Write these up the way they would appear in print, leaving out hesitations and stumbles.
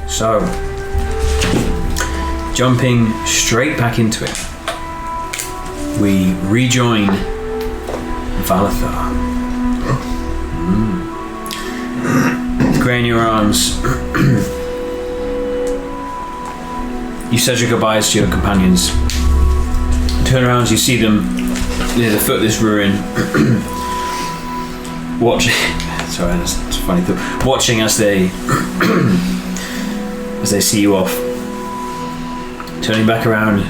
So, jumping straight back into it, we rejoin Valathar. With grey in your arms, you said your goodbyes to your companions. Turn around as you see them near the foot of this ruin, watching. Sorry, that's a funny thought. Watching as they see you off. Turning back around,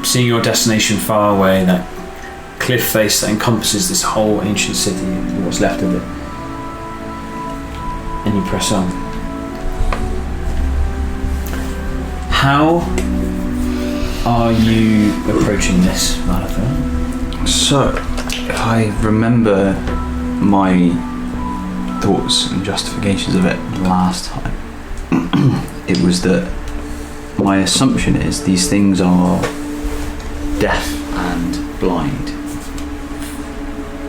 seeing your destination far away, that cliff face that encompasses this whole ancient city, what's left of it. And you press on. How are you approaching this, Malathar? So, I remember my thoughts and justifications of it last time. It was that my assumption is these things are deaf and blind.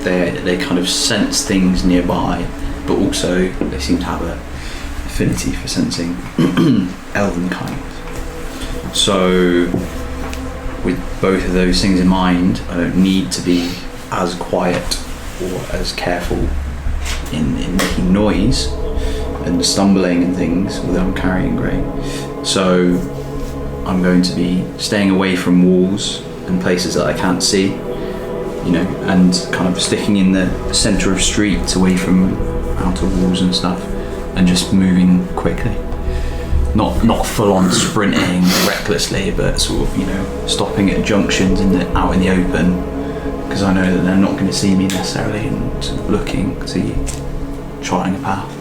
They kind of sense things nearby, but also they seem to have a affinity for sensing elven kind. So with both of those things in mind, I don't need to be as quiet or as careful in making noise and stumbling and things, although I'm carrying grain. So I'm going to be staying away from walls and places that I can't see, and kind of sticking in the centre of streets away from outer walls and stuff, and just moving quickly. Not full on sprinting recklessly, but sort of, stopping at junctions out in the open, because I know that they're not going to see me necessarily, and looking, trying a path.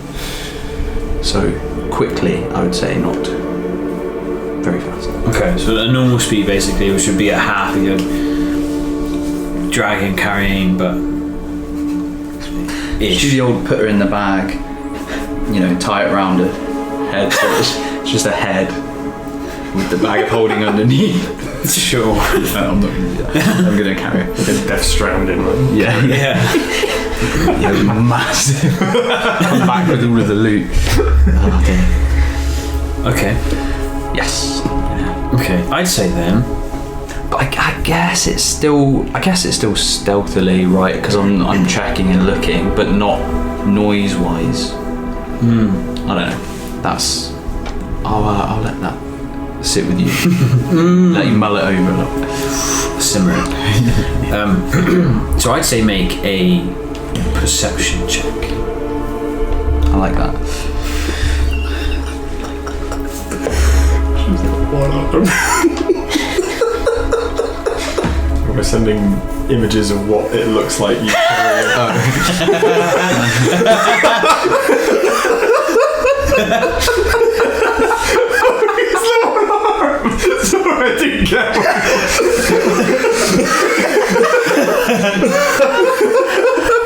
So quickly, I would say, not very fast. Okay, so at a normal speed basically, which would be at half of your dragging, carrying, but ish. Do the old put her in the bag, tie it around her head, so it's just a head with the bag of holding underneath. Sure. No, I'm not going to do that. I'm going to carry it. Like a Death Stranding, right? Yeah. Massive. Come back with all of the loot. Okay. Yes. Okay, I'd say then. But I guess it's still stealthily, right? Because I'm checking and looking, but not noise-wise. I don't know. That's. I'll let that sit with you. Let you mull it over a little. Simmer it. So I'd say make a perception check. I like that. We're sending images of what it looks like you carry. Sorry, I didn't get one.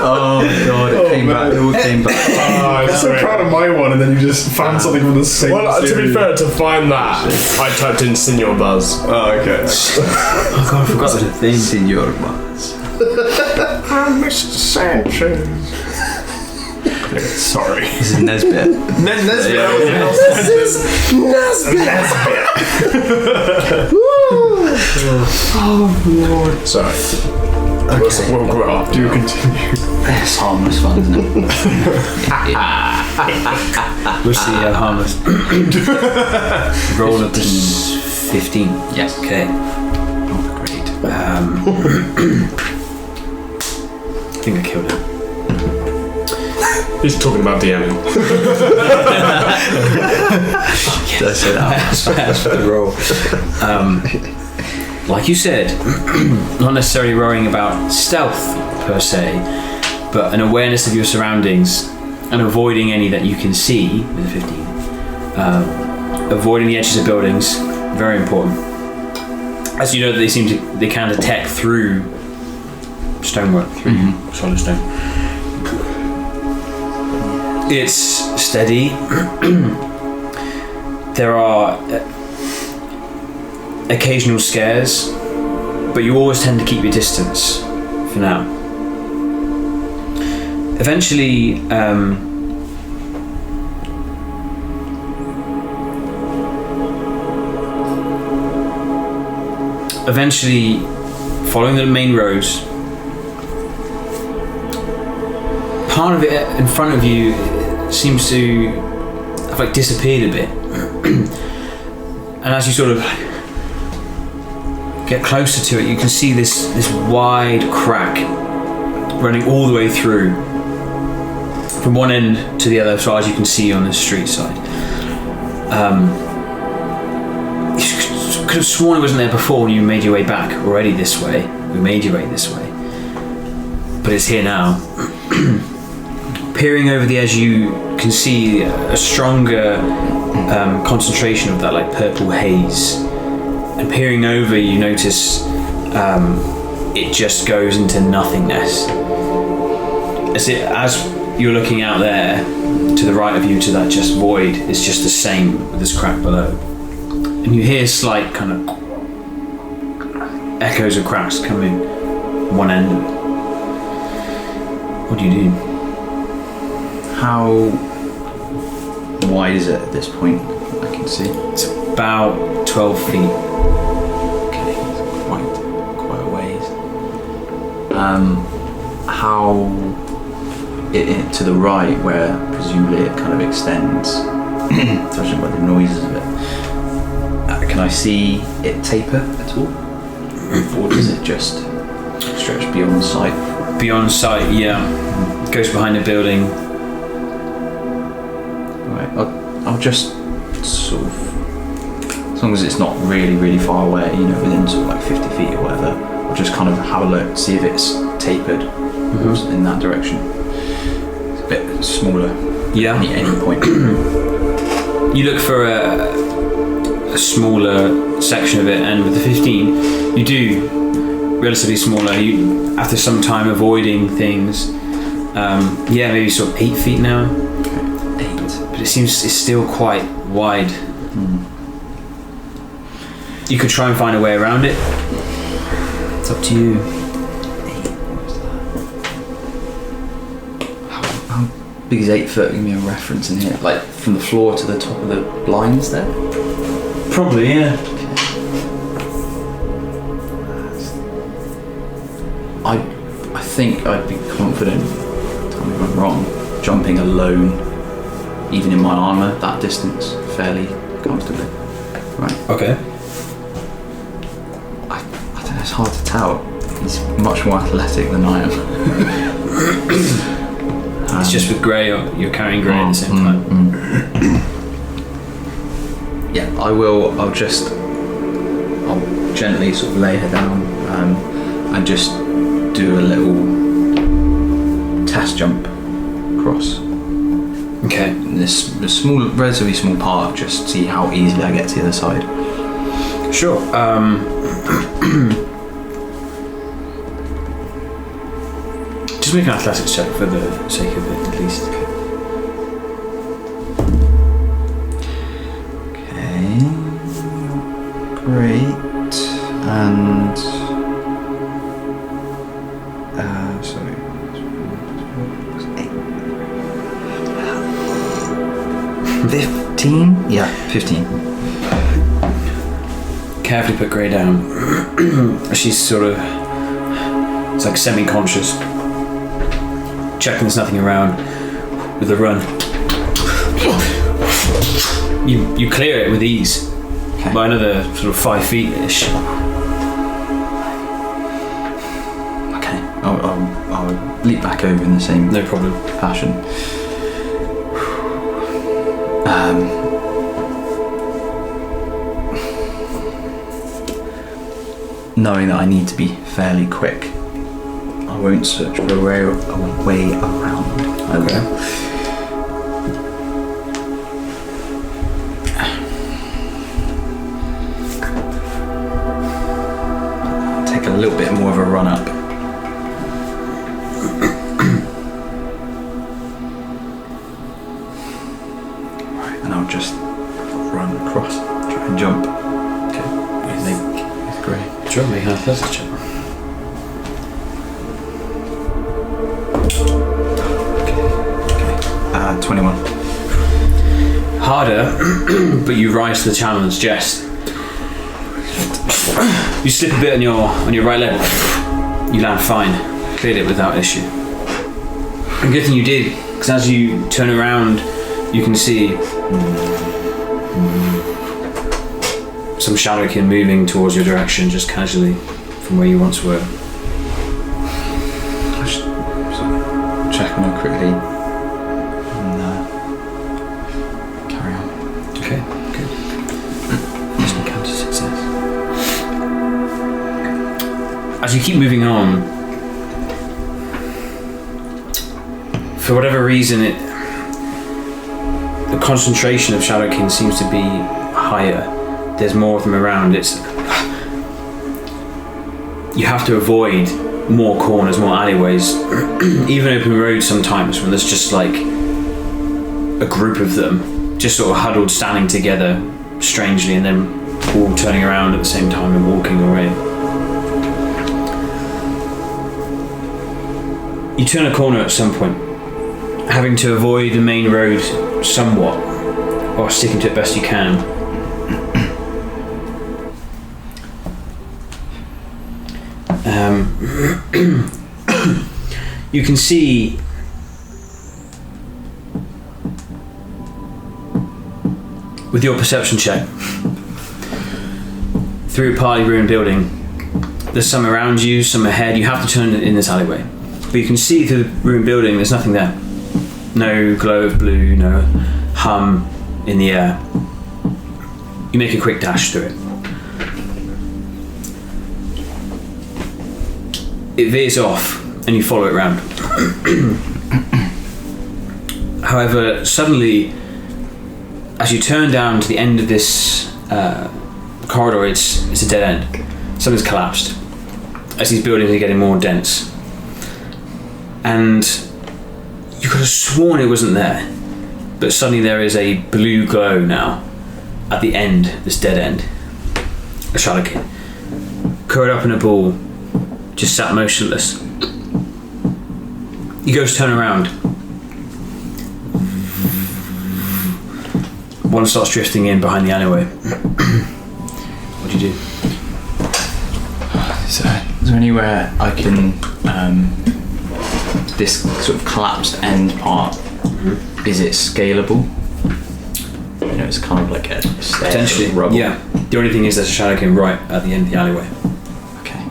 Oh god, it came back. It all came back. I'm so proud of my one, and then you just found something from the same. Well, to be fair, to find that, I typed in Senior Buzz. Oh, okay. Oh god, I forgot the thing. Senior Buzz. I'm Mr. Sanchez. Sorry. This is Nesbit. Nesbit. Oh lord. Sorry. Okay. We'll grow up. Do continue. It's harmless fun, isn't it? We'll see how harmless. Roll up to 15. Yes. Okay. Oh, great. I think I killed him. He's talking about DMing. Did I say that? That's for the roll. Like you said, not necessarily worrying about stealth per se, but an awareness of your surroundings and avoiding any that you can see with a 15. Avoiding the edges of buildings, very important. As you know, they can detect through stonework, through solid stone. It's steady. There are occasional scares, but you always tend to keep your distance for now. Eventually, eventually, following the main roads, part of it in front of you seems to have like disappeared a bit. And as you sort of get closer to it, you can see this wide crack running all the way through from one end to the other, as far as you can see on the street side. You could have sworn it wasn't there before when you made your way back already this way. We made your way this way, but it's here now. Peering over the edge, you can see a stronger concentration of that like purple haze. And peering over, you notice it just goes into nothingness. As you're looking out there, to the right of you, to that just void, it's just the same with this crack below. And you hear slight kind of echoes of cracks coming from one end. What do you do? How wide is it at this point? I can see. It's about 12 feet. Okay, it's quite a ways. How it to the right, where presumably it kind of extends, judging by the noises of it. Can I see it taper at all, or does it just stretch beyond sight? Beyond sight, yeah. It goes behind a building. Right, I'll just sort of, as long as it's not really, really far away, within sort of like 50 feet or whatever, I'll just kind of have a look, see if it's tapered in that direction. It's a bit smaller. Yeah. Any point. You look for a smaller section of it, and with the 15, you do relatively smaller. You, after some time avoiding things, maybe sort of 8 feet now. Okay. 8. But it seems it's still quite wide. You could try and find a way around it. It's up to you. 8. How big is 8 foot? Give me a reference in here. Like from the floor to the top of the blinds there? Probably, yeah. I think I'd be confident, tell me if I'm wrong, jumping alone, even in my armour, that distance, fairly comfortably. Right. Okay. I don't know, it's hard to tell. He's much more athletic than I am. It's just with Grey, you're carrying Grey at the same time. Yeah, I'll gently sort of lay her down and just do a little test jump across. Okay. This small, relatively small part, just see how easily I get to the other side. Sure. Just make an athletics check for the sake of it, at least. Okay. Great. And sorry. 15? Yeah, 15. Carefully put Grey down. She's sort of, it's like semi-conscious. Checking there's nothing around with a run. You clear it with ease. Okay. By another sort of 5 feet-ish. Okay. I'll leap back over in the same No problem. fashion. Knowing that I need to be fairly quick, I won't search for a way around. Okay. Take a little bit more of a run up. Right, and I'll just run across, try and jump. Okay. It's great. Sure, make an athletics check. Okay. 21. Harder, but you rise to the challenge, Jess. You slip a bit on your right leg. You land fine. Cleared it without issue. And good thing you did, because as you turn around, you can see some shadowkin moving towards your direction, just casually from where you once were. I should sort of check on her quickly and carry on. Okay, good. Just encounter success. As you keep moving on, for whatever reason, the concentration of shadowkin seems to be higher. There's more of them around. You have to avoid more corners, more alleyways, even open roads sometimes when there's just like a group of them just sort of huddled, standing together strangely, and then all turning around at the same time and walking away. You turn a corner at some point, having to avoid the main road somewhat, or sticking to it best you can. You can see with your perception check through a partly ruined building, there's some around you, some ahead. You have to turn in this alleyway, but you can see through the ruined building there's nothing there. No glow of blue, no hum in the air. You make a quick dash through it. It veers off and you follow it round. However, suddenly, as you turn down to the end of this corridor, it's a dead end. Something's collapsed as these buildings are getting more dense. And you could have sworn it wasn't there, but suddenly there is a blue glow now at the end, this dead end. A shadowkin, curled up in a ball, just sat motionless. You go to turn around. One starts drifting in behind the alleyway. What do you do? Is there anywhere I can this sort of collapsed end part, is it scalable? You know, it's kind of like a stair Potentially, of rubble. yeah. The only thing is there's a shadowkin right at the end of the alleyway. Okay.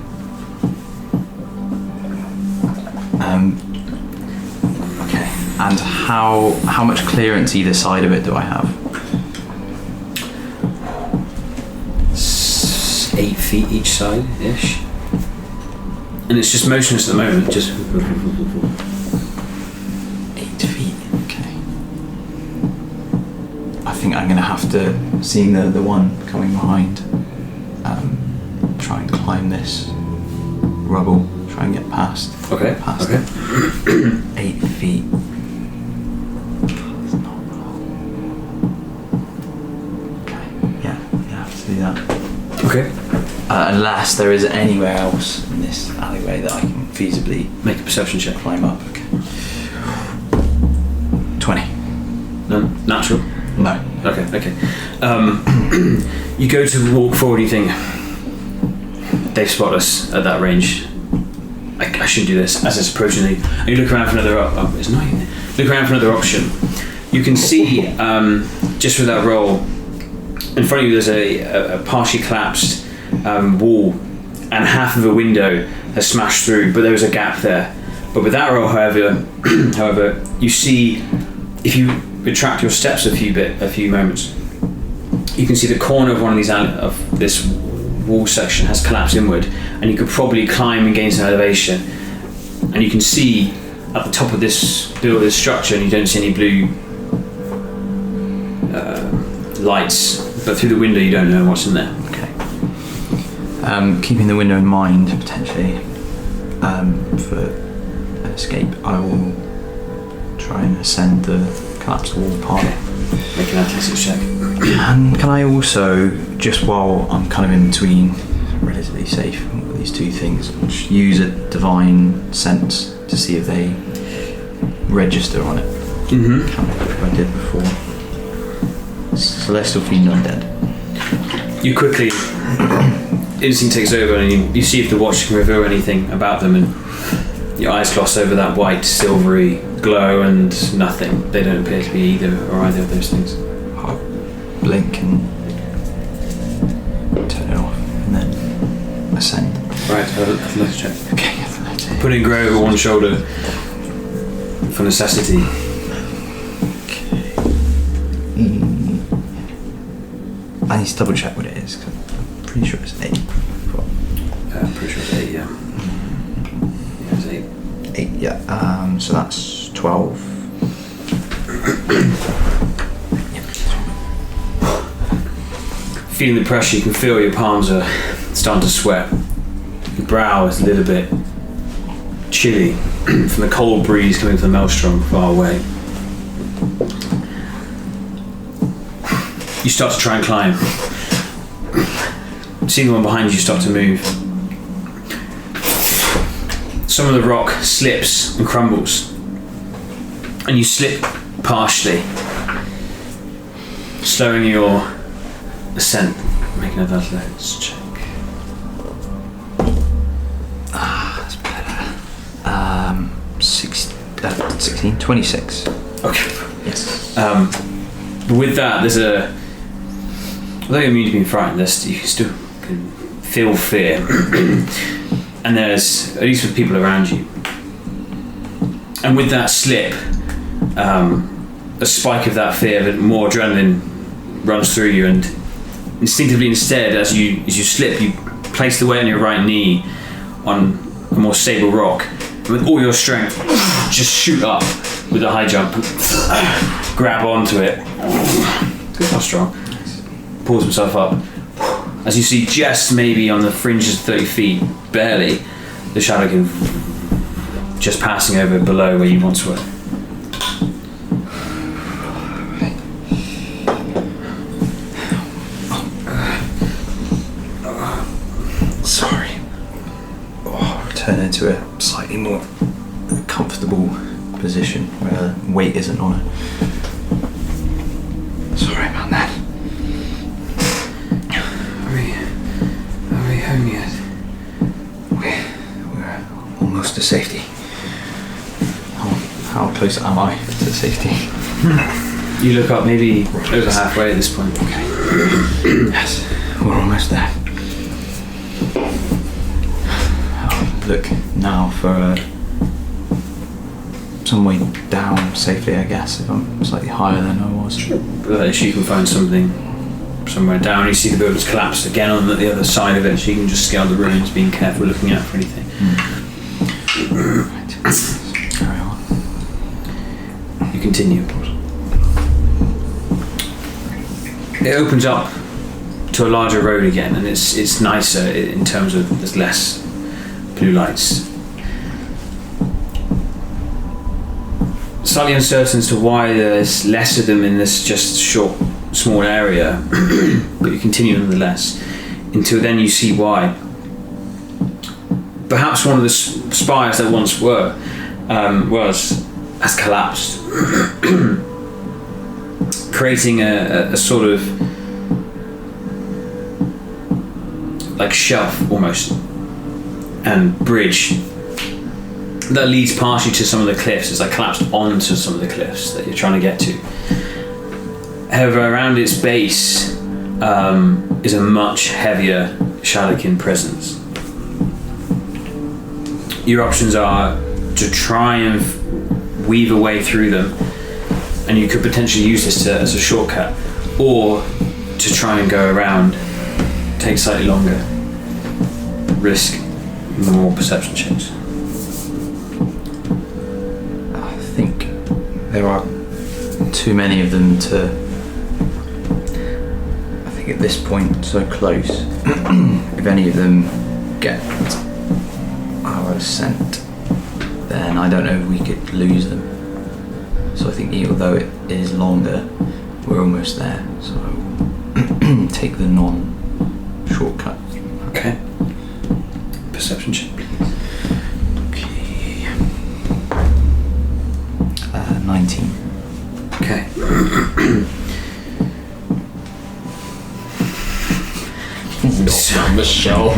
Okay. And how much clearance either side of it do I have? 8 feet each side ish. And it's just motionless at the moment, just 8 feet, okay. I think I'm gonna have to, seeing the one coming behind, try and climb this rubble, try and get past. Okay. Past Okay. it. 8 feet. That's not wrong. Okay, yeah, I have to do that. Okay. Unless there is anywhere else in this alleyway that I can feasibly Make a perception check. climb up. Okay. 20. No? Natural? No. Okay. You go to walk forward, you think, they spot us at that range. I shouldn't do this. As it's approaching you, and you look around for another it's not even there. Look around for another option. You can see, just with that roll, in front of you there's a partially collapsed wall, and half of a window has smashed through, but there was a gap there. But with that roll, however, you see, if you retract your steps a few moments, you can see the corner of one of these of this wall section has collapsed inward, and you could probably climb and gain some elevation. And you can see at the top of this structure, and you don't see any blue lights, but through the window you don't know what's in there. Okay. Keeping the window in mind, potentially, for an escape, I will try and ascend the collapsed wall part. Okay. Make an athletics check. And can I also, just while I'm kind of in between, relatively safe with these two things, use a divine sense to see if they register on it? Mm-hmm. Kind of like I did before. Celestial Fiend Undead. You quickly, instinct takes over, and you see if the watch can reveal anything about them, and your eyes gloss over that white, silvery glow, and nothing. They don't appear to be either of those things. I'll blink and turn it off, and then ascend. Right, athletics check. Okay, athletics. Putting Grey over one shoulder for necessity. I need to double check what it is, because I'm pretty sure it's 8. I'm pretty sure it's 8, yeah. Yeah, it's 8. 8, yeah. So that's 12. Feeling the pressure, you can feel your palms are starting to sweat. Your brow is a little bit chilly from the cold breeze coming from the maelstrom far away. You start to try and climb. See the one behind you start to move. Some of the rock slips and crumbles, and you slip partially, slowing your ascent. Make another athletics check. That's better. 16, 26. Okay. Yes. With that, there's although you're immune to being frightened, you still can feel fear. And there's, at least with people around you. And with that slip, a spike of that fear, more adrenaline runs through you, and instinctively instead, as you slip, you place the weight on your right knee on a more stable rock, and with all your strength, just shoot up with a high jump, grab onto it. Good, how strong. Pulls himself up. As you see, just maybe on the fringes of 30 feet, barely, the shadow can just passing over below where you once were. Sorry. Return into a slightly more comfortable position where weight isn't on it. Sorry about that. Are we home yet? We're almost to safety. How close am I to safety? You look up, maybe over halfway at this point. Okay. Yes, we're almost there. I'll look now for some way down safely, I guess, if I'm slightly higher than I was. If you can find something somewhere down, you see the building's collapsed again on the other side of it, so you can just scale the ruins, being careful looking out for anything. Right. Carry on. You continue. It opens up to a larger road again, and it's nicer in terms of there's less blue lights. Slightly uncertain as to why there's less of them in this just small area, but you continue nonetheless. Until then, you see why. Perhaps one of the spires that once has collapsed, creating a sort of like shelf almost and bridge that leads partially to some of the cliffs. It's like collapsed onto some of the cliffs that you're trying to get to. However, around its base is a much heavier Shalakin presence. Your options are to try and weave a way through them, and you could potentially use this as a shortcut, or to try and go around, take slightly longer, risk more perception checks. I think there are too many of them to, I think at this point, so close, if any of them get our ascent, then I don't know if we could lose them. So I think although it is longer, we're almost there. So take the non-shortcut. Okay. Perception check, please. Okay. 19. Okay. Not on the shelf.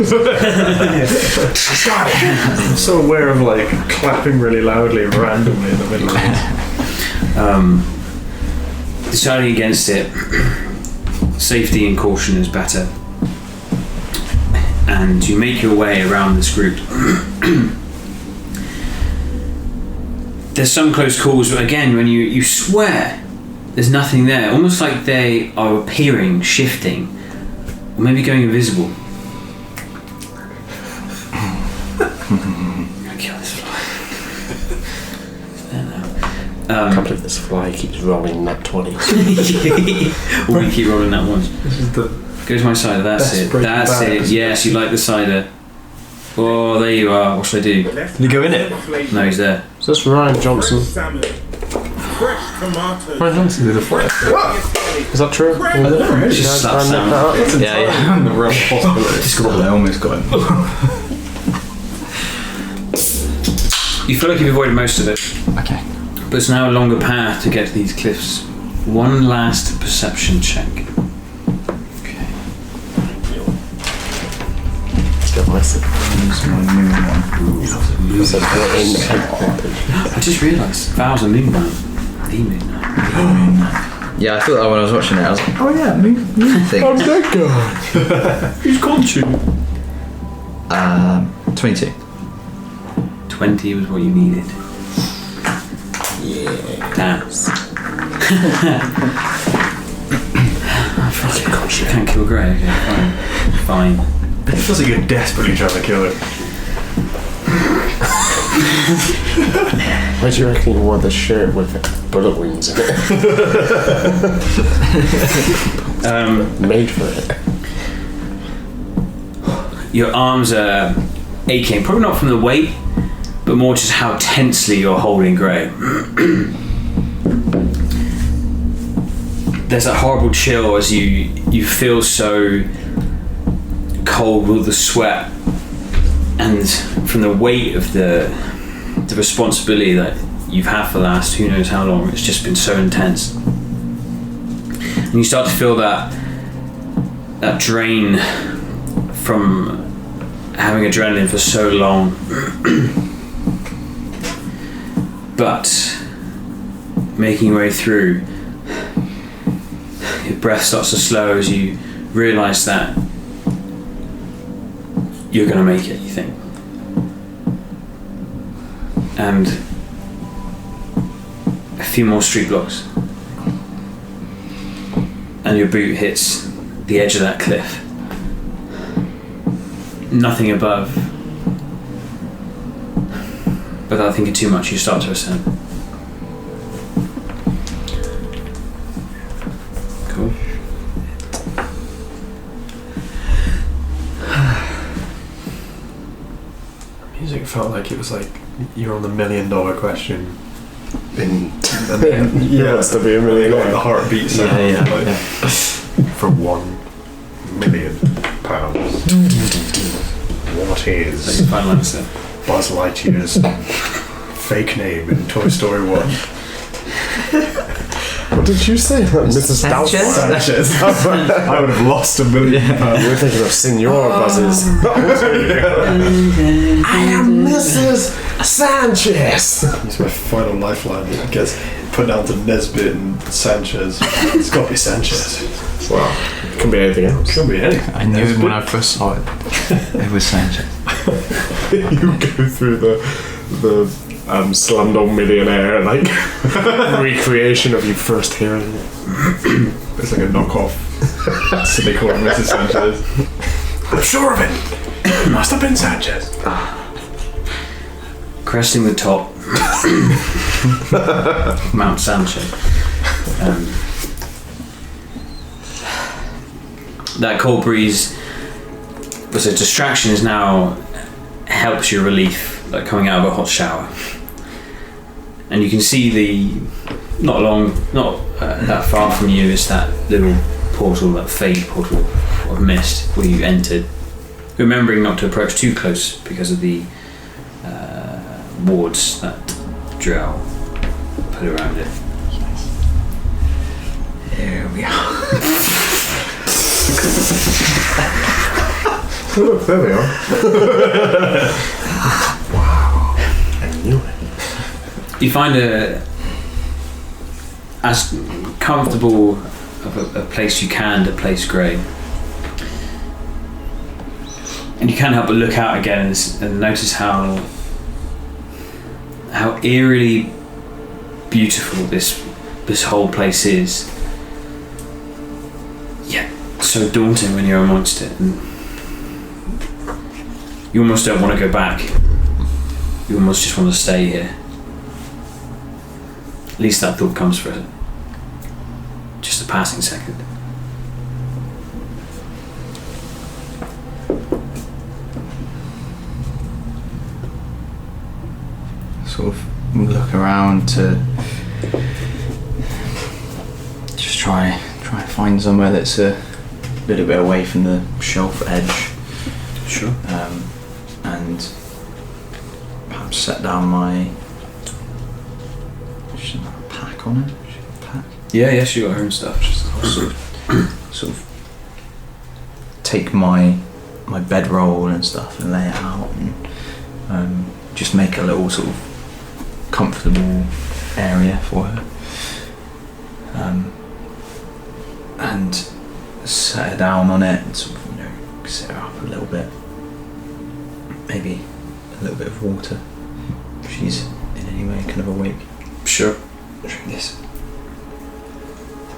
I'm so aware of like clapping really loudly randomly in the middle of it. Deciding against it, safety and caution is better. And you make your way around this group. There's some close calls, but again, when you swear there's nothing there, almost like they are appearing, shifting, or maybe going invisible. I kill this fly. It's there now. I can't believe this fly keeps rolling that 20. Or we keep rolling that once. This is the Go to my cider, that's it. That's it. Yes, you like the cider. Oh, there you are. What should I do? Can you go in it? No, he's there. Is this Ryan Johnson? Salmon, fresh tomatoes. Ryan Johnson did a fly. Is that true? Just slap sound. Yeah. The real possibility. I almost got him. You feel like you've avoided most of it, Okay. but it's now a longer path to get to these cliffs. One last perception check. I just realised Val's a moon knight. The moon knight. Yeah, I thought that when I was watching it. I was like, oh yeah, moon thing. I'm that guy. Who's called you? 22. 20 was what you needed. Yeah. Damn. You can't kill Grey. Okay, fine. It feels like you're desperately trying to kill it. Why do you reckon you wore the shirt with bullet wounds in it? Made for it. Your arms are aching, probably not from the weight, but more just how tensely you're holding Grey. There's a horrible chill as you feel so cold with the sweat and from the weight of the responsibility that you've had for the last who knows how long. It's just been so intense, and you start to feel that drain from having adrenaline for so long. But making your way through, your breath starts to slow as you realise that you're going to make it, you think. And a few more street blocks and your boot hits the edge of that cliff. Nothing above. But without thinking too much, you start to ascend. Cool. Music felt like it was like you're on the $1 million question. Yeah, it's to be $1 million. Like the heartbeat sound. Yeah. For £1 million. What is Final answer. Buzz Lightyear's fake name in Toy Story 1? What did you say? Mrs. Sanchez? Sanchez. I would have lost £1 million. We're thinking of Senor Buzzes. I am Mrs. Sanchez. It's my final lifeline. It gets put down to Nesbitt and Sanchez. It's got to be Sanchez. Wow. It can be anything else. It can be anything. I knew it when I first saw it. It was Sanchez. You go through the Slumdog Millionaire like recreation of you first hearing it. It's like a knockoff. So they call it Mrs. Sanchez. I'm sure of it. It must have been Sanchez. Cresting the top Mount Sanchez. That cold breeze was a distraction, is now helps your relief, like coming out of a hot shower. And you can see not that far from you is that little portal, that fade portal of mist where you entered, remembering not to approach too close because of the wards that Drow put around it. Here we are. Look, there we are. Wow. I knew it. You find as comfortable of a place you can to place Grey. And you can't help but look out again and notice how eerily beautiful this whole place is. Yet so daunting when you're amongst it. And you almost don't want to go back. You almost just want to stay here. At least that thought comes for just a passing second. Sort of look around to just try and find somewhere that's a little bit away from the shelf edge. Sure. And perhaps set down my pack on it. Pack. Yeah, she got her own stuff. Sort of take my bedroll and stuff and lay it out and just make a little sort of comfortable area for her, and set her down on it and sort of sit her up a little bit, maybe a little bit of water if she's in any way kind of awake. Sure. Drink this.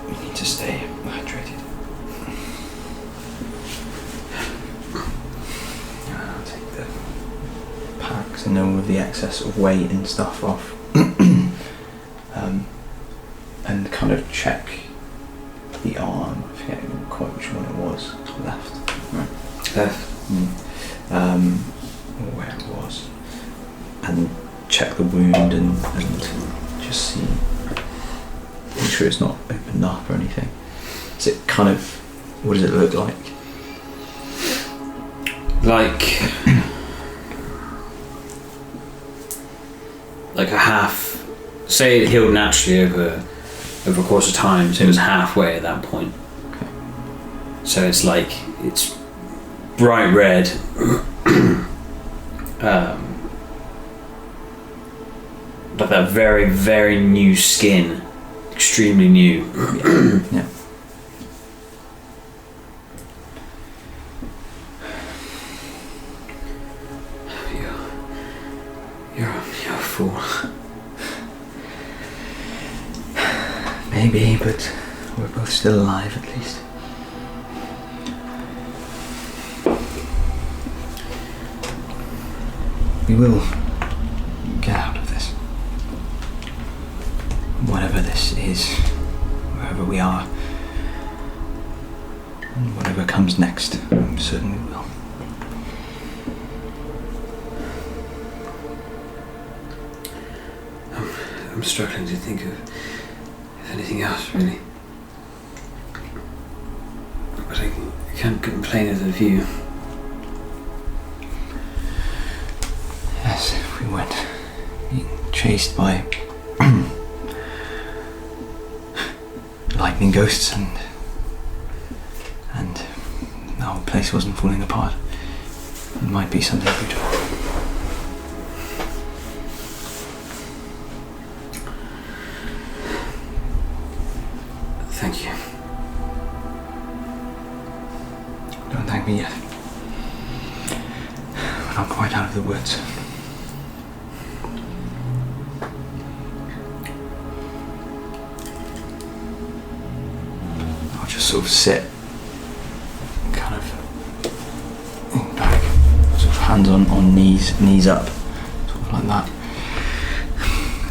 We need to stay hydrated. I'll take the packs and all of the excess of weight and stuff off. And kind of check the arm. I forget quite which one it was. Left. Right. Left. Or where it was. And check the wound and just see. Make sure it's not opened up or anything. Is it kind of, what does it look like? Like a half, say it healed naturally over a course of time, so it was halfway at that point. Okay. So it's bright red, but that very, very new skin, extremely new. Yeah. You're a fool. Maybe, but we're both still alive at least. We will get out of this. Whatever this is, wherever we are, and whatever comes next, I'm certain we will. I'm struggling to think of anything else, really. But I can't complain of the view. Yes, if we weren't being chased by lightning ghosts and the whole place wasn't falling apart, it might be something beautiful. Thank you. Don't thank me yet. We're not quite out of the woods. I'll just sort of sit, kind of back, sort of hands on knees up, sort of like that.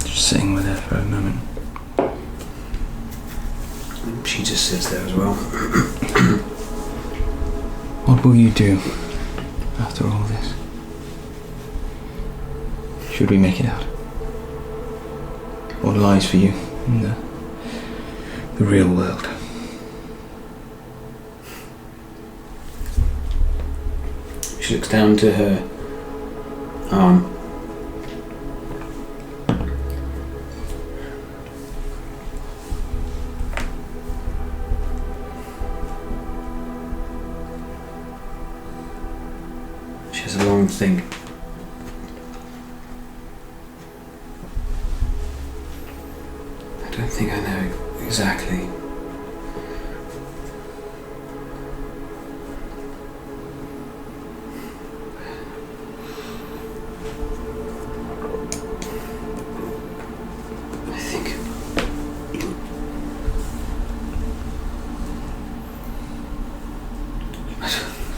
Just sitting with her for a moment. She just sits there as well. What will you do after all this? Should we make it out? What lies for you in the real world? She looks down to her arm. It's a long thing. I don't think I know exactly.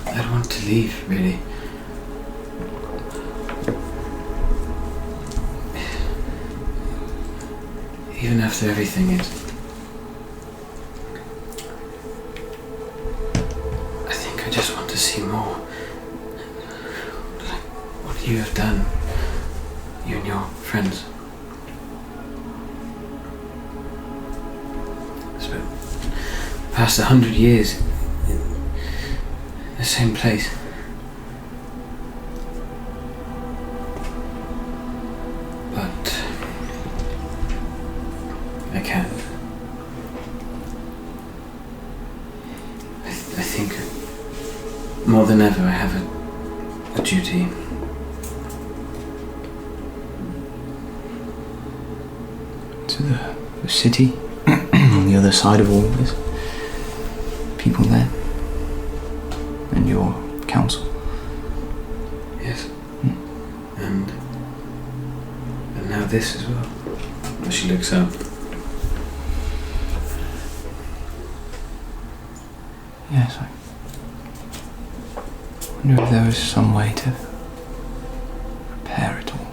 I don't want to leave, really. Even after everything is... I think I just want to see more. Like what you have done, you and your friends. Spent past 100 years in the same place. But I can't. I think more than ever I have a duty. To the city, on the other side of all this, people there, and your council. Yes. And now this as well. As she looks up. Yes, I wonder if there was some way to repair it all,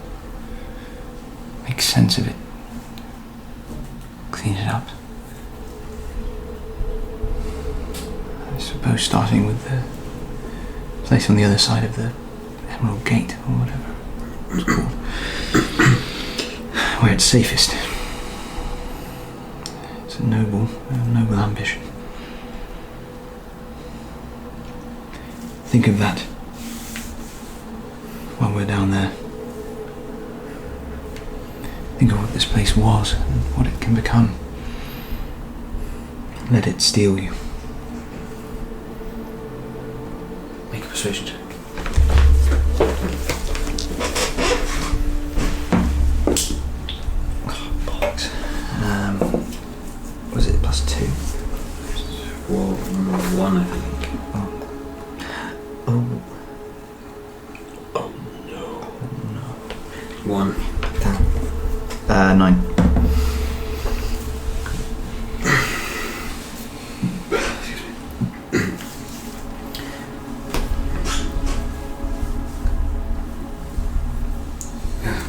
make sense of it, clean it up. I suppose starting with the place on the other side of the Emerald Gate, or whatever it's called, where it's safest. It's a noble ambition. Think of that while we're down there. Think of what this place was and what it can become. Let it steal you. Make a persuasion check. Bollocks. Was it +2? Well, 1 I think. Oh. 1. 9.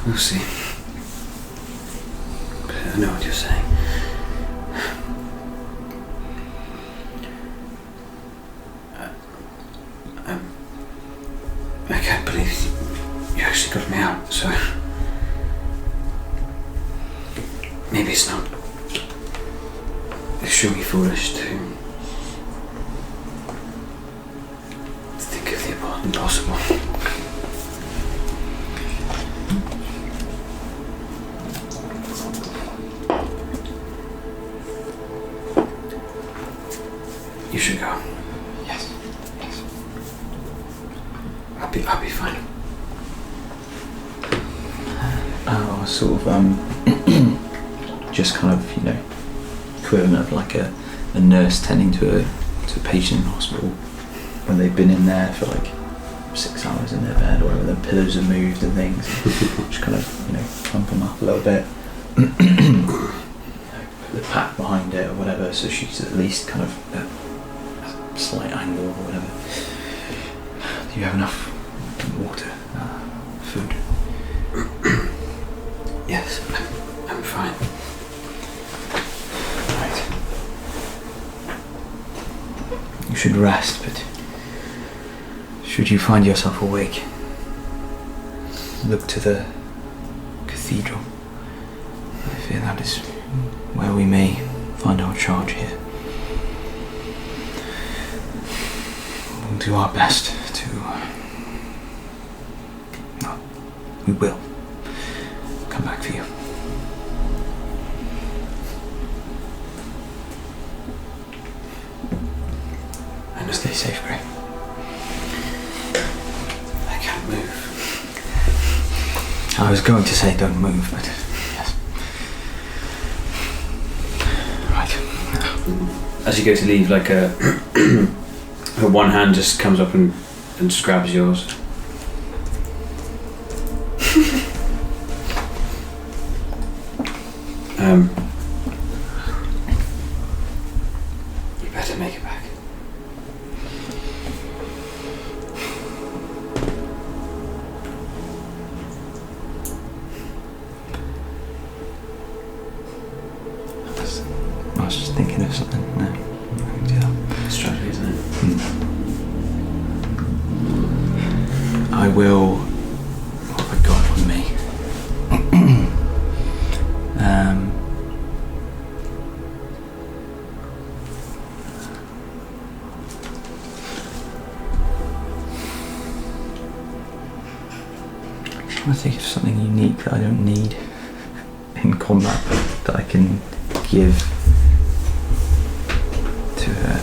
We'll see. But I know what you're saying. I can't believe you actually got me out, so... Maybe it's not extremely foolish to think of the impossible. You should go. Yes. I'll be fine. I was sort of just kind of, equivalent of like a nurse tending to a patient in hospital when they've been in there for like 6 hours in their bed, or whatever, the pillows are moved and things. Just kind of, pump them up a little bit. Put the pack behind it or whatever, so she's at least kind of at a slight angle or whatever. Do you have enough water, food? Yes, I'm fine. Right. You should rest, but should you find yourself awake, look to the cathedral. I fear that is where we may find our charge here. We'll do our best to... No, we will come back for you. And Stay safe, Gray. I can't I was going to say don't move, but yes. Right. As you go to leave, like her one hand just comes up and just grabs yours. You better make it back. I was just thinking of something. No, I can do that. Strategy, isn't it? I will. What have I got on me? I'm trying to think of something unique that I don't need in combat that I can give to her.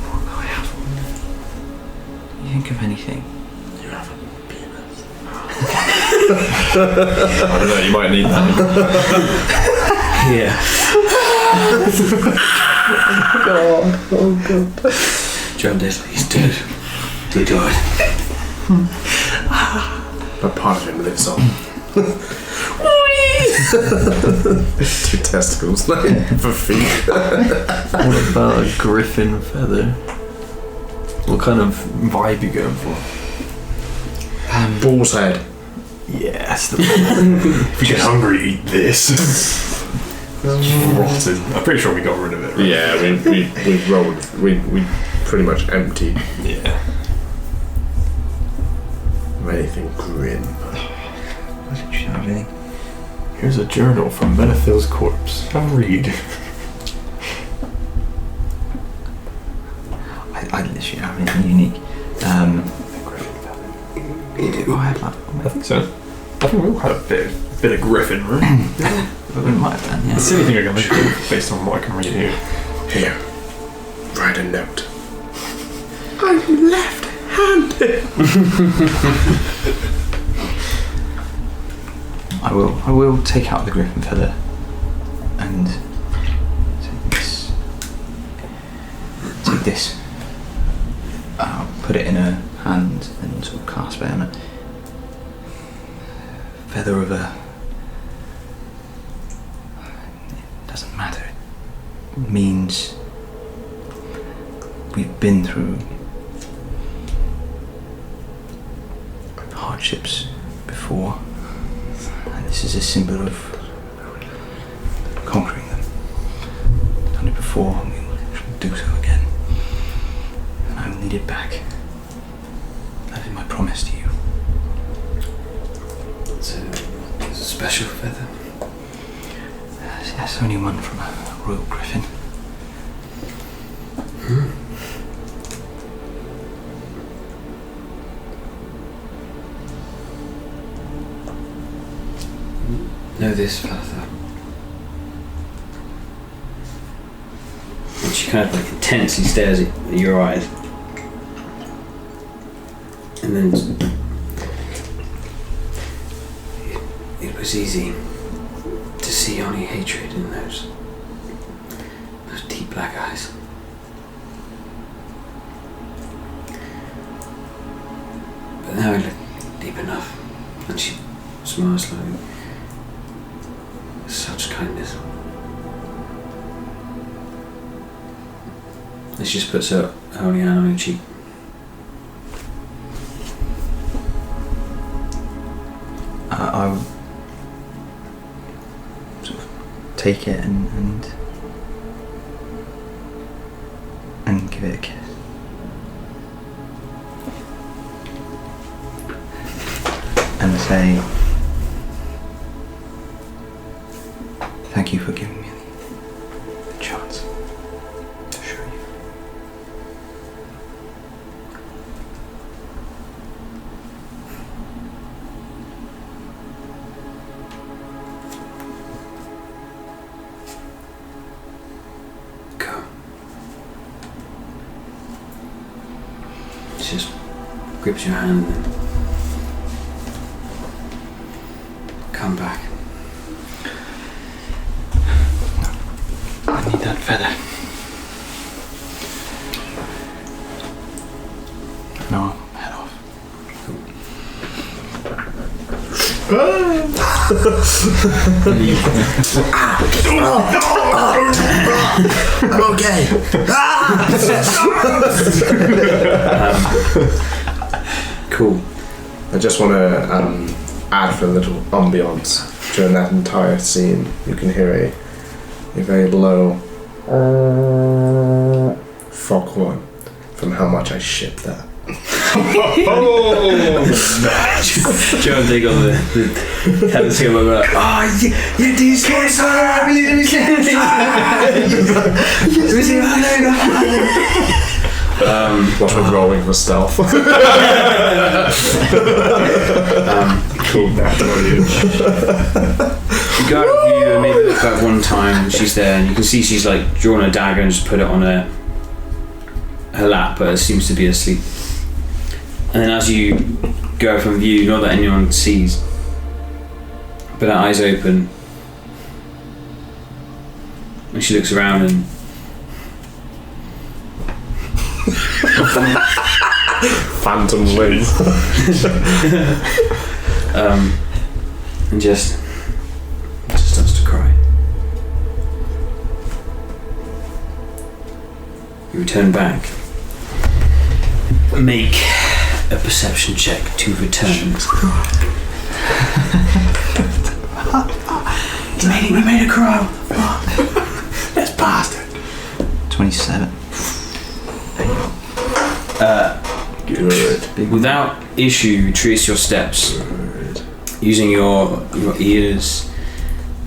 What do I have? Can you think of anything? You have a penis. I don't know, you might need that. Yeah. Oh god. John dead. He's dead. He died. But part of him lives on. Two testicles for feet. What about a griffin feather? What kind of vibe you going for? Bull's head. Yes, If you get hungry, eat this. Rotten. I'm pretty sure we got rid of it, right? Yeah, we rolled. We pretty much emptied Yeah. Of anything grim. I didn't show everything. Here's a journal from Menethil's corpse. Have a read. I literally don't have anything unique. You do? I have that. I think so. I think we all had a bit of griffin, right? We might have done, yeah. That's the only thing I can think of based on what I can read here. here. Write a note. I'm left-handed. I will take out the griffin feather and take this. I'll put it in her hand and sort of clasp it on it. Feather of a. It doesn't matter. It means we've been through hardships before. And this is a symbol of conquering them. Done it before, and we will do so again. And I will need it back. That is my promise to you. It's a special feather. Yes, only one from a royal griffin. Know this feather. And she kind of like intensely stares at your eyes. And then it was easy to see only hatred in those deep black eyes. But now I look deep enough, and she smiles slowly. Such kindness. And she just puts her holy hand on her cheek. I would sort of take it and give it a kiss. And say, thank you for giving me the chance to show you. Go. She just grips your hand and come back. I need that feather. No, head off. I'm okay. Cool. I just want to add for a little ambiance during that entire scene. You can hear a very low foghorn from how much I ship that. Joe, they got the telescope over there. Oh, you do so What we're rolling for stealth. Cool. You go out of view and maybe look back one time and she's there and you can see she's like drawn a dagger and just put it on her lap, but it seems to be asleep. And then as you go from view, not that anyone sees, but her eyes open and she looks around and Phantom wins. and just starts to cry. You return back. Make a perception check to return. We made a cry. That's bastard. 27. Good. Without issue, trace your steps using your ears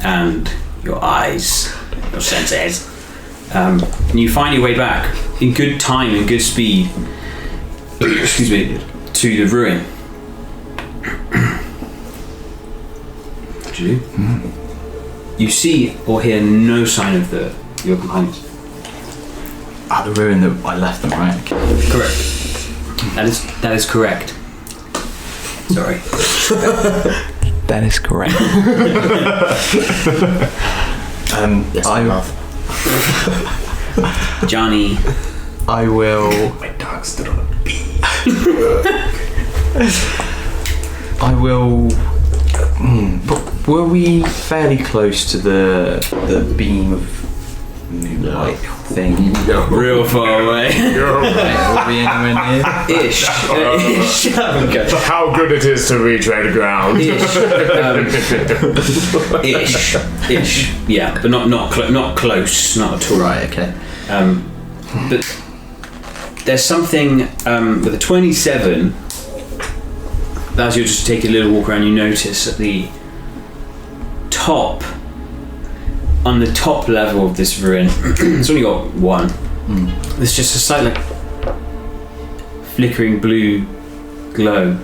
and your eyes, your senses. And you find your way back in good time and good speed. Excuse me, to the ruin. What do you do? You see or hear no sign of your companions. At the ruin that I left them, right? Okay. Correct. That is correct. Sorry. That is correct. Yes, Johnny. I will. My dog stood on a bee. I will. But were we fairly close to the beam of moonlight thing? No. Real far away. Were we anywhere near? Ish. Okay. How good it is to retread ground. Ish. Yeah, but not close, not at all. Right. Okay. But there's something with a 27. As you just take a little walk around, you notice at the top, on the top level of this ruin, it's only got one. There's just a slight like flickering blue glow.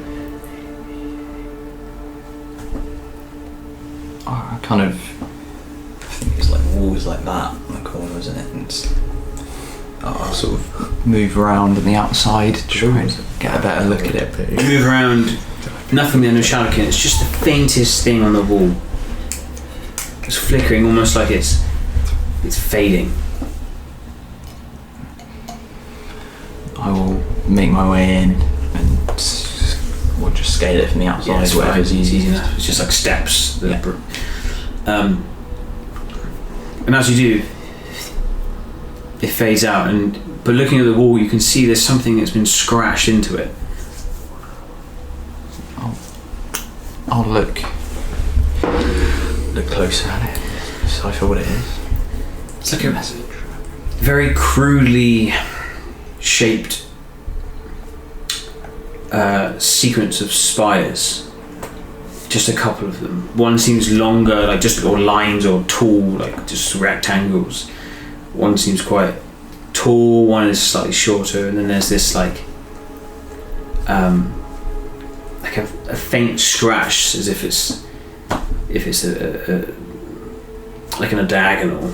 I kind of. I think it's like walls like that in the corner, isn't it? And I'll sort of move around on the outside to try and get a better look at it. You move around, nothing there, no shadow. It's just the faintest thing on the wall. It's flickering, almost like it's fading. I will make my way in and we'll just scale it from the outside. Yeah, it's whatever's fine. It's easy. easy enough. It's just like steps. Yeah. And as you do, it fades out. But looking at the wall, you can see there's something that's been scratched into it. I'll look closer at it, decipher what it is. It's like a very crudely shaped sequence of spires. Just a couple of them. One seems longer, like just or lines, or tall, like just rectangles. One seems quite tall. One is slightly shorter, and then there's this like a faint scratch, as if it's a like in a diagonal.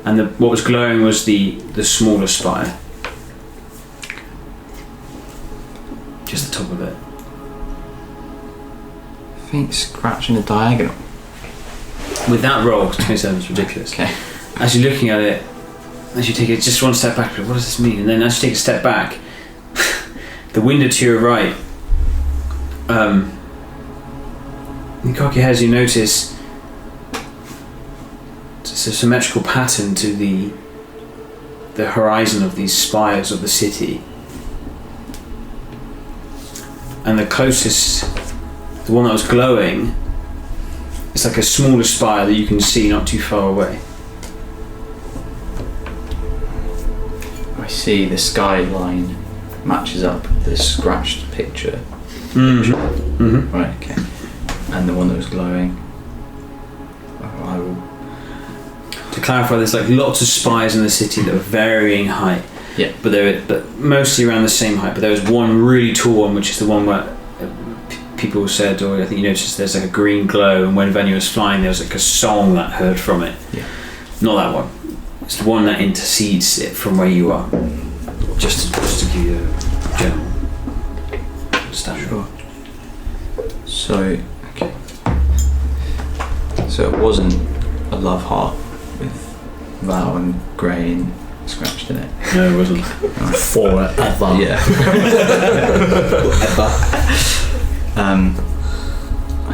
And what was glowing was the smaller spire, just the top of it. faint scratch in the diagonal. With that roll, 'cause 27 is ridiculous. Okay. As you're looking at it, as you take it just one step back, what does this mean? And then as you take a step back, the window to your right, you cock your head as you notice it's a symmetrical pattern to the horizon of these spires of the city. And the closest, the one that was glowing, it's like a smaller spire that you can see not too far away. I see the skyline matches up with the scratched picture. Mm-hmm. Right, okay. And the one that was glowing. I will. To clarify, there's like lots of spires in the city that are varying height. Yeah. But but mostly around the same height. But there was one really tall one, which is the one where people said, or I think you noticed, there's like a green glow, and when Venue was flying, there was like a song that heard from it. Yeah. Not that one. It's the one that intercedes it from where you are. Just to give you a general understanding. Sure. So, okay. So it wasn't a love heart with Val and Grain scratched in it. No, it wasn't. Forever. Yeah.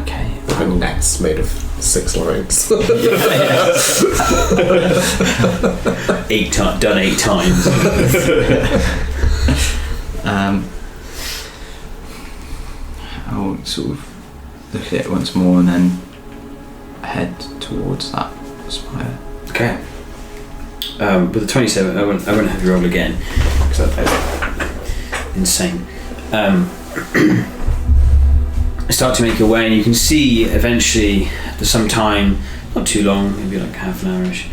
Okay. With a net's made of 6 lines. 8 times, done 8 times. I'll sort of look at it once more and then head towards that spire. Okay. With the 27, I won't have you roll again because that's insane. Start to make your way, and you can see eventually, after some time, not too long, maybe like half an hour-ish,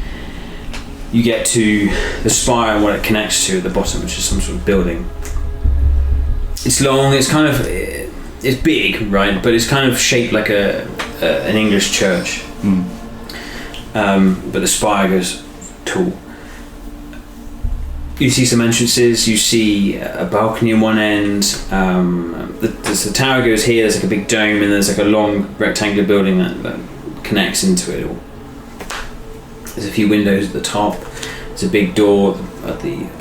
you get to the spire and what it connects to at the bottom, which is some sort of building. It's long, it's kind of, it's big, right? But it's kind of shaped like an English church. But the spire goes tall. You see some entrances, you see a balcony on one end, the tower goes here, there's like a big dome, and there's like a long rectangular building that connects into it all. There's a few windows at the top, there's a big door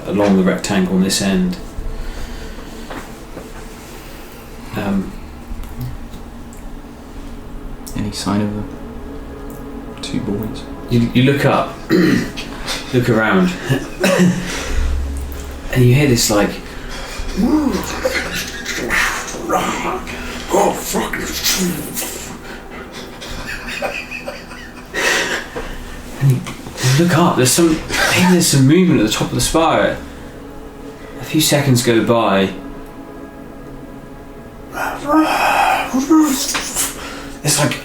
along the rectangle on this end. Any sign of the 2 boys? You look up, look around, and you hear this like, oh fuck! And you look up. There's some movement at the top of the spire. A few seconds go by. It's like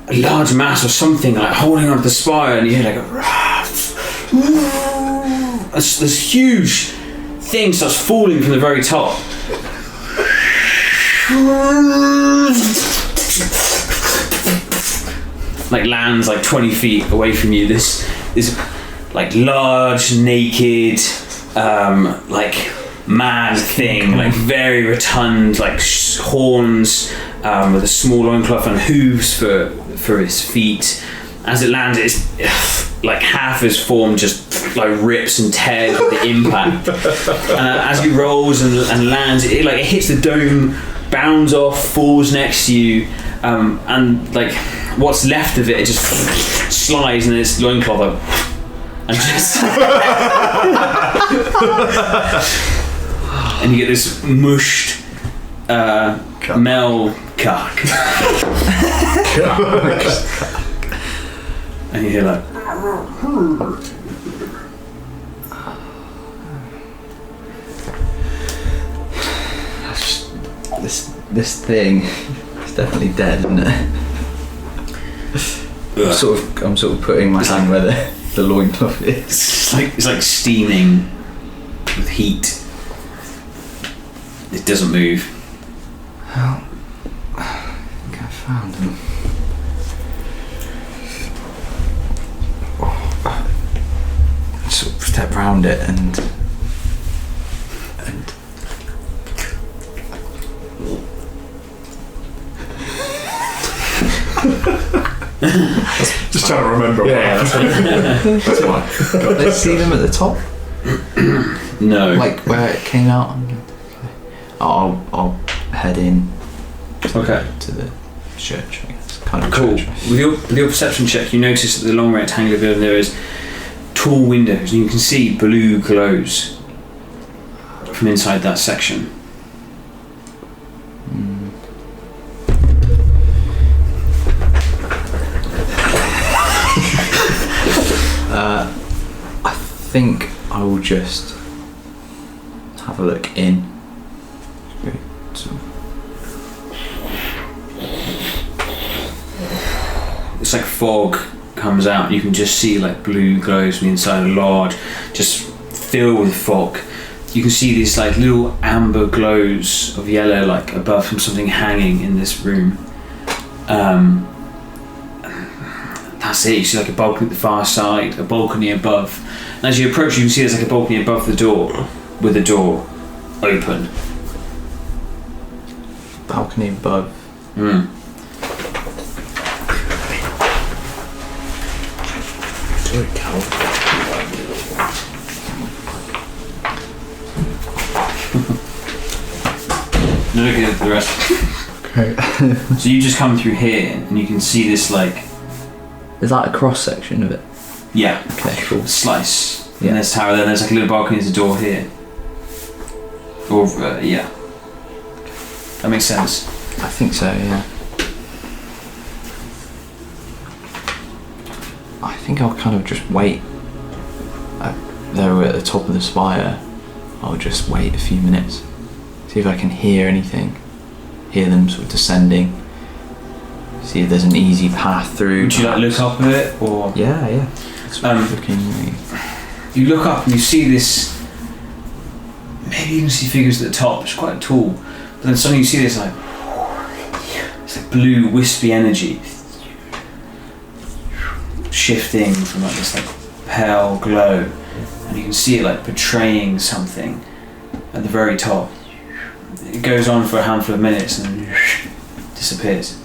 a large mass or something like holding onto the spire, and you hear like this huge thing starts falling from the very top. Like lands like 20 feet away from you. This like large, naked, like man thing, like very rotund, like horns, with a small loincloth and hooves for his feet. As it lands, it's like half his form just like rips and tears with the impact. As he rolls and lands, it hits the dome, bounds off, falls next to you, and like what's left of it just slides in its loincloth and just and you get this mushed Mel cock. And you hear like this thing is definitely dead, isn't it? I'm sort of putting my hand where the loincloth is. It's like steaming with heat. It doesn't move. Well, I think I found him. Sort of step round it and Just trying to remember. Yeah, that's why. Let's see them at the top, No. like where it came out. I'll head in Okay. to the church, I guess. Kind of Cool. church. With your perception check, you notice that the long rectangular building there is tall windows, and you can see blue glows from inside that section. I think I will just have a look in. So, It's like fog comes out, and you can just see like blue glows from the inside of large, just filled with fog. You can see these like little amber glows of yellow, like above from something hanging in this room. That's it. You see like a balcony at the far side, a balcony above. And as you approach, you can see there's like a balcony above the door, with the door open. balcony above. Mm. Do it, Cal. Now looking at the rest. Okay. So you just come through here, and you can see this like, Is that a cross section of it? yeah, Okay, cool. slice. Yeah. And there's tower there. There's like a little balcony. There's a door here. Or yeah, that makes sense. I think so, yeah. I think I'll kind of just wait. There at the top of the spire, I'll just wait a few minutes. See if I can hear anything. Hear them sort of descending. See if there's an easy path through. Would you like look up a bit, or Yeah, yeah. It's looking. you look up and you see this? Maybe you can see figures at the top. It's quite tall, but then suddenly you see this like, it's like blue wispy energy shifting from like this like pale glow, and you can see it like betraying something at the very top. It goes on for a handful of minutes and then disappears.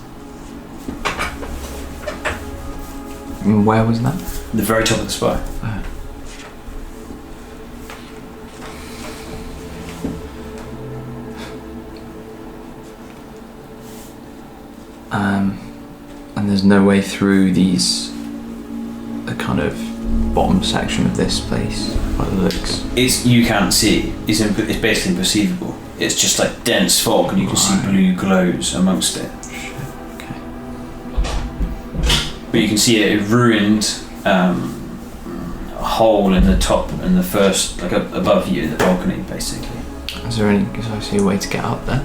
Where was that? The very top of the spire. And there's no way through these, the kind of bottom section of this place, by the looks. It's you can't see. It's basically imperceivable. It's just like dense fog, and you can see blue glows amongst it. Okay. But you can see a ruined hole in the top and the first, like above you in the balcony, basically. Is there I see a way to get up there?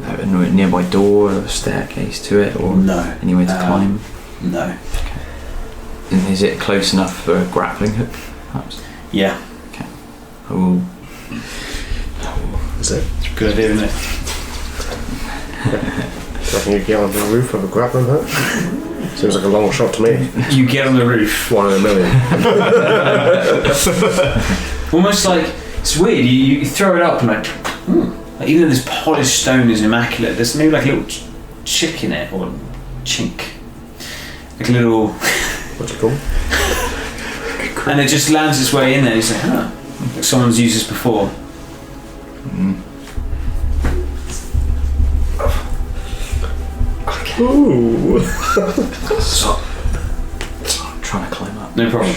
A nearby door or a staircase to it, or No. any way to climb? No. And is it close enough for a grappling hook, perhaps? Yeah. I will. Is it? It's a good idea, isn't it? I think you get on the roof of a grappling hook. Seems like a long shot to me. You get on the roof. 1 in a million. Almost like, it's weird, you throw it up and like even though this polished stone is immaculate, there's maybe like a little chick in it, or chink. Like a little... What's it called? and it just lands its way in there, and you say, huh, like someone's used this before. Ooh. So, I'm trying to climb up. No problem.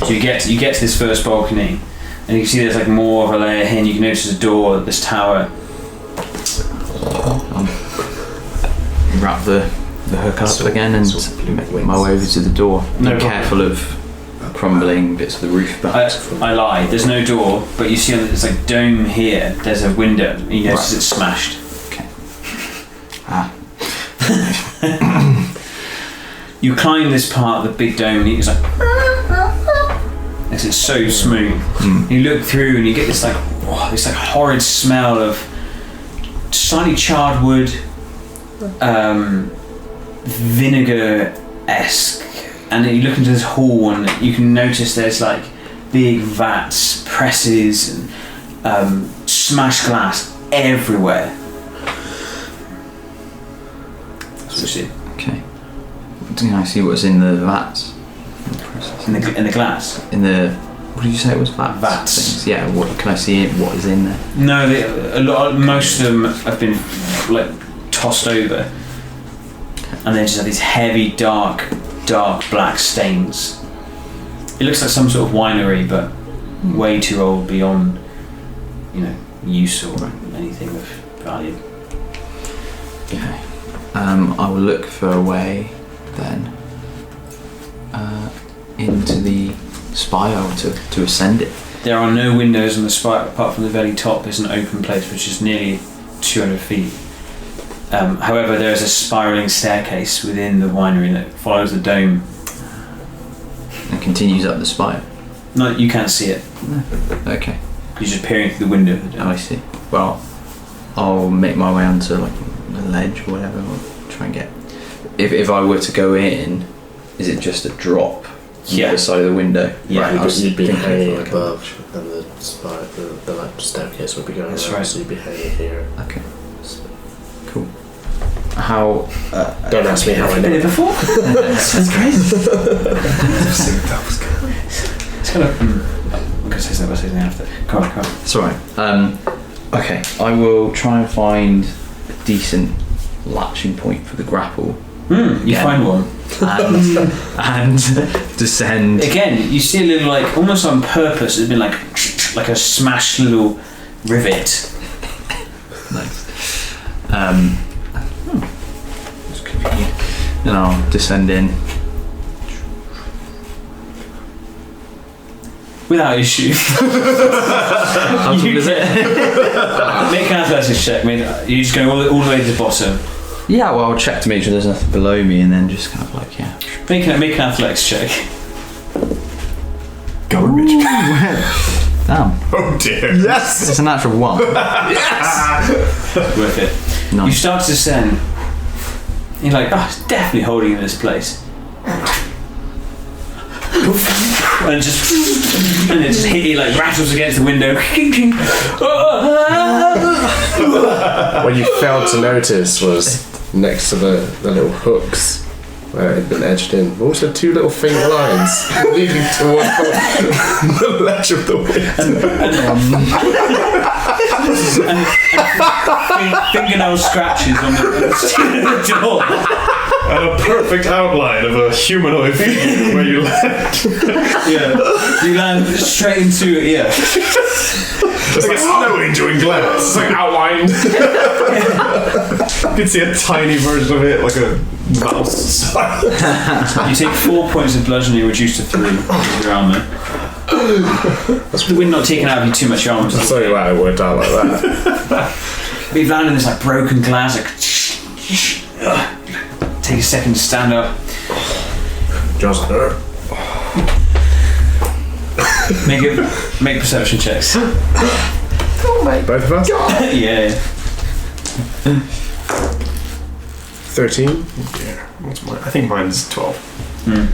So you get to this first balcony, and you can see there's like more of a layer here, and you can notice a door at this tower. Wrap the hook up again and make my way over to the door. No Be problem. careful of crumbling bits of the roof back. I lied, there's no door, but you see on this like dome here, there's a window, and you notice it's smashed. Okay. You climb this part of the big dome, and it's like... it's so smooth. You look through and you get this like horrid smell of slightly charred wood, vinegar-esque, and then you look into this hall and you can notice there's like big vats, presses, and smashed glass everywhere. That's what you see. Okay. Can I see what's in the vats? In the glass. In the, what did you say it was? Vats. Things? Yeah. What can I see? What is in there? No, most of them have been like tossed over, and they just have these heavy, dark black stains. It looks like some sort of winery, but way too old beyond, use or anything of value. Okay. I will look for a way then into the spire to ascend it. There are no windows on the spire apart from the very top is an open place which is nearly 200 feet. However, there is a spiralling staircase within the winery that follows the dome. And continues up the spire. No, you can't see it. No. Okay. You're just peering through the window of the dome. Oh, I see. Well, I'll make my way onto like a ledge or whatever. I'll try and get. If I were to go in, is it just a drop? On the other side of the window. Yeah, right, I was you'd be thinking hanging like above, and the spire, the like staircase would be going That's up, right. so you'd be hanging here. Okay. Cool. How? Don't ask me how I Been know. here before? That's crazy. It's kind of. I'm gonna say something. I'll say something after. Come on. It's alright. Okay, I will try and find a decent latching point for the grapple You Yeah. find one. and descend. Again, you see a little, like, almost on purpose, it's been like a smashed little rivet. Nice. That's convenient. Then I'll descend in. Without issue. How tall is it? Make an athletics check. You're just going all the way to the bottom. Yeah, well, I'll check to make sure there's nothing below me, and then just kind of like, yeah. Make an athletics check. Garbage. Damn. Oh dear. Yes. It's a natural 1. Worth it. You Nice. start to descend. You're like, it's definitely holding in this place. And it just hit you, like rattles against the window. What you failed to notice was next to the little hooks where it had been edged in, were also 2 little finger lines leading towards the ledge of the window. and fingernail scratches on the door. And a perfect outline of a humanoid figure where you land. Yeah. You land straight into it, yeah. It's like a snow angel in glass. It's like outlined. You can see a tiny version of it, like a mouse. You take 4 points of bludgeoning, reduced to 3 with your armour. The wind not taking out of you too much armour. I'll tell you why it worked out like that. But you've landed in this like broken glass, like take a second to stand up. Just her. Make perception checks. Both of us? Yeah. 13. Yeah. What's mine? I think mine's 12.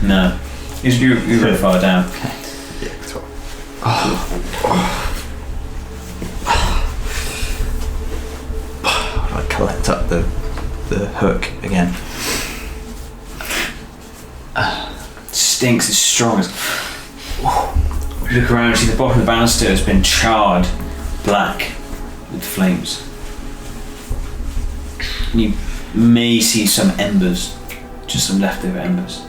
No. You're very far down. Yeah, 12. I collect up the hook again. Stinks, it's strong as. You look around and see the bottom of the banister has been charred black with flames. You may see some embers, just some leftover embers.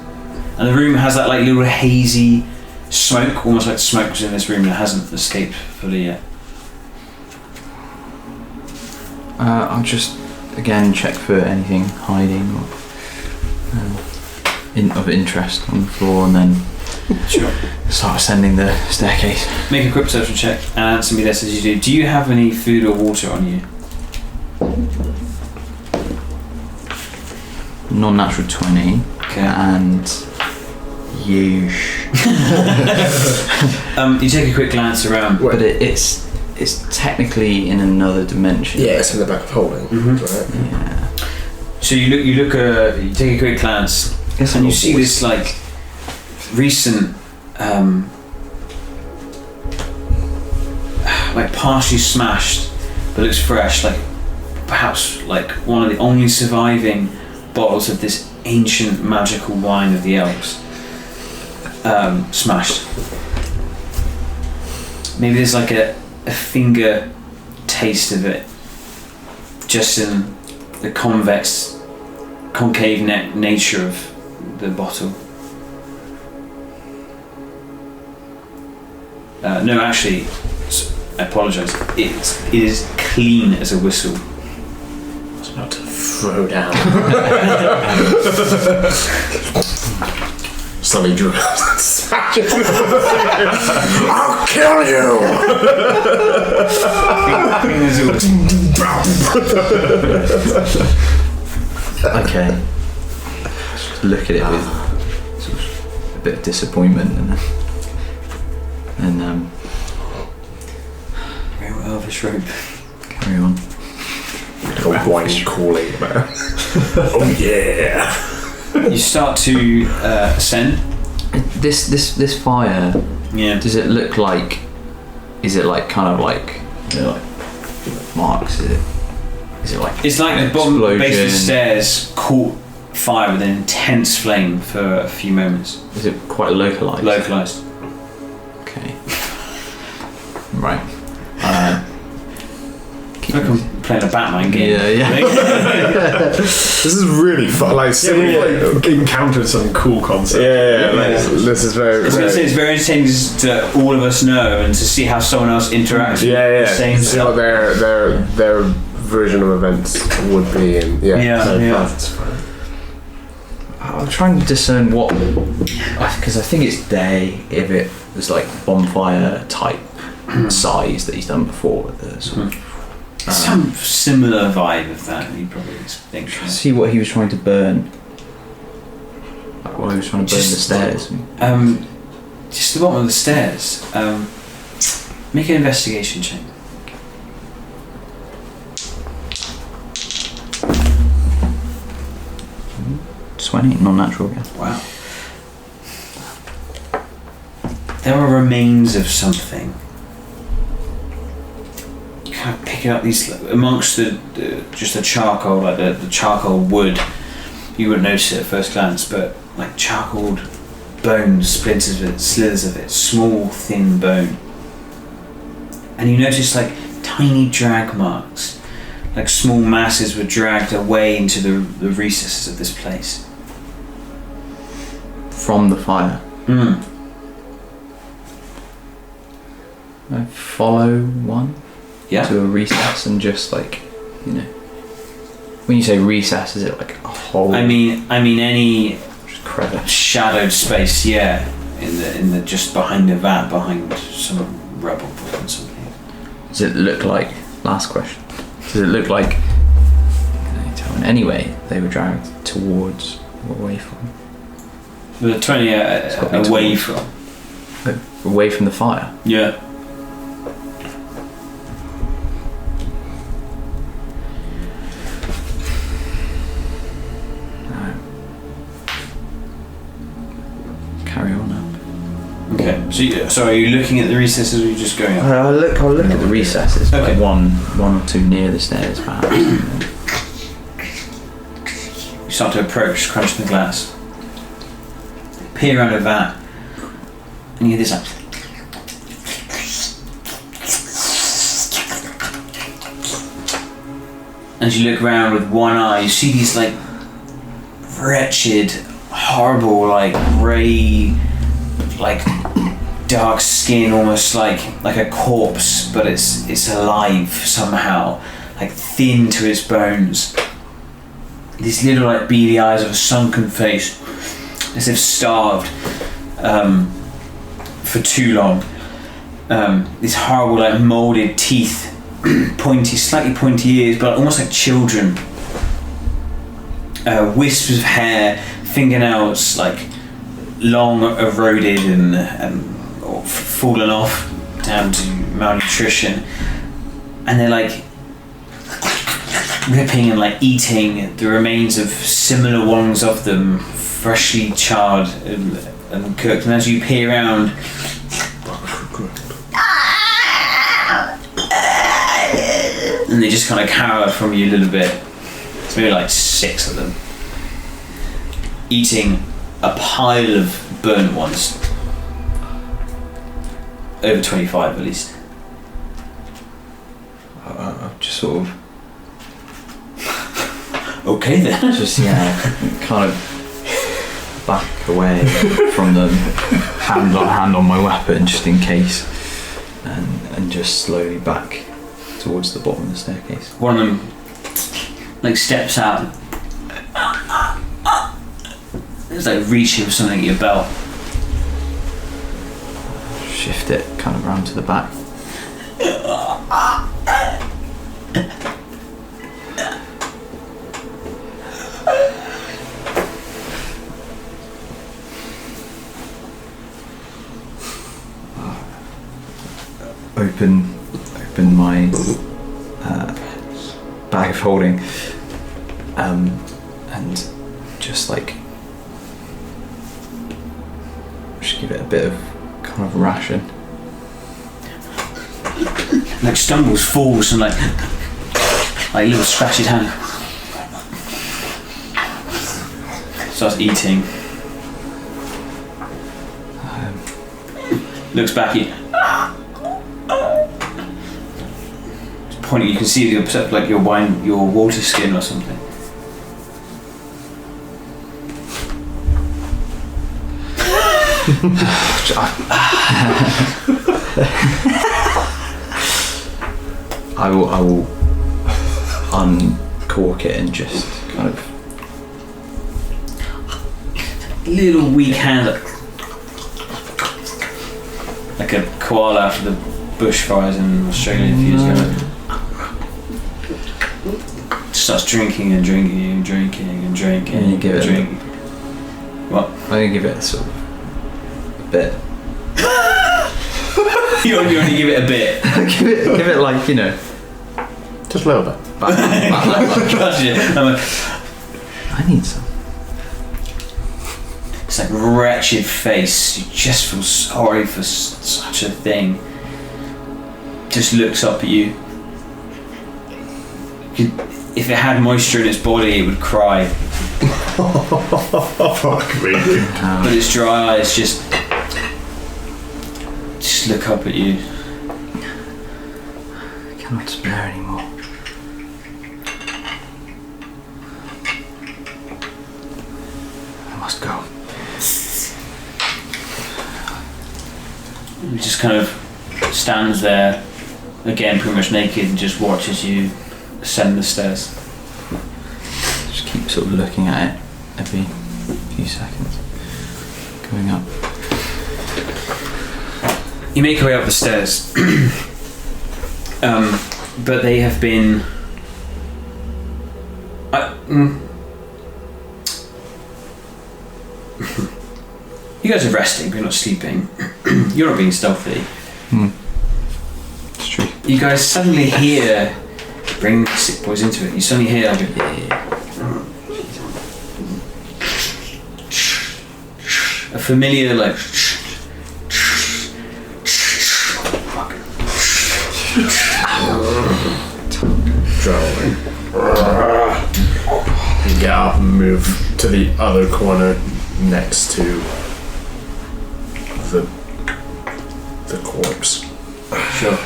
And the room has that like little hazy smoke, almost like smoke was in this room that hasn't escaped fully yet. I'll just again check for anything hiding or of interest on the floor, and then Sure. start ascending the staircase. Make a quick perception check and answer me this as you do. Do you have any food or water on you? Non-natural 20 Okay. and yeesh. You take a quick glance around. But it's technically in another dimension. Yeah, it's in the back of holding. Right? Yeah. So you take a quick glance, Guess and I'll you see voice. this like recent, like partially smashed, but looks fresh. Like perhaps like one of the only surviving bottles of this ancient magical wine of the elves. Smashed. Maybe there's like a finger taste of it, just in the concave nature of the bottle. No, actually, I apologise. It is clean as a whistle. I was about to throw down. Sully drew. I'll kill you. Okay. Just look at it with sort of a bit of disappointment and Very well, this rope. carry on. Old wine calling, man. Oh yeah. You start to ascend. This fire. Yeah. Does it look like? Is it like kind of like, you know, like marks? Is it like? It's like the bottom base of the stairs caught fire with an intense flame for a few moments. Is it quite localized? Localized. Okay. Right. Look, I'm playing a Batman game. Yeah. This is really fun. Like, We encountered some cool concept. this is very. I was going to say it's very entertaining to all of us know and to see how someone else interacts with the same See what stuff. their version of events would be, and Yeah. I'm trying to discern what, because I think it's day. If it was like bonfire type size that he's done before, with the sort of, Some similar vibe of that, you probably think. see what he was trying to burn. Like what he was trying to burn the stairs. Just the bottom of the stairs. Make an investigation check. 20, non-natural again. Wow. There are remains of something. You kind of pick up these amongst just the charcoal, like the charcoal wood. You wouldn't notice it at first glance, but like charcoal bones, splinters of it, slithers of it, small thin bone. And you notice like tiny drag marks, like small masses were dragged away into the recesses of this place. From the fire. Mm. I follow one Yeah. to a recess and just like, you know. When you say recess, is it like a hole? I mean any Just crevice. shadowed space, yeah, in the just behind the vat, behind some rubble or something. Does it look like? Last question. Does it look like? Can you tell in any way they were dragged towards or away from? The 20 got me away towards. from. Away from the fire. Yeah. No. Carry on up. Okay. So are you looking at the recesses or are you just going up? I'll look at the recesses. Okay. Like one or two near the stairs, perhaps. You start to approach, crunch the glass. Peer around a vat, and you hear this like. As you look around with one eye, you see these like wretched, horrible, like grey, like dark skin, almost like a corpse, but it's alive somehow, like thin to its bones. These little like beady eyes of a sunken face, as if starved for too long. These horrible like moulded teeth, pointy, slightly pointy ears, but almost like children. Wisps of hair, fingernails like long eroded and or fallen off down to malnutrition, and they're like ripping and like eating the remains of similar ones of them, freshly charred and cooked. And as you peer around, and they just kind of cower from you a little bit. It's maybe like 6 of them. eating a pile of burnt ones. Over 25 at least. Just sort of, Okay then. just kind of back away from them, hand on my weapon just in case, and just slowly back towards the bottom of the staircase. One of them like steps out. It's like reaching for something at your belt. Shift it kind of round to the back. Open my bag of holding, and just give it a bit of kind of ration. Like stumbles, falls, and like little scratched hand. Starts eating. Looks back at you. Pointing, you can see like your water skin or something. I will uncork it and just kind of little weak hand, like a koala after the bushfires in Australia a few years ago. Starts drinking and drinking and drinking and drinking and you give it drinking. What? I'm gonna give it sort of a bit. You only give it a bit. give it like, you know, Just a little bit. Gotcha. I need some. It's like wretched face. You just feel sorry for such a thing. Just looks up at you. If it had moisture in its body, it would cry. Fuck me. But its dry eyes just look up at you. I cannot spare anymore. I must go. He just kind of stands there, again pretty much naked, and just watches you ascend the stairs. Just keep sort of looking at it every few seconds. Going up. You make your way up the stairs, but they have been. You guys are resting, but you're not sleeping. You're not being stealthy. It's true. You guys suddenly hear, bring Sik Bois into it, you suddenly hear like a familiar like Drowning. You get up and move to the other corner next to the corpse. sure.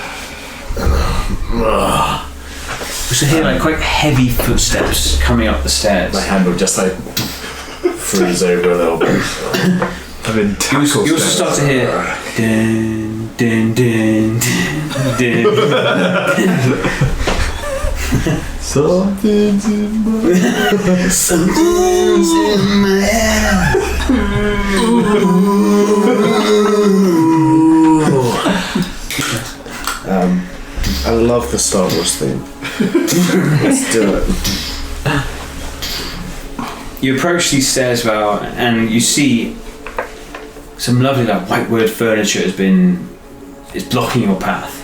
So hear like quite heavy footsteps coming up the stairs. My hand will just like freeze over a little bit. I'm in tackle. You also start to hear dun dun dun dun dun. Something's in my I love the Star Wars theme. Let's do it. You approach these stairs, Val, and you see some lovely like white wood furniture is blocking your path.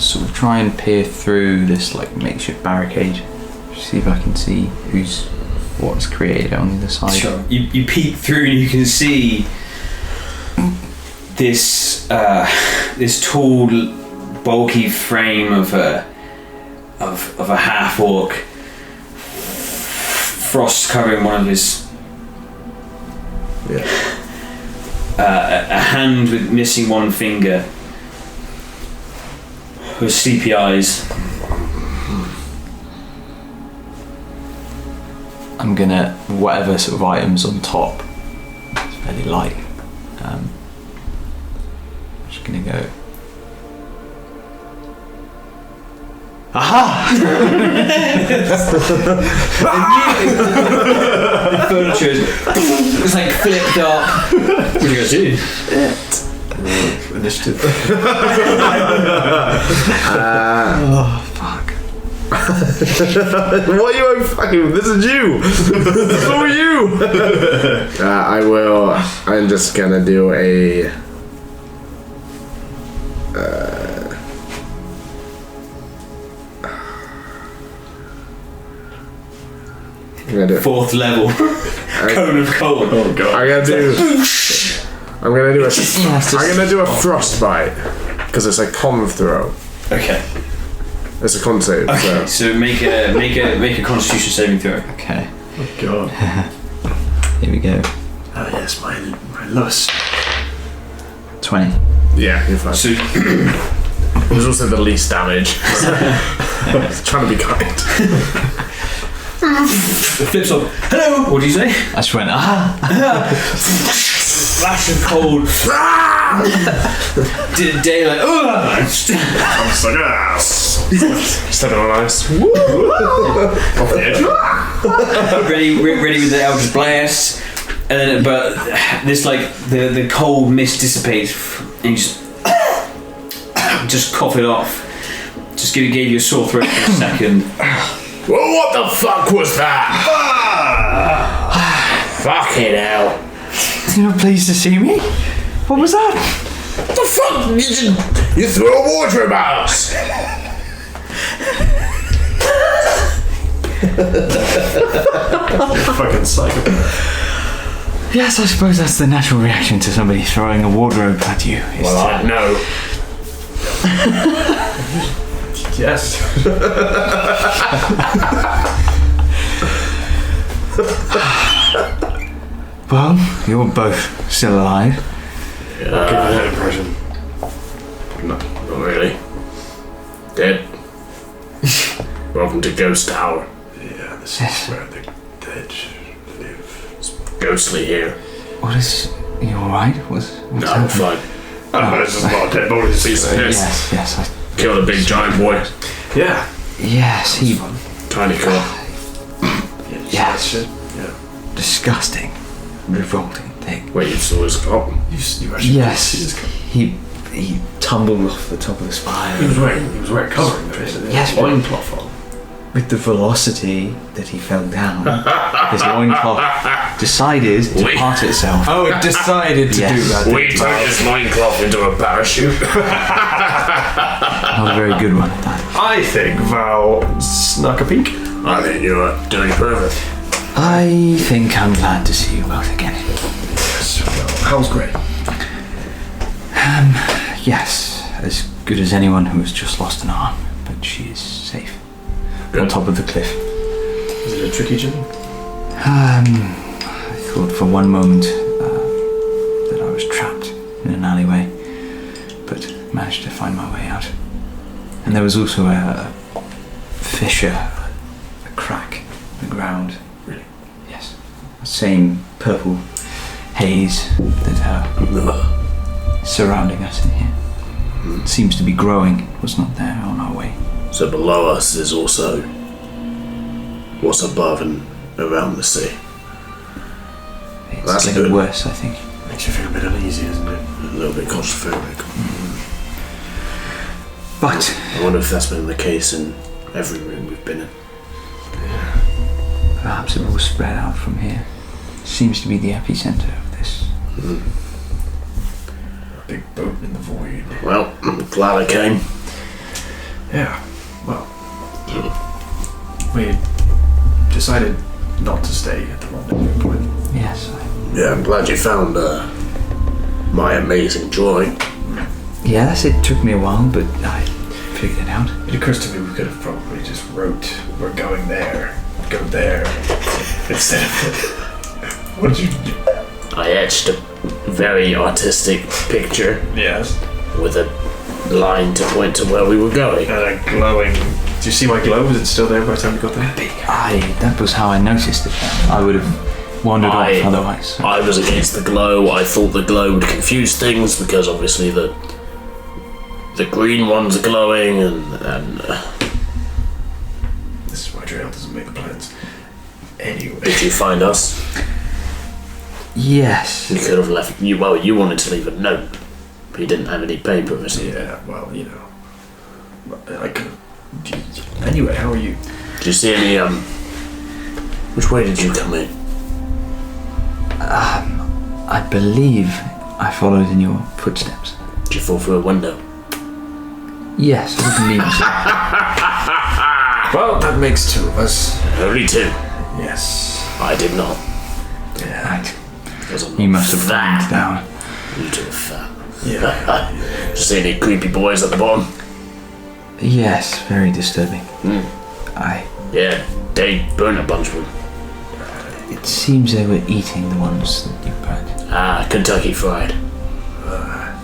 Sort of try and peer through this like makeshift barricade. See if I can see what's created on the other side. Sure. You peek through and you can see this tall, bulky frame of a of a half orc, frost covering one of his. Yeah. A hand with missing one finger, with sleepy eyes. I'm gonna, whatever sort of items on top, it's fairly light. I'm just gonna go. Aha! The furniture is like flipped up. What do you guys do? Initiative. Oh fuck! What are you fucking? This is you. Who are you? I'm just gonna do a. I'm gonna do 4th level. Cone of cold. Oh god. I'm gonna do a frostbite because it's a con throw. Okay. It's a con save. Okay. So make a Constitution saving throw. Okay, Oh god. here we go. Oh yes, my lust. 20. Yeah, you're fine. So It was also the least damage. Trying to be kind. the flips on. Hello. What do you say? I just went aha. Flash of cold. Daylight. I'm just like, ah. Stepping on ice. Off the edge. ready with the Eldritch Blast, and then but this like the cold mist dissipates, and you just cough it off. Just gave you a sore throat for a second. Well, what the fuck was that? Fucking hell. You're not pleased to see me? What was that? What the fuck? You threw a wardrobe at us. Fucking psychopath. Yes, I suppose that's the natural reaction to somebody throwing a wardrobe at you. is Well, to- I know. Yes. Well, you're both still alive. Give me that impression. No, not really. Dead. Welcome to Ghost Tower. Yeah, this Yes. is where the dead live. It's ghostly here. What is... You alright? What's No, I'm happening? fine. Oh, there's just a lot of dead bodies. Yes, Killed a big giant boy. Yeah. yes, he... Tiny car. Yes. Shit. Yeah. Disgusting. Revolting thing. Wait, you saw his cop? You actually did Yes, see his cover. he tumbled off the top of the spire. He was wearing covering though. Yes, but- loincloth on. With the velocity that he fell down, his loincloth decided to Wait. part itself. Oh, it decided to Yes. do that. We turned his loincloth into a parachute. Not a very good one at that. I think Val snuck a peek. I think you're a dirty pervert. I think I'm glad to see you both again. How's Grey? Yes, as good as anyone who has just lost an arm, but she is safe. On Good. top of the cliff. Is it a tricky journey? I thought for one moment that I was trapped in an alleyway, but managed to find my way out. And there was also a fissure, a crack in the ground. Really? Yes. The same purple haze that surrounding us in here. It seems to be growing. It was not there on our way. So below us is also what's above and around the sea. It's That's getting good. worse, I think. Makes you feel a bit uneasy, doesn't it? A little bit claustrophobic. But I wonder if that's been the case in every room we've been in. perhaps it will spread out from here. Seems to be the epicenter of this. A big boat in the void. Well, I'm glad I came. Yeah. Well, we decided not to stay at the rendezvous point. Yes. Yeah, I'm glad you found my amazing drawing. Yes, it took me a while, but figured it out. It occurs to me we could have probably just wrote, "We're going there, go there," instead of. What did you do? I etched a very artistic picture Yes. with a line to point to where we were going. And a glowing. Do you see my glow? Was it still there by the time you got there? That was how I noticed it. I would have wandered off otherwise. I was against the glow. I thought the glow would confuse things because obviously the green one's glowing and This is why Trail doesn't make the plans. Anyway. did you find us? Yes. You could have left. You wanted to leave a note, but you didn't have any paper or something. Yeah, well, you know. I could. Anyway, how are you? Did you see any? Which way did you come in? I believe I followed in your footsteps. Did you fall through a window? Yes, I believe so. Well, that makes two of us. Only two. Yes. I did not. Yeah. Right. Because I'm You must have fat. fallen down. You two are fat. Yeah. Did you see any creepy boys at the bottom? Yes, very disturbing. Yeah, they burned a bunch of them. It seems they were eating the ones that you burned. Kentucky Fried. I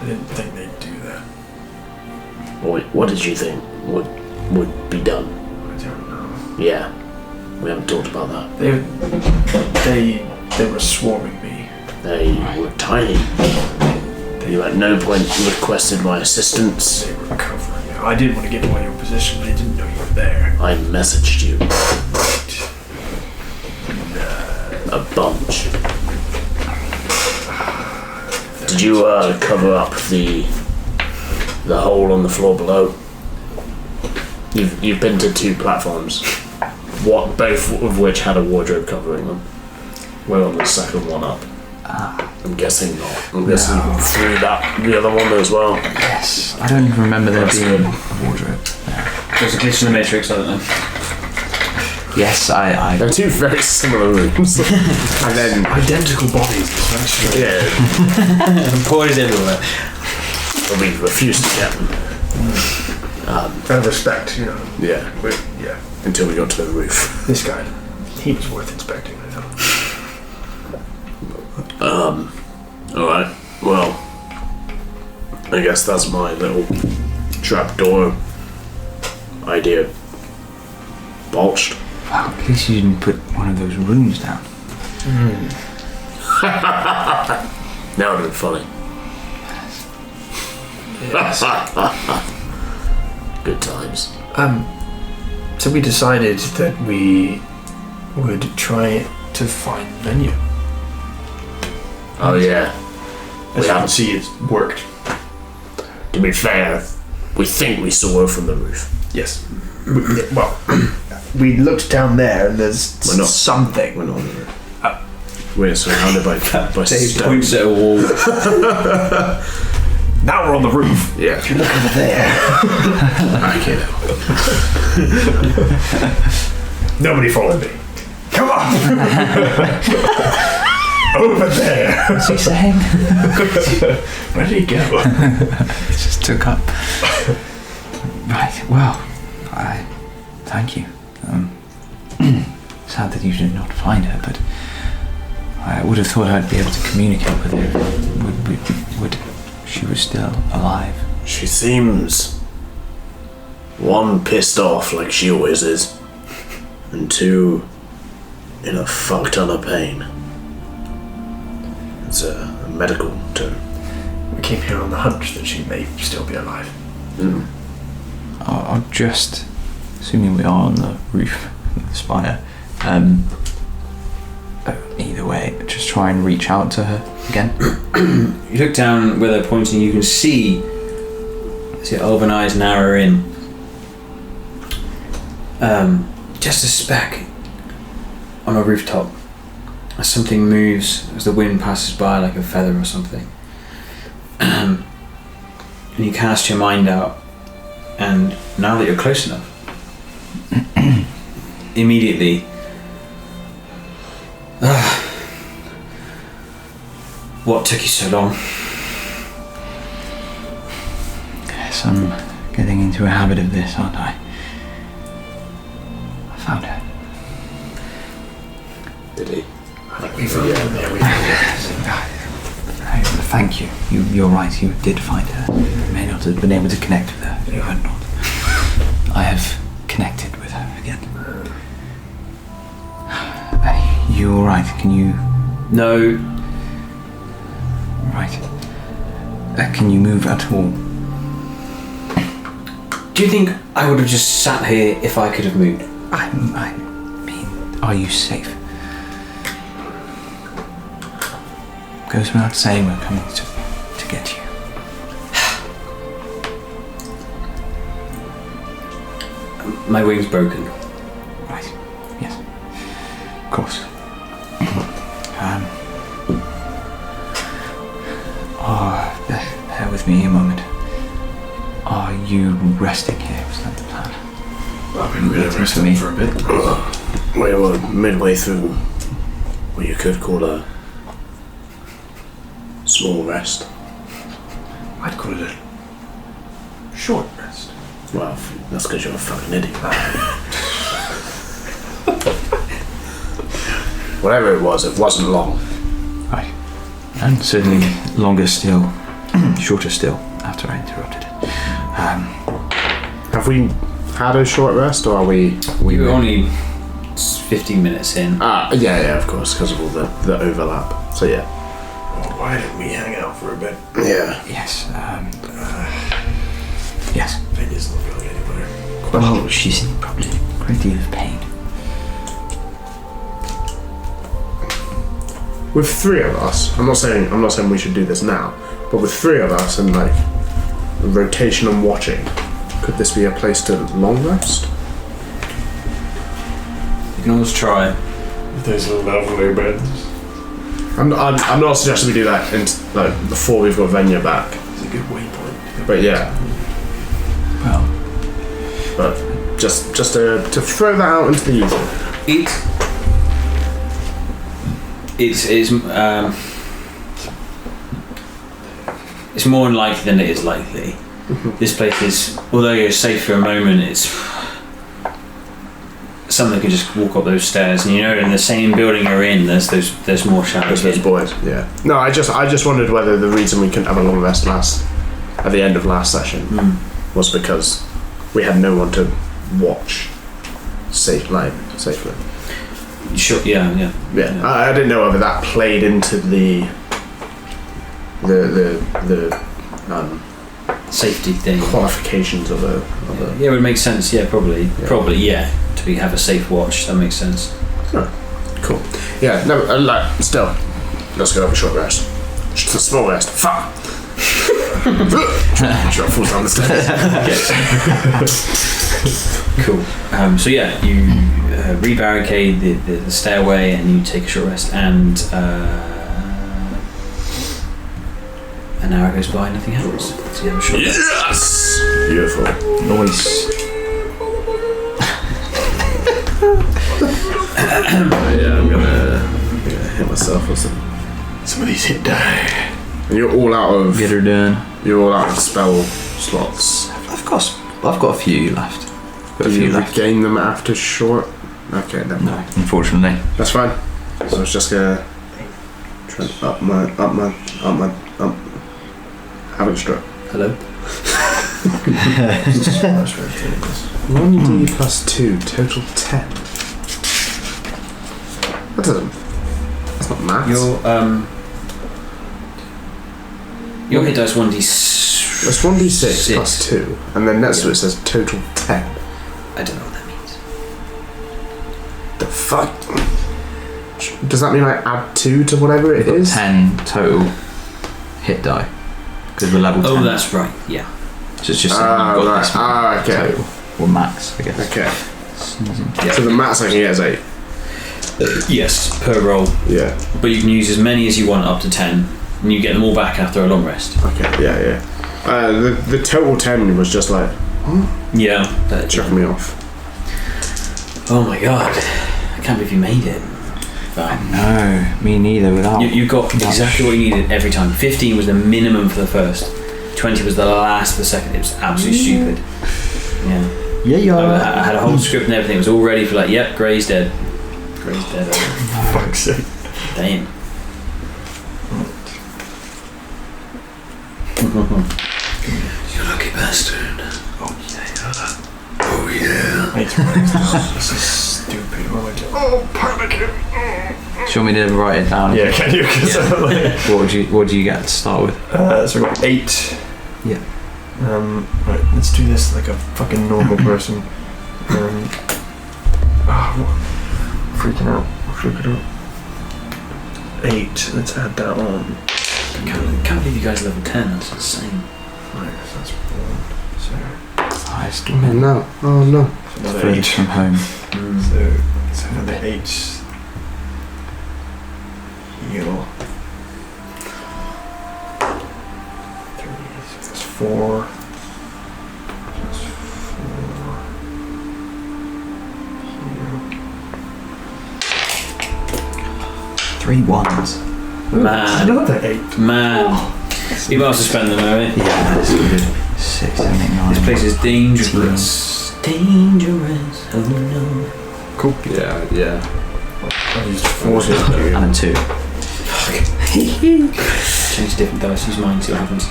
didn't think they'd do that. What did you think would be done? I don't know. Yeah, we haven't talked about that. They were swarming me. They were tiny. You at no point requested my assistance. They were covering you. I didn't want to give away your position. I didn't know you were there. I messaged you. A bunch. Did you cover up the hole on the floor below? You've been to 2 platforms. Both of which had a wardrobe covering them. We're on the second one up. I'm guessing not. I'm guessing you threw the other one as well. Yes. I don't even remember there being a wardrobe there. There's a glitch in the Matrix, I don't know. Yes, I They're 2 very similar rooms. And then identical bodies. Yeah, Boys everywhere. but we refused to get them. Out of respect, you know. Yeah, Yeah. until we got to the roof. This guy, he was worth inspecting, I thought. Alright, well, I guess that's my little trapdoor idea botched. Wow, at least you didn't put one of those rooms down. That would have been funny. Good times. So we decided that we would try to find the venue. Oh yeah. As you can see, it's worked. To be fair, we think we saw her from the roof. Yes. Well, we looked down there and there's We're not. something. We're not on the roof. We're surrounded by Dave stone. points at a wall. Now we're on the roof. Yeah. If you look over there. Back it up. Nobody followed me. Come on! Over there! What's he saying? Where did he go? It just took up. Right, well, I thank you. Sad that you did not find her, but I would have thought I'd be able to communicate with her. Would she was still alive. She seems 1 pissed off like she always is, and 2 in a fuck ton of pain. It's a medical term. We came here on the hunch that she may still be alive. I'll just, assuming we are on the roof of the spire, either way, just try and reach out to her again. You look down where they're pointing, you can see your elven eyes narrow in. Just a speck on a rooftop. As something moves, as the wind passes by like a feather or something. And you cast your mind out, and now that you're close enough, immediately what took you so long? Yes, I'm getting into a habit of this, aren't I? I found her. Did he? Thank you. You're right, you did find her. You may not have been able to connect with her if you had not. I have connected with her again. You alright? Can you... No. Right. Can you move at all? Do you think I would have just sat here if I could have moved? I mean, are you safe? Goes without saying we're coming to get you. My wing's broken. Right. Yes. Of course. Bear with me a moment. Are you resting here? Was that the plan? I've been really resting for a bit. We were midway through what you could call a small rest. I'd call it a short rest. Well, that's because you're a fucking idiot. Whatever it wasn't long. Right. And certainly longer still, shorter still, after I interrupted it. Have we had a short rest, or are we We were only 15 minutes in. Yeah, of course, because of all the overlap. So yeah. Well, why didn't we hang out for a bit? Yeah. Yes, yes. Vinny's not feeling any better. Well, she's in probably a great deal of pain. With three of us, I'm not saying we should do this now, but with three of us and like rotation and watching, could this be a place to long rest? You can always try. If there's a lovely beds. I'm not suggesting we do that before we've got Venya back. It's a good waypoint. But yeah. Well, But just to throw that out into the ether. It's more unlikely than it is likely. This place is, although you're safe for a moment, it's someone could just walk up those stairs, and in the same building you're in, there's more shadows. Those boys, yeah. No, I just wondered whether the reason we couldn't have a long rest at the end of last session was because we had no one to watch safely. Sure. Yeah. I didn't know whether that played into the safety thing. Qualifications of a. Yeah, it would make sense. Yeah, probably. Yeah. Probably, yeah. To have a safe watch, that makes sense. Oh, cool. Yeah. No. Still, let's go have a short rest. Just a small rest. Fuck. Sure, falls down the stairs. Cool. So yeah, you rebarricade the stairway and you take a short rest, and an hour goes by, nothing happens. So you have a short rest. Yes. Beautiful. noise. Yeah, I'm gonna hit myself with some of these hit die. And you're all out of. Get her done. You're all out of spell slots. I've got a few left. Do you regain them after short? Okay, never mind. No, unfortunately. That's fine. So I was just gonna try and up my having struck. Hello. 1d plus 2, total 10. That doesn't. That's not maths. Your hit dice 1d. That's 1d6 plus 2, and then next to it says total 10. I don't know what that means. The fuck? Does that mean I add 2 to whatever it is? 10 total hit die. Because we're level 10. Oh, that's right. Yeah. So it's just saying you've got this one okay. total. Or max, I guess. Okay. Yeah. So the max I can get is 8. Yes, per roll. Yeah. But you can use as many as you want, up to 10, and you get them all back after a long rest. Okay. Yeah. The total 10 was just like Yeah. That chucking me off. Oh my god! I can't believe you made it. No, me neither. Without You got exactly what you needed every time. 15 was the minimum for the first. 20 was the last of the second. It was absolutely stupid. Yeah. I had a whole script and everything. It was all ready for like, yep, Grey's dead. Grey's dead. Fuck's sake. Damn. You lucky bastard. Oh yeah. This is stupid. What am I doing? Oh, panicking. Do you want me to write it down? Yeah, can you? Cause What do you get to start with? so I got 8. Yeah. Right, let's do this like a fucking normal person. Freaking out. Freaking out. 8. Let's add that on. Can't believe you guys are level 10. That's insane. Right, so that's 1. So Highest Oh no. Oh no. another furthest 8. from home. So another 8. Heal. 3. So that's 4. That's 4. Heal. 3 ones. Man. Another 8. Man. You must have spent them, right? Yeah, that's good. 6, 7, 8, 9. This place is dangerous. Dangerous. Oh no. Cool. Yeah. I used 4 here. And 2. Change different dice. Use mine. See what happens.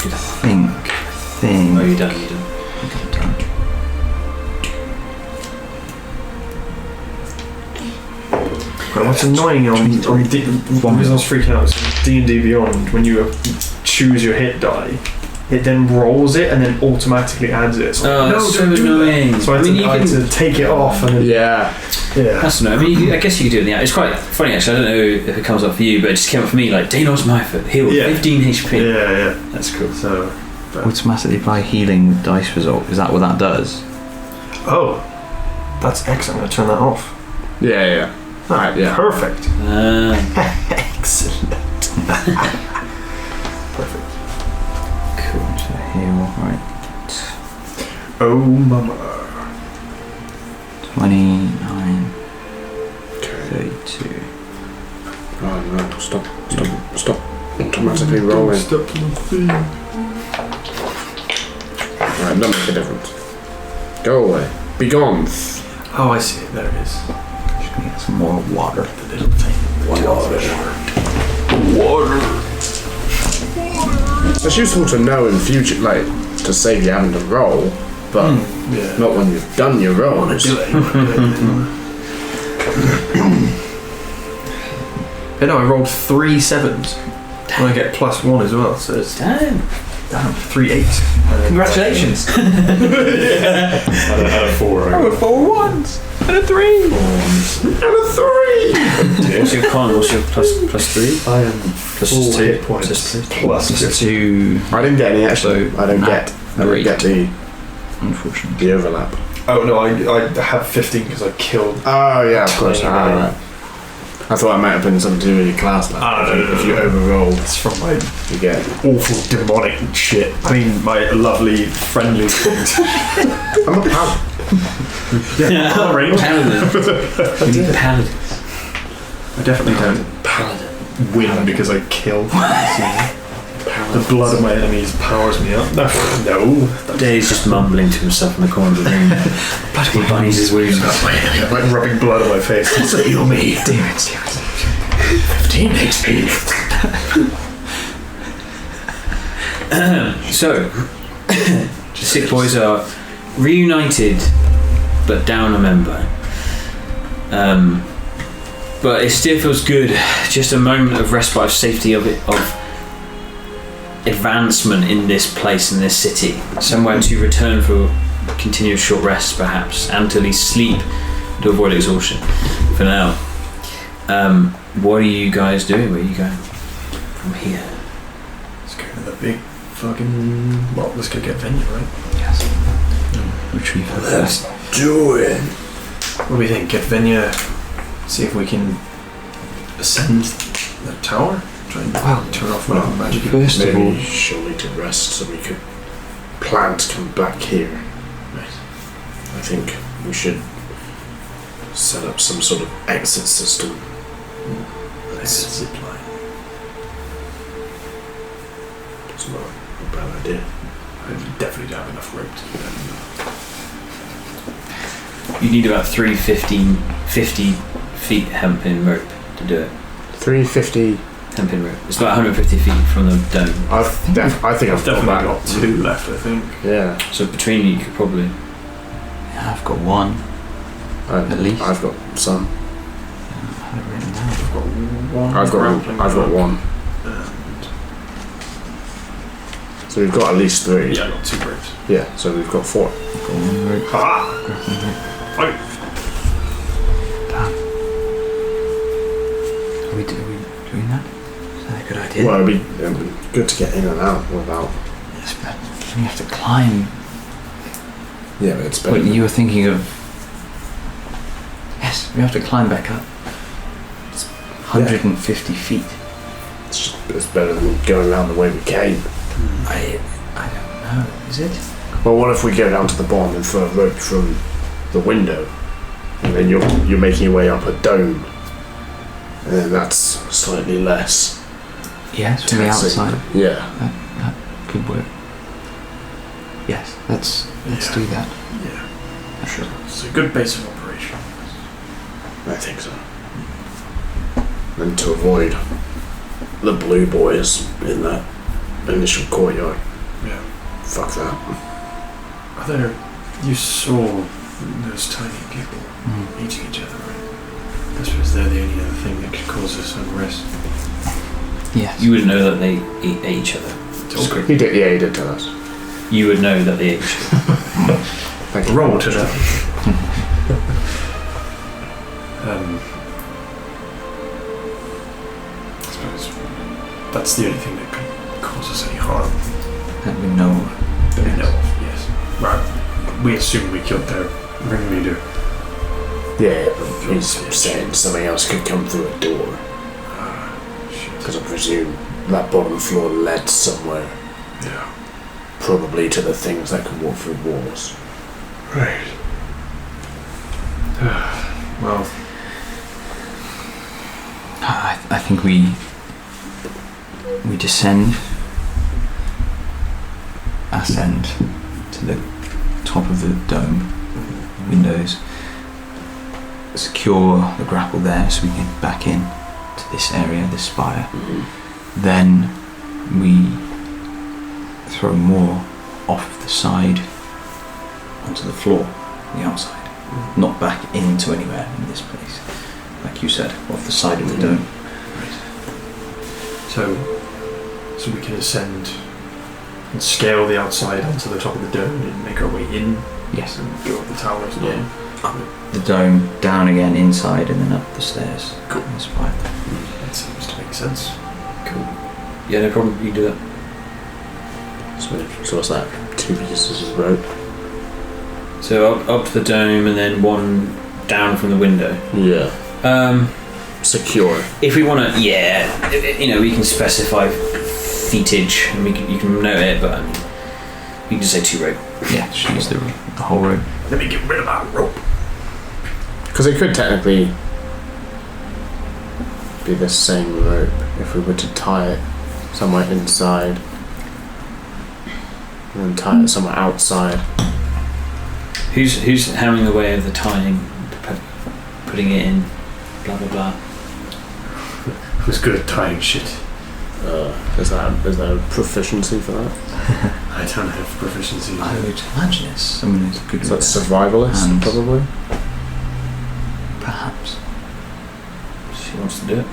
Good. Think. Oh, you're done. You're done. Okay, done. What's annoying on the reason I was freaking out is D&D Beyond, when you choose your hit die, it then rolls it and then automatically adds it. So Oh, that's so don't do annoying. that. So I had to take it off and then, Yeah. yeah. That's annoying. I mean, I guess you could do it in the app. It's quite funny actually. I don't know if it comes up for you, but it just came up for me like Danos Myford healed Yeah. 15 HP. Yeah. That's cool. So, Automatically apply healing dice result. Is that what that does? oh, that's excellent. I'm going to turn that off. Yeah. Alright, Yeah. perfect. Excellent. Perfect. Cool. So heal. Right. Oh, mama. 29. Okay. 32. Oh no. Stop. Automatically rolling. Step to the feet. Right, don't make a difference. Go away. Be gone. Oh, I see it. There it is. Just gonna get some more water. The little thing. Water. It's useful to know in future, like, to save you having to roll, but Yeah. not when you've done your rolls. I know, I rolled 3 7s. And I get +1 as well, so it's Damn. 3 8s. Congratulations. And a 4. Oh, 4 ones and a 3. What's your con? What's your plus 3? I am Plus full 2. hit points. Plus 2. I didn't get any actually. So, I don't Matt, get the Unfortunately. overlap. Oh no, I have 15 because I killed. Oh yeah, of course. Yeah. Right. I thought it might have been something to do with your class. Like, no. if you overroll, It's from my you get. awful demonic shit. I mean, my lovely, friendly things. I'm a pal. Yeah, I'm a ranger. Paladin. You need paladin. I definitely don't win because I kill. The blood of my enemies powers me up. No. Dave's just mumbling to himself in the corner of the room. Bloody bunnies his wounds. Like rubbing blood on my face. So heal me. Damn it. 15 HP. So, the Sik Bois are reunited, but down a member. But it still feels good. Just a moment of respite, of safety, of advancement in this place, in this city. Somewhere to return for continuous short rests, perhaps, and to at least sleep to avoid exhaustion. For now, what are you guys doing? Where are you going from here? Let's go to the big fucking. Well, let's go get Venue, right? Yes. Retrieve her. Let's do it. What do we think? Get Venue. See if we can ascend the tower. Try and turn off whatever magic. First of all, Maybe she'll need to rest so we could plan to come back here. Right. I think we should set up some sort of exit system. Zip line. It's not idea. I definitely don't have enough rope to do that. You need about 50 feet hempen rope to do it. 350. Hempen rope. It's about 150 feet from the dome. I think I've Definitely got got 2 left, I think. Yeah. So between you could probably... Yeah, I've got one. At least. I've got some. I had it written down. I've got 1. I've got one. And So we've got at least 3. yeah, I got 2 ropes. Yeah, so we've got 4. I've got one rope. Ha! Grappling hook. Fight! Damn. Are we doing that? Is that a good idea? Well, it'd be good to get in and out without. Yes, but we have to climb. Yeah, but it's better. What you were thinking of? Yes, we have to climb back up. It's 150 feet. It's better than going around the way we came. I don't know. Is it? Well, what if we go down to the bottom and throw a rope from the window, and then you're making your way up a dome, and then that's slightly less Yes, from the taxing. outside. Yeah. That could work. Yes, let's do that. Yeah, sure. It's a good base of operation. I think so. And to avoid the blue boys in that initial courtyard. Yeah. Fuck that. You saw those tiny people eating each other, right? I suppose they're the only other thing that could cause us unrest. Yes. You would know that they ate each other. He did tell us. You would know that they ate each other. Thank you. Roll to that. I suppose that's the only thing that could cause us any harm. That we know of. That we know of, yes. Right. We assume we killed their ringleader. Yeah, but he's saying something else could come through a door. Shit. Because I presume that bottom floor led somewhere. Yeah. Probably to the things that can walk through walls. Right. Well, I think we ascend to the top of the dome windows, secure the grapple there so we can get back in to this area, this spire. Then we throw more off the side onto the floor, the outside, not back into anywhere in this place, like you said, off the side of the dome. so we can ascend and scale the outside onto the top of the dome and make our way in Yes, and go up the towers. Yeah. the dome, down again inside, and then up the stairs. Cool. That's fine. That seems to make sense. Cool. Yeah, no problem. You can do that. So what's that? 2 pieces of rope? So up to the dome and then one down from the window. Yeah. Secure. If we want to, we can specify feetage and you can note it, but I mean, we can just say 2 rope. Yeah, just use the whole rope. Let me get rid of that rope. Because it could technically be the same rope if we were to tie it somewhere inside and then tie it somewhere outside. Who's hammering the way of the tying, putting it in, blah blah blah. Who's good at tying shit? Is there a proficiency for that? I don't have proficiency. I would imagine it's someone who's good Is with that their survivalist, hands. probably? Perhaps. She wants to do it.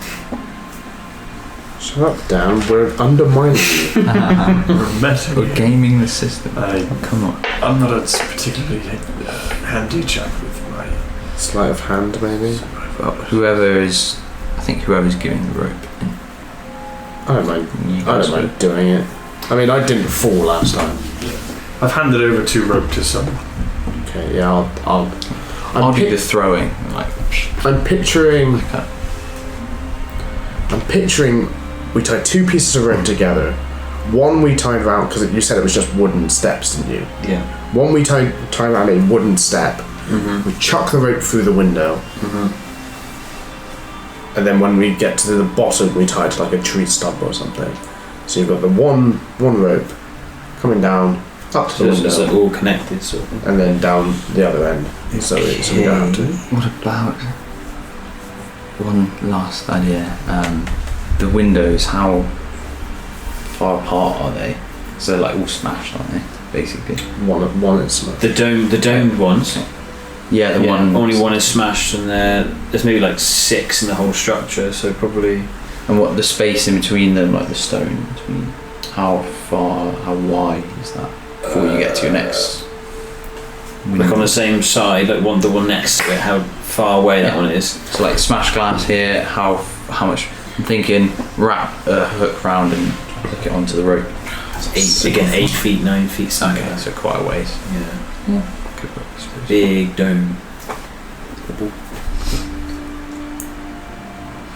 Shut up, Dan. We're undermining you. We're messing We're it. gaming the system. Come on. I'm not a particularly handy chap with my Sleight of hand, maybe? Well, whoever's giving the rope. I don't mind. You I guys don't mind doing it. I mean, I didn't fall last time. I've handed over 2 rope to someone. Okay, yeah, I'll do the throwing. Like, I'm picturing. that. I'm picturing. We tied 2 pieces of rope together. One we tied around because you said it was just wooden steps, didn't you? Yeah. One we tied around a wooden step. We chuck the rope through the window. And then when we get to the bottom, we tie it to like a tree stump or something. So you've got the one rope coming down up to So the it's window, all connected, sort of thing. and then down the other end. So we don't have to. What about one last idea? The windows, how far apart are they? So they're like all smashed, aren't they? Basically. One is smashed. The domed ones. Yeah, the one. Only one is smashed, and there's maybe like 6 in the whole structure. So probably. And what the space in between them, like the stone between? How wide is that before you get to your next? Like on the same side, like the one next to it, how far away that one is. So like smash glass here, how much? I'm thinking wrap a hook round and hook it onto the rope. 8 feet, 9 feet, something. Okay, so quite a ways. Yeah. Good work, I suppose. Big dome.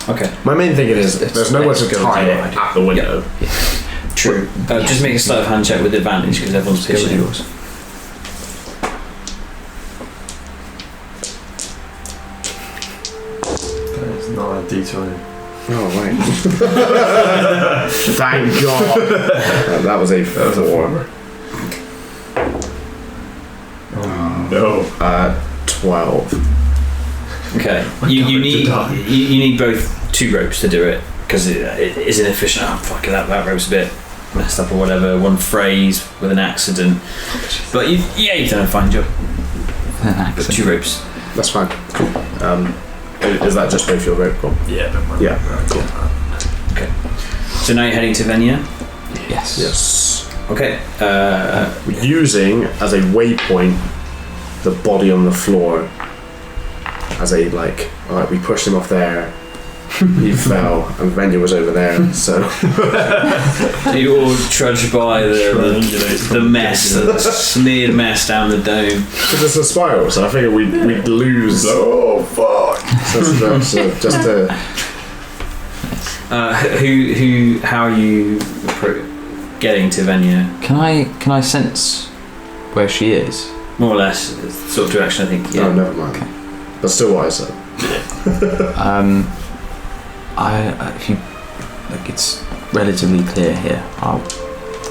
Okay. My main thing is there's nowhere to let's go tie with it your idea. at the window. True. Just make a sleight of hand check with advantage because everyone's Let's go with pitching. yours. It's not a D20. Oh wait. Thank God. That was a 4. No. 12. Okay. My You God, need to die. you need both 2 ropes to do it because it is inefficient. Oh fuck it, that rope's a bit messed up or whatever. One phrase with an accident. But you've done a fine job. But 2 ropes. That's fine. Is that just both your rope? Cool. Yeah, don't worry. Yeah. Cool. Okay. So now you're heading to Venia. Yes. Yes. Okay. We're using as a waypoint the body on the floor as a alright, we pushed him off there, he fell, and Venya was over there, so You all trudge by the mess, the smeared mess down the dome. because it's a spiral, so I figured we'd lose. Oh fuck! So just to How are you getting to Venia? Can I sense where she is? More or less, sort of direction, I think. oh, Yeah. never mind. But still, what I said. If you it's relatively clear here. I'll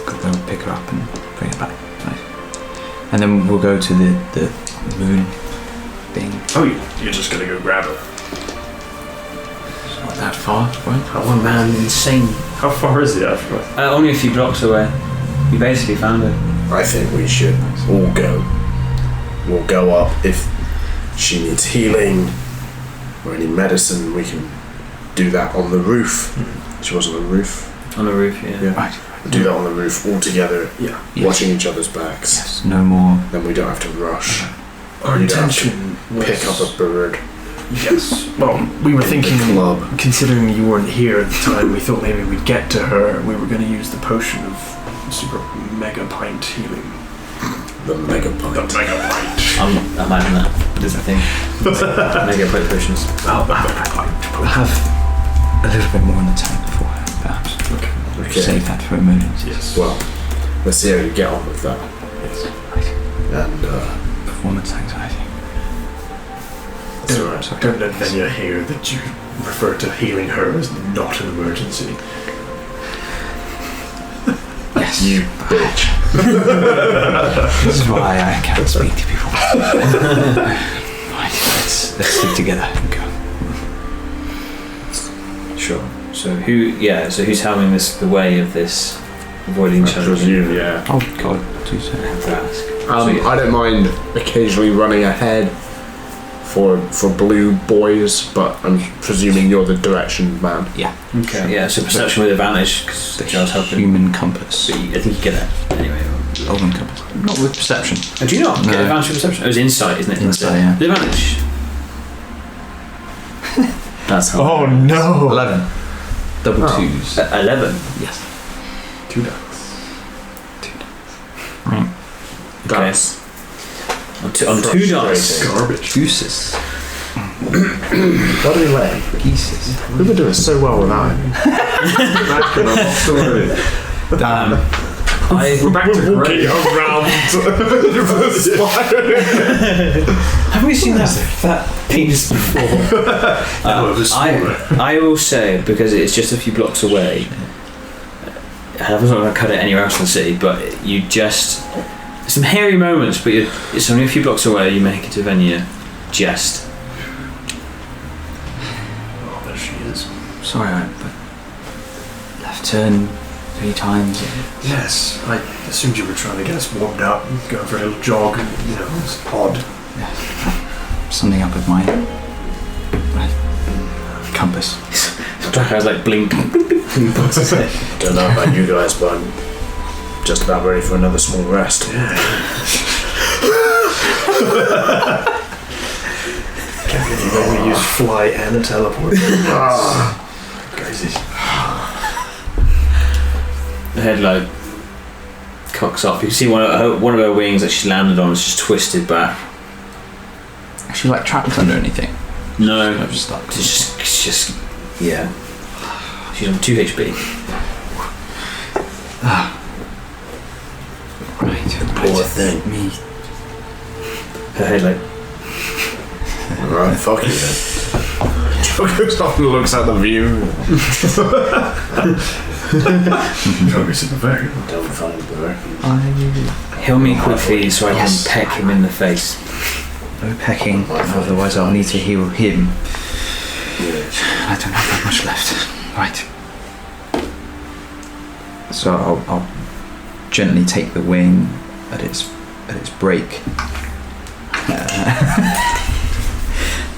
go and pick her up and bring her back. Right. And then we'll go to the moon thing. Oh, you're just gonna go grab it. It's not that far, right? One man, insane. How far is it? I forgot. Only a few blocks away. You basically found it. I think we should all go. We'll go up if she needs healing or any medicine. We can do that on the roof. She was on the roof. On the roof, yeah. Right. We'll do that on the roof all together, Yeah. watching each other's backs. Yes. No more. Then we don't have to rush. Our You don't have intention was... Pick up a bird. Yes. Well, we were thinking, club. considering you weren't here at the time, we thought maybe we'd get to her. We were going to use the potion of super mega pint healing. The mega The pint. mega pint. Imagine that. There's a thing. Mega plate potions. Well, the mega pint We'll potion. have a little bit more in the tank for her, perhaps. Okay. Okay. Save that for emergencies. Yes. Well, let's see how you get on with that. And Performance anxiety. that's alright. Don't let Venya hear that you refer to healing her as not an emergency. Yes. You bitch. This is why I can't speak to people. Right, let's stick together and go. Sure. So who's helming the way of this avoiding I challenge? presume, yeah. Oh God, do so. I have to ask. I don't mind occasionally running ahead for blue boys, but I'm presuming you're the direction man. Okay. Yeah. So perception with advantage because the girl's helping. Human compass. But I think you get that anyway. Golden compass. Not with perception. Do you not get No. advantage with perception? It was insight, isn't it? Insight, yeah. The advantage. That's how. Oh no! 11. Double Oh. twos. 11. Yes. 2 ducks. Right. That's On 2 dice. Garbage. Gooses. what do we lay? Geeses. We've been doing so well without him. Damn. We're back to walking around the spire. Have we seen that penis before? No, it was smaller. I will say, because it's just a few blocks away, I was not going to cut it anywhere else in the city, but you just some hairy moments, but it's only a few blocks away. You make it to Venia, just. Oh, there she is. Sorry, but left turn 3 times. Yes, I assumed you were trying to get us warmed up, going for a little jog, it's odd. Something up with my compass. Black eyes like blink. Don't know about you guys, but I'm just about ready for another small rest. Can't believe you made me use fly and a teleport. Crazy. The head like cocks up. You see one of her wings that she landed on is just twisted back. Is she like trapped under anything? No, I'm just stuck. it's just yeah. She's on 2 HP. Right. Poor thing. Me. Her head like Alright, fuck you then. Joe goes off and looks at the view. Focus in the very. Don't find the heal me quickly so I Yes. can peck him in the face. No pecking, otherwise I'll need to heal him. I don't have that much left. Right. So I'll gently take the wing at its break,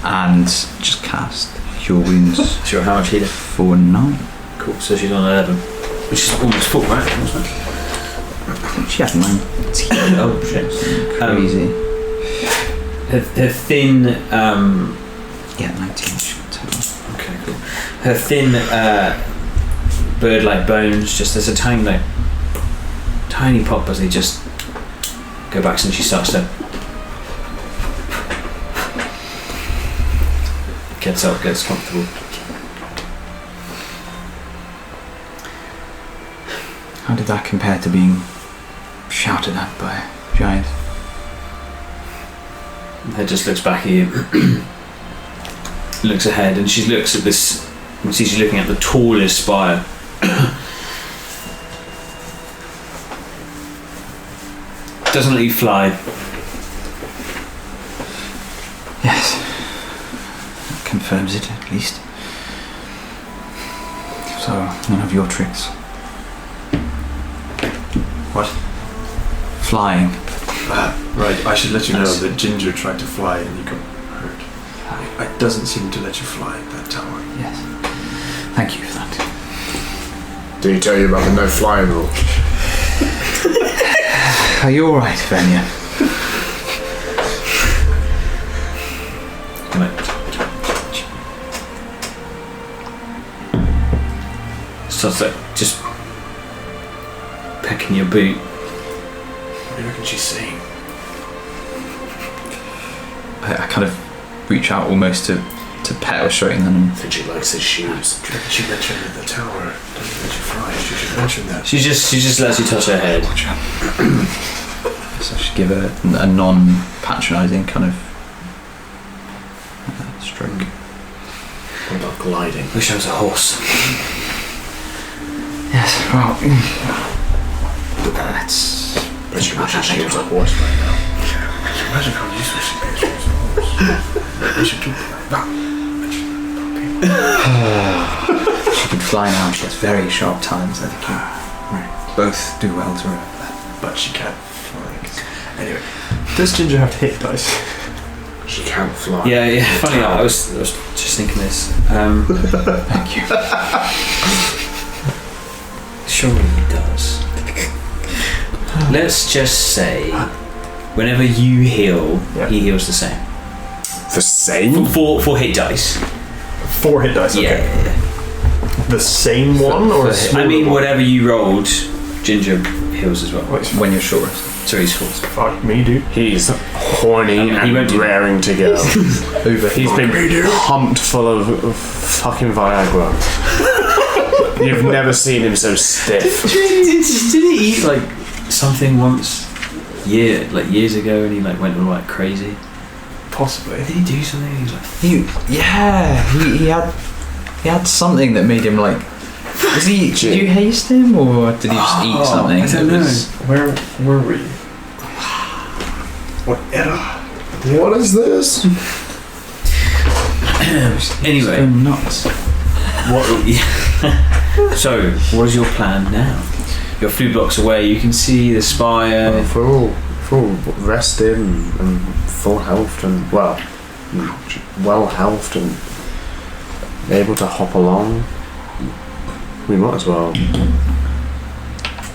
and just cast Cure Wounds Sure, how much healer? for 9. Cool. So she's on 11, which is almost full, right? She had 9. It's Oh shit. crazy. Her thin. Yeah, 19. Okay, cool. Her thin bird-like bones, just there's a tiny pop as they just go back, and she starts to gets up, gets comfortable. How did that compare to being shouted at by a giant? Her just looks back at you, looks ahead, and she looks at this. You can see she's looking at the tallest spire. Doesn't let you fly. Yes. That confirms it, at least. So, none of your tricks. What? Flying. Right, I should let you know that Ginger tried to fly and you got hurt. It doesn't seem to let you fly at that tower. Yes. Thank you for that. Did he tell you about the no flying rule? Are you alright, Venya? Starts like just pecking your boot. What do you reckon she's saying? I kind of reach out almost to pet or showing them. I think she likes his shoes. Do you reckon she mentioned that the tower doesn't let you fly? She should mention that. She just lets you touch her head. So I should give her a non-patronising kind of stroke. What about gliding? Wish I was a horse. Yes, well, let's Bet you wish she was a horse right now. Imagine how useful she is as a horse. We should keep that. She can fly now. She has very sharp talons. I think you both do well to remember that. But she can't fly. Anyway, does Ginger have hit dice? She can't fly. Yeah. Funny, I was just thinking this. Thank you. Surely he does. Let's just say, whenever you heal, Yeah. he heals the same. The same? For hit dice. 4 hit dice. Okay. Yeah. The same one or? a I smaller mean, one? whatever you rolled, Ginger heals as well. Wait, When you're shortest. So he's full. fuck me, dude. He's horny he and won't do raring to go. Over. He's been pumped full of fucking Viagra. You've never seen him so stiff. Did he eat like something once? Years ago, and he like went all like crazy. Possibly. Did he do something? He was like, He had something that made him like Was he? Did you haste him, or did he just eat something? I don't know. Where were we? What era? What is this? Anyway, Go nuts. So, what is your plan now? You're a few blocks away. You can see the spire. Full rested and full health and well healthed and able to hop along. We might as well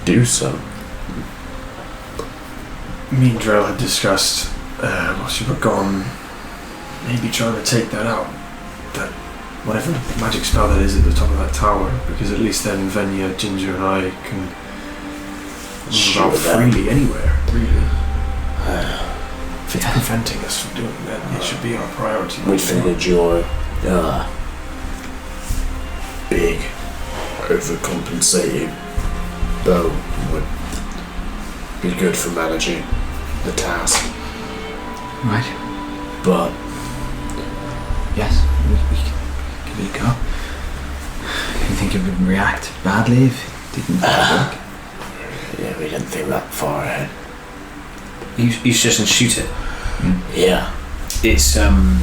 do so. Me and Drell had discussed whilst you were gone, maybe trying to take that out. That whatever magic spell that is at the top of that tower, because at least then Venya, Ginger, and I can move out freely anywhere. Really. If it's preventing us from doing that, it should be our priority. We figured your big, overcompensating bow would be good for managing the task. Right. But Yes, we can give it a go. You think it would react badly if it didn't work? yeah, we didn't think that far ahead. You just and shoot it. Yeah. It's I'm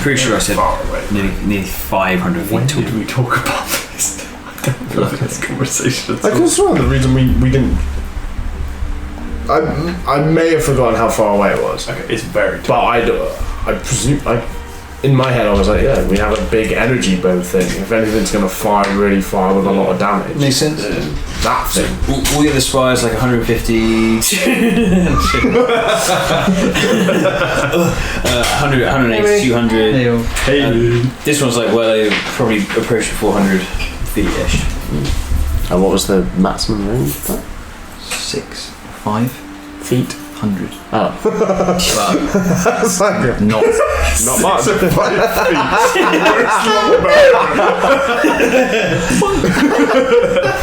pretty sure I said Far away. nearly 500 feet When tall. did we talk about this? I don't remember this conversation at I all. can swear the reason we didn't. I may have forgotten how far away it was, Okay, it's very but I presume in my head I was like, yeah, we have a big energy bow thing. If anything's gonna fire really far with a lot of damage, Makes sense. that thing. All the other spires like 150, 100, 180, 200. This one's like probably approaching 400 feet-ish. And what was the maximum range? 6, 5, Feet. 100. Oh, that's like Not. not much.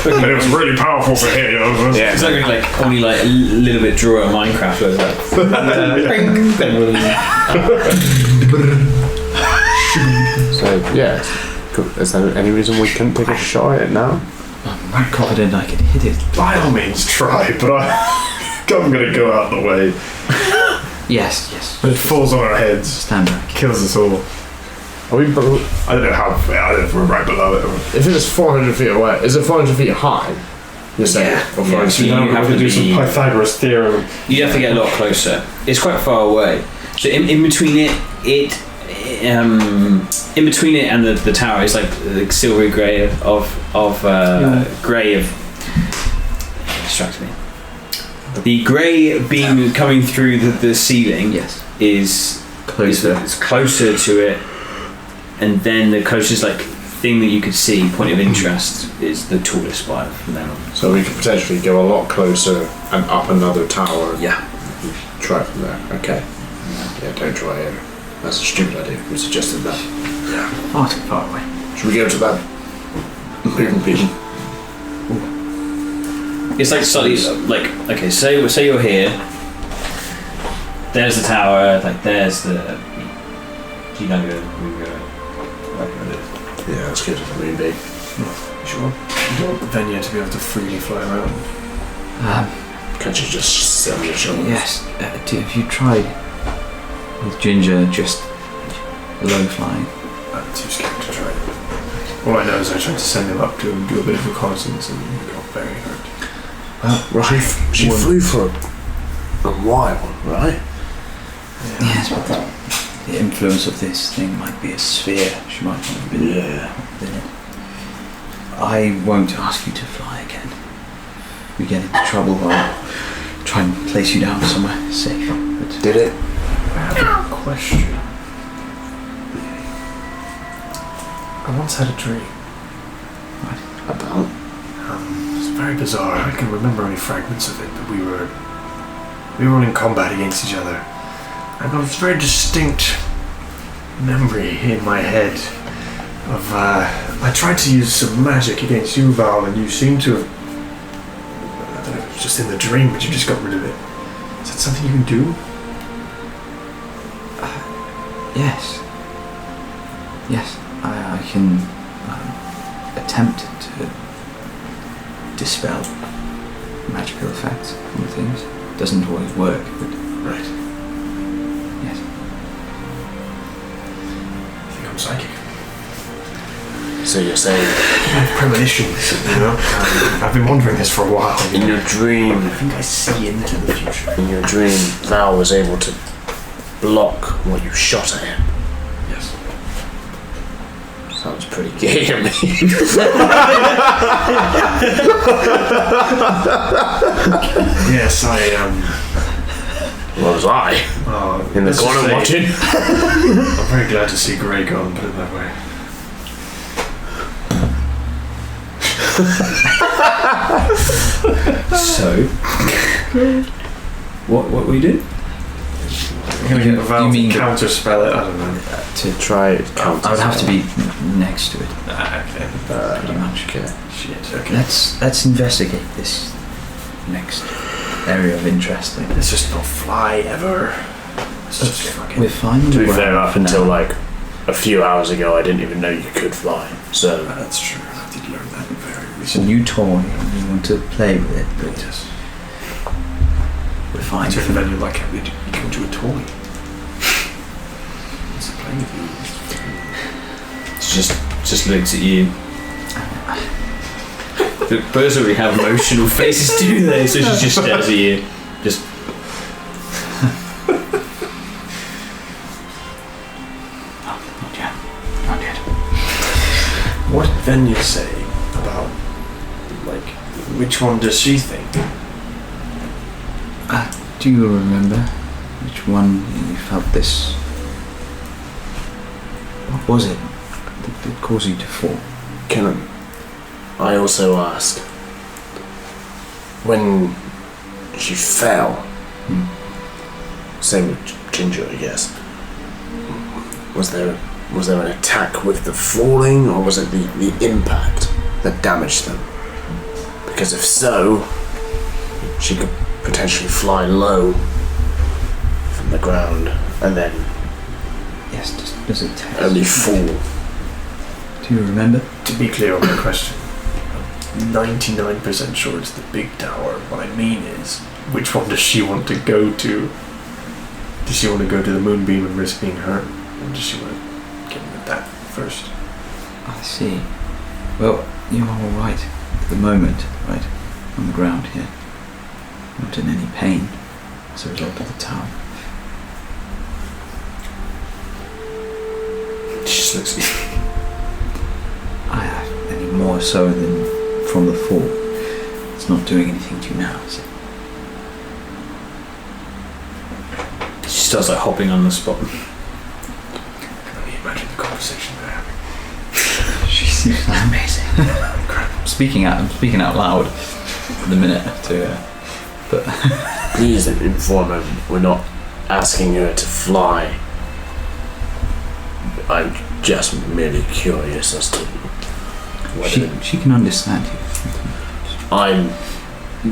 But it was really powerful for him, you know. Yeah, It's like only like a little bit draw on Minecraft. Where it's like, So yeah, is there any reason we couldn't take a shot at it now? I'm not confident I can hit it. By all means, try, but I'm gonna go out the way. Yes, yes. But it falls on our heads, Stand back. kills us all. Are we? I don't know how. I don't know if we're right below it. Or, If it's 400 feet away, is it 400 feet high? You're saying? Yeah. Or Yeah, 400 so feet you down? have we to do some be- Pythagoras theorem. you have to get a lot closer. It's quite far away. So in between it in between it and the tower is like the silvery grey grey of distracts me. The grey beam coming through the ceiling Yes. is Closer. It's closer to it, and then the closest like thing that you could see, point of interest, is the tallest spire from there on. So we could potentially go a lot closer and up another tower. Yeah. Try from there. Okay. Yeah, don't try it. That's a stupid idea. We suggested that. Far too far away. Should we go to that moving beam? It's like slightly like okay. Say you're here. There's the tower. Like there's the. You know, we go. Yeah, that's good. Moving beam. Sure. You want Venya to be able to freely fly around. Can't you just sit on your shoulders? Yes. Have you tried with Ginger just low flying? I'm too scared to try it. All I know is I tried to send him up to do a bit of reconnaissance and he got very hurt. Well, she flew for a while, right? Yes, but the influence of this thing might be a sphere. She might not have been in it. I won't ask you to fly again. If we get into trouble, I'll try and place you down somewhere safe. But Did it? I have a question. I once had a dream. About? It's very bizarre. I can remember only fragments of it, but we were all in combat against each other. I've got this very distinct memory in my head of I tried to use some magic against you, Val, and you seemed to have. I don't know, it was just in the dream, but you just got rid of it. Is that something you can do? yes, I can attempted to dispel magical effects from things. Doesn't always work, but Right. yes. I think I'm psychic. So you're saying I have premonitions, you know? I've been wondering this for a while. in your dream, I think I see into the future. in your dream, Val was able to block what you shot at him. Yes. Sounds pretty gay to me. Yes, I am. What was I? In the let's just corner say watching? I'm very glad to see Grey gone, put it that way. So, what were you doing? I'm going to get Val you to mean- counter spell it, I don't know. To Try counter. I would have to be next to it, Okay. pretty much. Okay. Shit, okay. Let's investigate this next area of interest. Let's just not fly ever. Let's just fucking... We're fine. To be fair, up for until now. like a few hours ago, I didn't even know you could fly. So That's true, I did learn that very It's a recently. new toy and you want to play with it, but Yes. we're fine. To for the venue like you come to a toy. It's playing with you. She just looks at you. The birds already have emotional faces, do they? So she just stares at you. Just. Not yet. Not yet. What did Venya say about, like, which one does she think? Do you remember which one you felt this? What was it that caused you to fall? can I also ask, when she fell, same with Ginger, I guess, was there an attack with the falling, or was it the impact that damaged them? Because if so, she could potentially fly low from the ground and then Yes, does it taste? only fall. Do you remember? To be clear on my question, I'm 99% sure it's the big tower. What I mean is, which one does she want to go to? Does she want to go to the moonbeam and risk being hurt? Or does she want to get with that first? I see. Well, you are all right at the moment, right? On the ground here. Not in any pain as a result of the tower. She just looks at you. I have any more so than from the fall. It's not doing anything to you now, is it? She starts like hopping on the spot. I can only imagine the conversation they're having. She seems amazing. I'm speaking out loud for the minute to. Please inform her we're not asking her to fly. I'm just merely curious as to whether She can understand you. I'm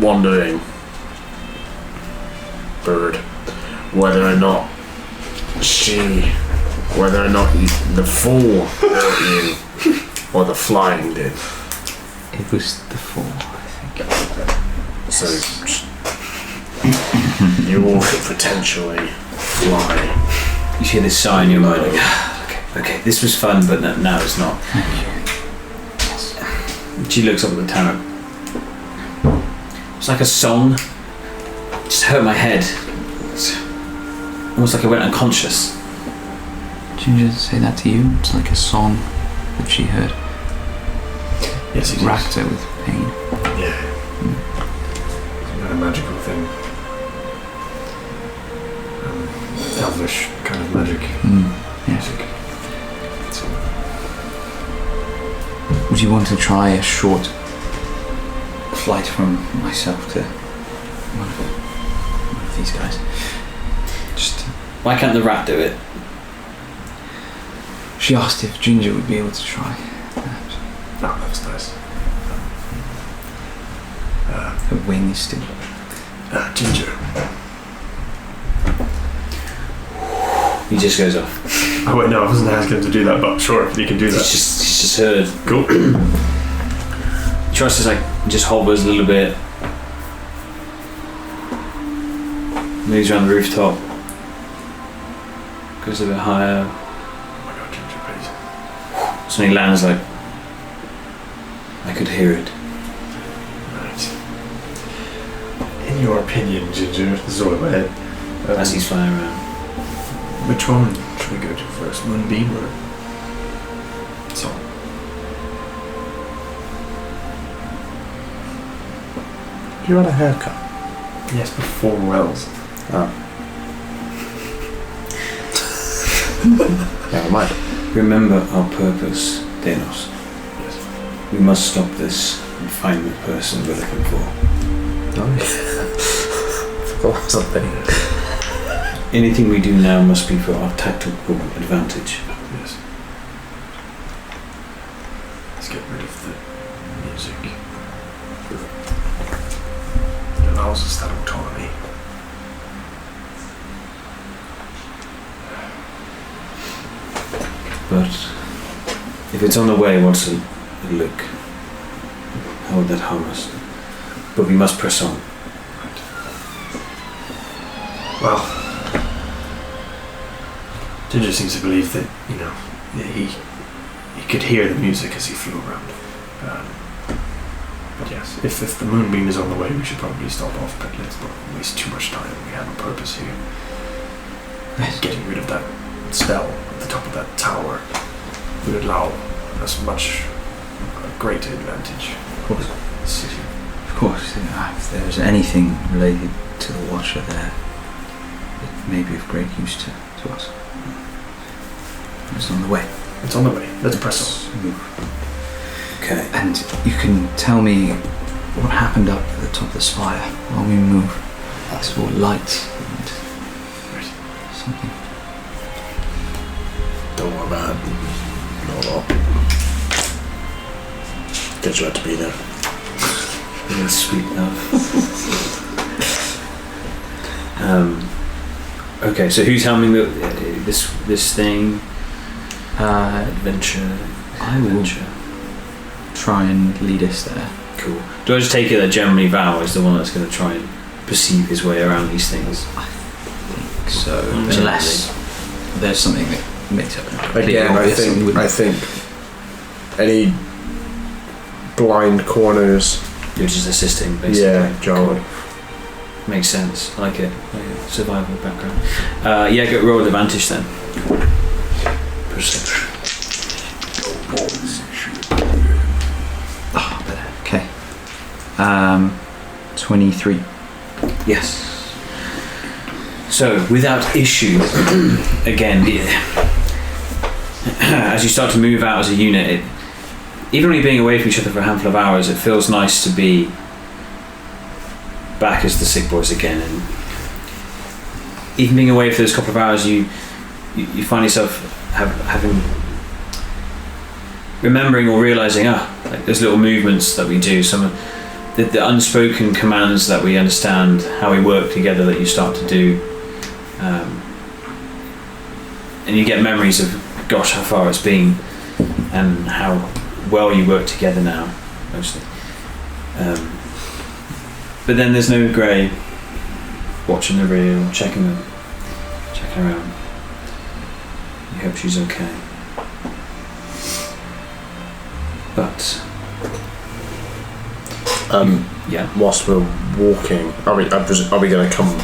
wondering, Bird, whether or not the fall hurt you or the flying did. It was the fall, I think. So you all could potentially fly. You hear this sigh in your mind, like, okay, this was fun, but now it's not. She looks up at the tower. It's like a song. It just hurt my head. It's almost like I went unconscious. Ginger say that to you? It's like a song that she heard. Yes, it Racked her with pain. Yeah. It's not a magical thing. Elvish kind of magic. Yes. Music. So, Would you want to try a short flight from myself to one of these guys? Just. Why can't the rat do it? She asked if Ginger would be able to try. Perhaps. no, that was nice. Her wing is still. Ginger. He just goes off. Oh wait, no, I wasn't asking him to do that, but sure, if he can do that. He's just heard. Cool. tries to just hovers a little bit, moves around the rooftop, goes a bit higher. Oh my god, Ginger, please. Something lands like I could hear it. Right. In your opinion, Ginger, this is all in my head. As he's flying around. Which one should we go to first? Moonbeam or Song? You had a haircut. Yes, before Wells. Never mind. Remember our purpose, Denos. Yes. We must stop this and find the person we're looking for. Forgot something. Anything we do now must be for our tactical advantage. Yes. Let's get rid of the music. It allows us that autonomy. But if it's on the way, what's it look? How would that harm us? But we must press on. Well, Ginger seems to believe that, he could hear the music as he flew around. But yes, if the moonbeam is on the way, we should probably stop off, but let's not waste too much time. We have a purpose here. Getting rid of that spell at the top of that tower would allow us a greater advantage. Of course. The city. Of course, if there's anything related to the Watcher there, it may be of great use to us. It's on the way. It's on the way. Let's press on. Move. Okay. And you can tell me what happened up at the top of the spire while we move. I saw light and something. Don't worry about it. Not at all. Guess you had to be there. Really sweet enough. Okay, so who's helming this thing? Adventure. I will try and lead us there. Cool. Do I just take it that generally Val is the one that's going to try and perceive his way around these things? I think so. Unless there's something that makes it completely Again, obvious and we I wouldn't- think any blind corners. You're just assisting, basically. Yeah, John. Makes sense. I like it. Survival background. Yeah, go roll advantage then. Perception. Oh, better. Okay. 23. Yes. So, without issue, again, as you start to move out as a unit, even when you're being away from each other for a handful of hours, it feels nice to be back as the Sik Bois again. And even being away for those couple of hours, you find yourself remembering or realizing, like those little movements that we do, some of the unspoken commands that we understand, how we work together that you start to do, and you get memories of, gosh, how far it's been, and how well you work together now, mostly. But then there's no Grey watching the reel, checking around. You hope she's okay. But yeah. Whilst we're walking, are we going to come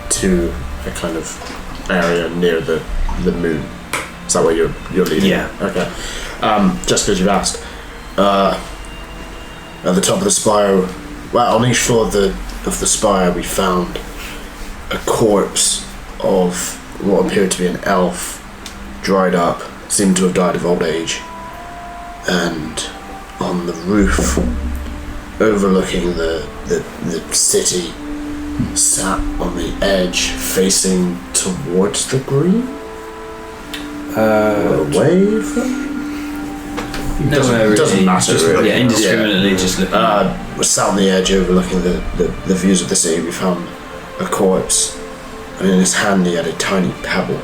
to a kind of area near the moon? Is that where you're leading? Yeah. Okay. Just because you've asked, at the top of the spire, on each floor of the spire, we found a corpse of what appeared to be an elf, dried up, seemed to have died of old age, and on the roof, overlooking the city, sat on the edge, facing towards the green. Away from. Doesn't matter. Really. Yeah, indiscriminately, just looking. We're sat on the edge, overlooking the views of the city. We found a corpse, and in his hand he had a tiny pebble.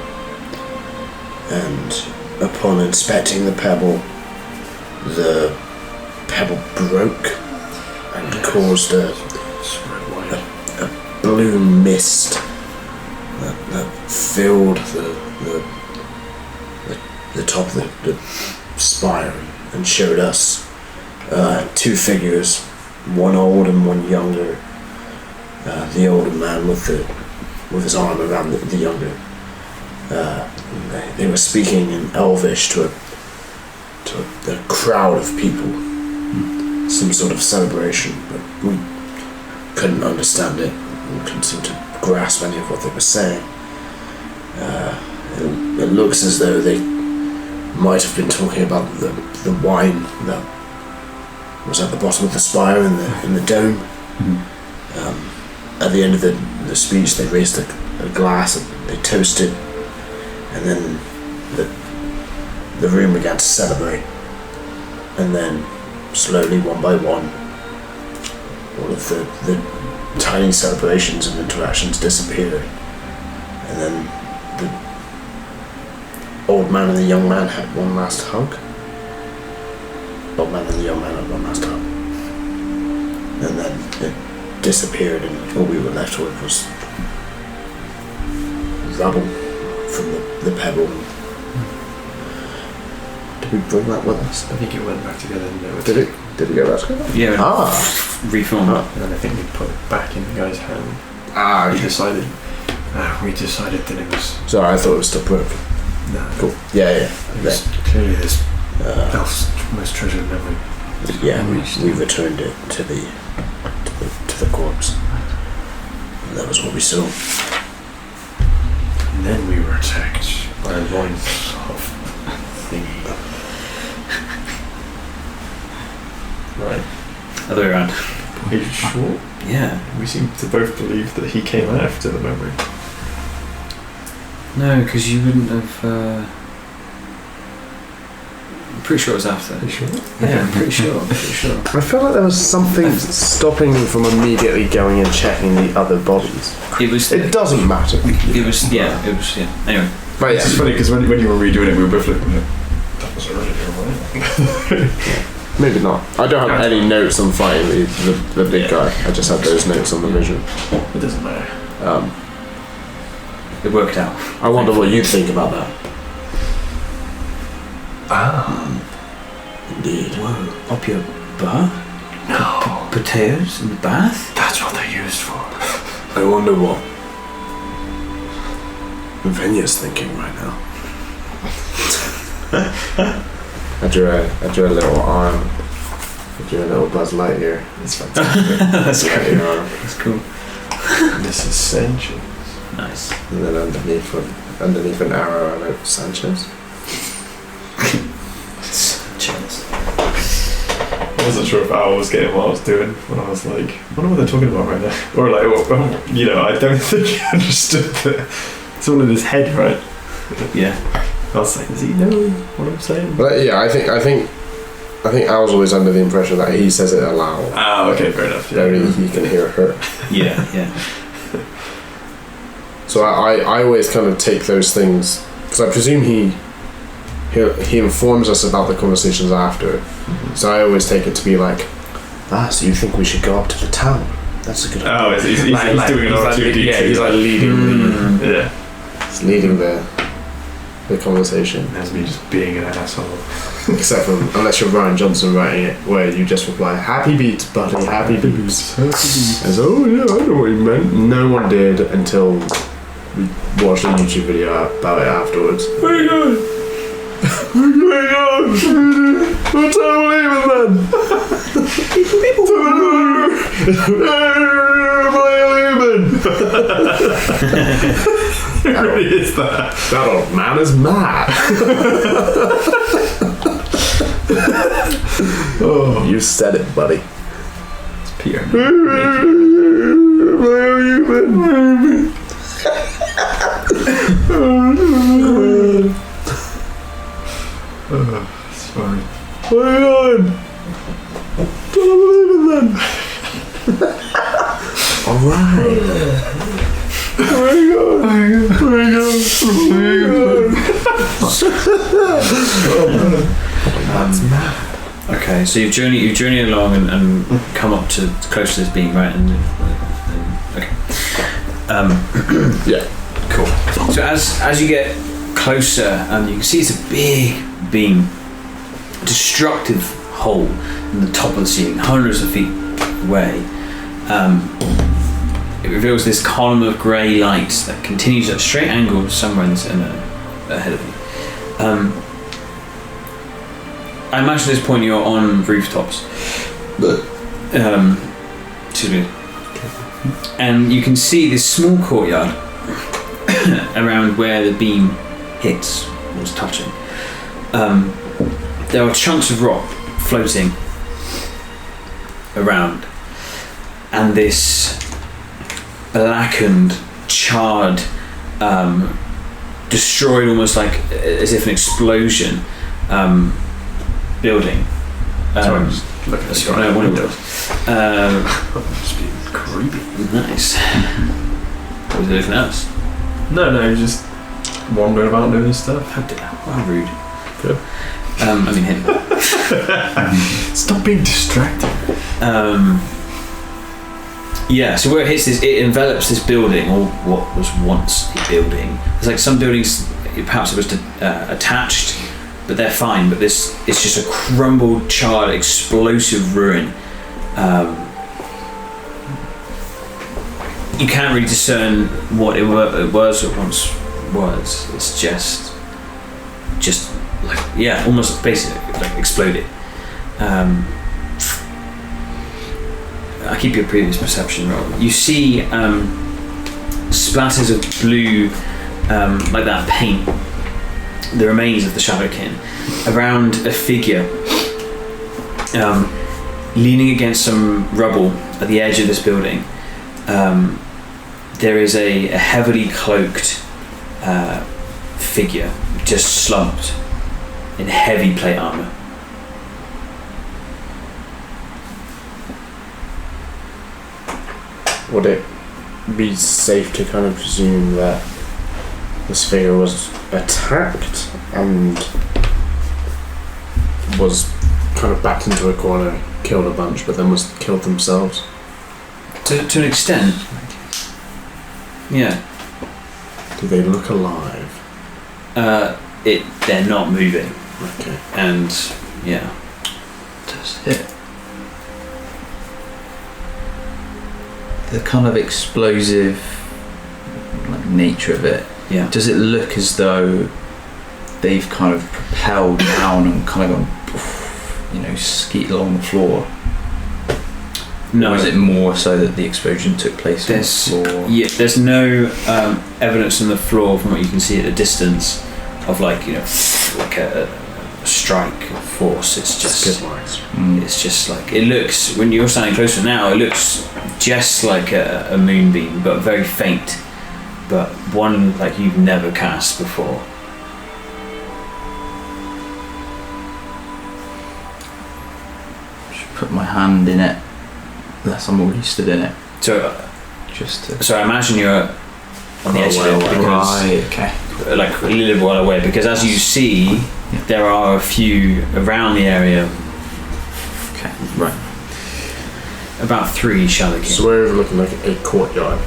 And upon inspecting the pebble, the pebble broke and caused a blue mist that filled the top of the spire and showed us two figures, one old and one younger. The older man with his arm around the younger. They were speaking in Elvish to a crowd of people. Some sort of celebration, but we couldn't understand it. We couldn't seem to grasp any of what they were saying. It looks as though they might have been talking about the wine that was at the bottom of the spire in the dome. At the end of the speech, they raised a glass and they toasted, and then the room began to celebrate. And then, slowly, one by one, all of the tiny celebrations and interactions disappeared. And then the old man and the young man had one last hug. Old man and the young man had one last hug. And then it disappeared, and all we were left with was rubble from the pebble. Did we bring that with us? I think it went back together, didn't it? Did it go back together? Yeah. Reformed. And then I think we put it back in the guy's hand. We decided that it was... Sorry, I thought it was still broken. No. Cool. Yeah. It was clearly this elf's most treasured memory. Yeah, we returned it to the corpse. And that was what we saw. And then we were attacked by a loins of thingy. Right. Other way around. Are you sure? Yeah. We seem to both believe that he came after the memory. No, because you wouldn't have. I'm pretty sure it was after. Are you sure? Yeah, I'm pretty sure. I felt like there was something stopping me from immediately going and checking the other bodies. It doesn't matter. It was. Yeah. Anyway. But It's funny because when you were redoing it, we were both looking at that was earlier, right? maybe not. I don't have any notes on fighting the big guy. I just had those notes on the vision. It doesn't matter. It worked out. I wonder what you think about that. Indeed. Whoa. Up your butt? No. Potatoes in the bath? That's what they're used for. I wonder what Venya's thinking right now. I drew a little arm. I drew a little Buzz Lightyear. It's fantastic. That's Lightyear cool. arm. That's cool. This is Sanchez. Nice. And then underneath an arrow, I wrote Sanchez. Cheers. I wasn't sure if Al was getting what I was doing when I was like, I wonder what they're talking about right now. Or like, well, you know, I don't think he understood that it's all in his head, right? Yeah. I was like, does he know what I'm saying? But yeah, I think Al's always under the impression that he says it aloud. Ah, okay, fair enough. Yeah. Only he can hear her. Yeah. So I always kind of take those things, because I presume he informs us about the conversations after. Mm-hmm. So I always take it to be like, so you think we should go up to the tower? That's a good idea. Oh, he's doing an R2D2. Yeah, he's like leading yeah. He's leading the conversation. That's me just being an asshole. Except for, unless you're Ryan Johnson writing it, where you just reply, happy beats, buddy, happy beats. As, oh yeah, I know what you meant. No one did until we watched a YouTube video about it afterwards. Very good. Very good. What's our leaving then? It really is that. That old man is mad. Oh, you said it, buddy. It's Peter. Sorry. Hang on. Don't believe it then. Alright. Hang on. That's mad. Okay. Okay, so you've journeyed along and come up to close to this beam, right? And okay. Yeah. Cool. So as you get closer, you can see it's a big beam, destructive hole in the top of the ceiling, hundreds of feet away. It reveals this column of grey light that continues at a straight angle somewhere ahead of you. I imagine at this point you're on rooftops. Excuse me. And you can see this small courtyard around where the beam hits, was touching. There are chunks of rock floating around, and this blackened, charred, destroyed almost like as if an explosion building. Sorry, just looking at your window. Just being creepy. Nice. Was there anything else? No, just wandering about doing this stuff. How rude. Good. I mean him. Stop being distracted. Yeah, so where it hits it envelops this building, or what was once a building. There's like some buildings, perhaps it was attached, but they're fine. But it's just a crumbled, charred, explosive ruin. You can't really discern what it was or once was. It's just like, yeah, almost basically like exploded. I keep your previous perception roll. You see splatters of blue, like that paint, the remains of the Shadowkin, around a figure leaning against some rubble at the edge of this building. There is a heavily cloaked figure just slumped in heavy plate armor. Would it be safe to kind of presume that this figure was attacked and was kind of backed into a corner, killed a bunch, but then was killed themselves? To an extent. Yeah. Do they look alive? They're not moving. Okay. And yeah. Does it? The kind of explosive like nature of it. Yeah. Does it look as though they've kind of propelled down and kind of gone, skeet along the floor? No. Or is it more so that the explosion took place on the floor? Yeah, there's no evidence on the floor from what you can see at a distance of like a strike force. It's just it's just like it looks when you're standing closer now. It looks just like a moonbeam, but very faint. But one like you've never cast before. Should put my hand in it. Unless I'm already stood in it. So I imagine you're on the edge of it because okay. Like a little while away, because as you see, there are a few around the area. Okay, right. About 3 Shadowkin. So we're overlooking like a courtyard.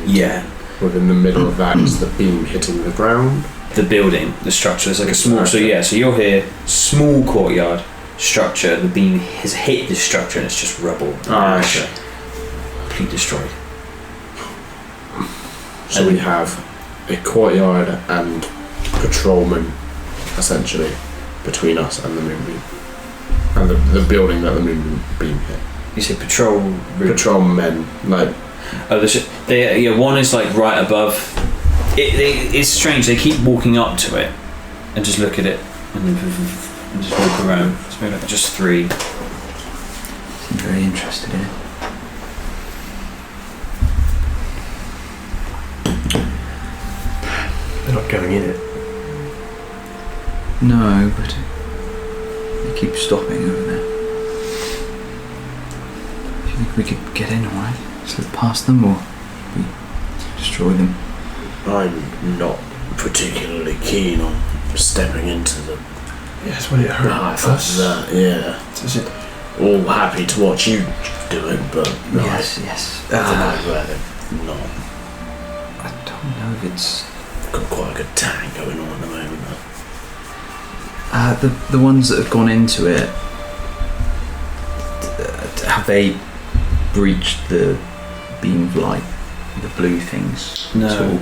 Yeah. Within the middle of that is the beam hitting the ground. The building, the structure. It's like a small. So yeah. So you're here, small courtyard structure. The beam has hit the structure and it's just rubble. Okay. Completely destroyed. So we have a courtyard and patrolmen, essentially, between us and the moonbeam, and the building that the moonbeam hit. You say patrolmen, like. Oh, one is like right above. It's strange. They keep walking up to it and just look at it and just walk around. It's maybe like just 3. I'm very interested in it. They're not going in it. No, but they keep stopping over there. Do you think we could get in alright? Slip past them or we destroy them? I'm not particularly keen on stepping into the Yes, when it hurts us. Yeah. Is it? All happy to watch you do it, but no, Yes. I'd rather not. I don't know if it's Got quite a good tang going on at the moment. the ones that have gone into it. Have they breached the beam of light, the blue things? No. at all?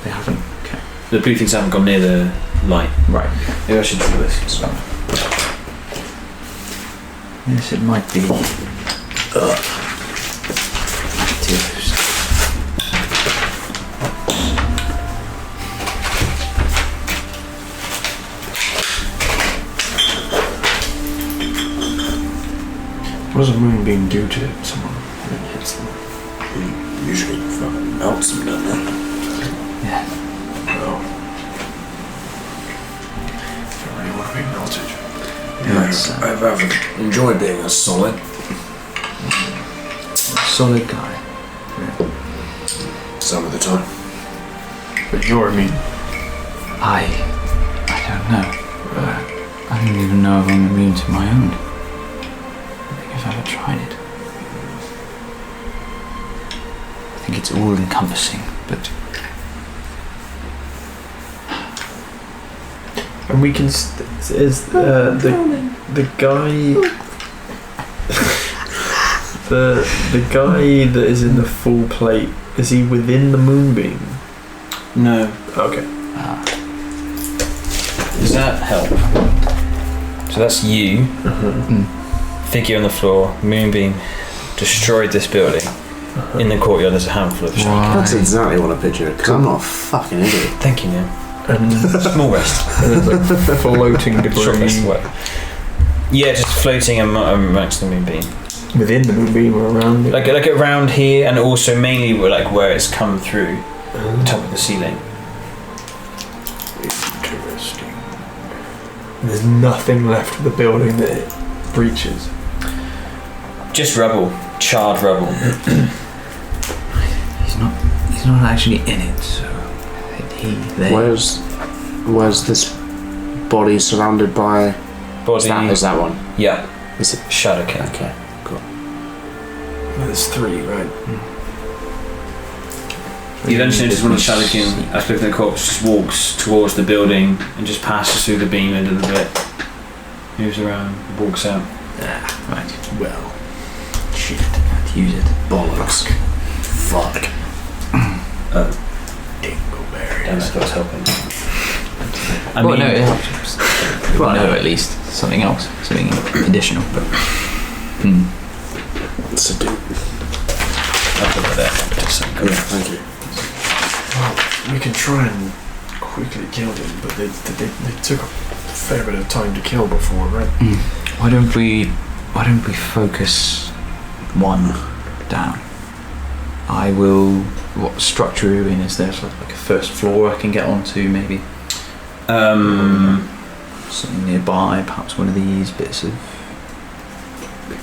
They haven't. Okay. The blue things haven't gone near the light. Right. Maybe I should do this. Yes, it might be. Active. What does a moonbeam do to someone when it hits them? Usually fucking melts them, don't they? Yeah. Well, don't really want to be melted. I'd rather enjoy being a solid. Solid guy. Some of the time. But you're immune. I don't know. I don't even know if I'm immune to my own. I don't think I've ever tried it. I think it's all encompassing, but And we can. Is the guy. The guy that is in the full plate, is he within the moonbeam? No. Okay. Does that help? So that's you. Figure on the floor. Moonbeam destroyed this building. In the courtyard there's a handful of sharks. That's exactly what I pictured, because I'm not a fucking idiot. Thank you, Neil. And Small rest. there's like floating Short rest debris work. Yeah, just floating amongst the moonbeam. within the moonbeam or around it. Like around here, and also mainly like where it's come through the top of the ceiling. Interesting. And there's nothing left of the building that it breaches. Just rubble, charred rubble. he's not actually in it, so they. Where's this body surrounded by? Body. Is that one? Yeah. Is it? Shadow King. Okay, cool. There's three, right? You eventually notice one of the Shadow King, aspect of the corpse, just walks towards the building and just passes through the beam end of the bit. Moves around, walks out. Right. Well, Shit. Can't use it. bollocks. Fuck. Dingleberry. Damn it, that's helping. I Well, mean, no, it helps. Well, no, at least something else, something additional. But It's a dude. I'll put that there. Just so Yeah, thank you. Well, we can try and quickly kill him, but they took a fair bit of time to kill before, right? why don't we focus one down? I will. What structure are you in? Is there like a first floor I can get onto, maybe? Something nearby, perhaps one of these bits of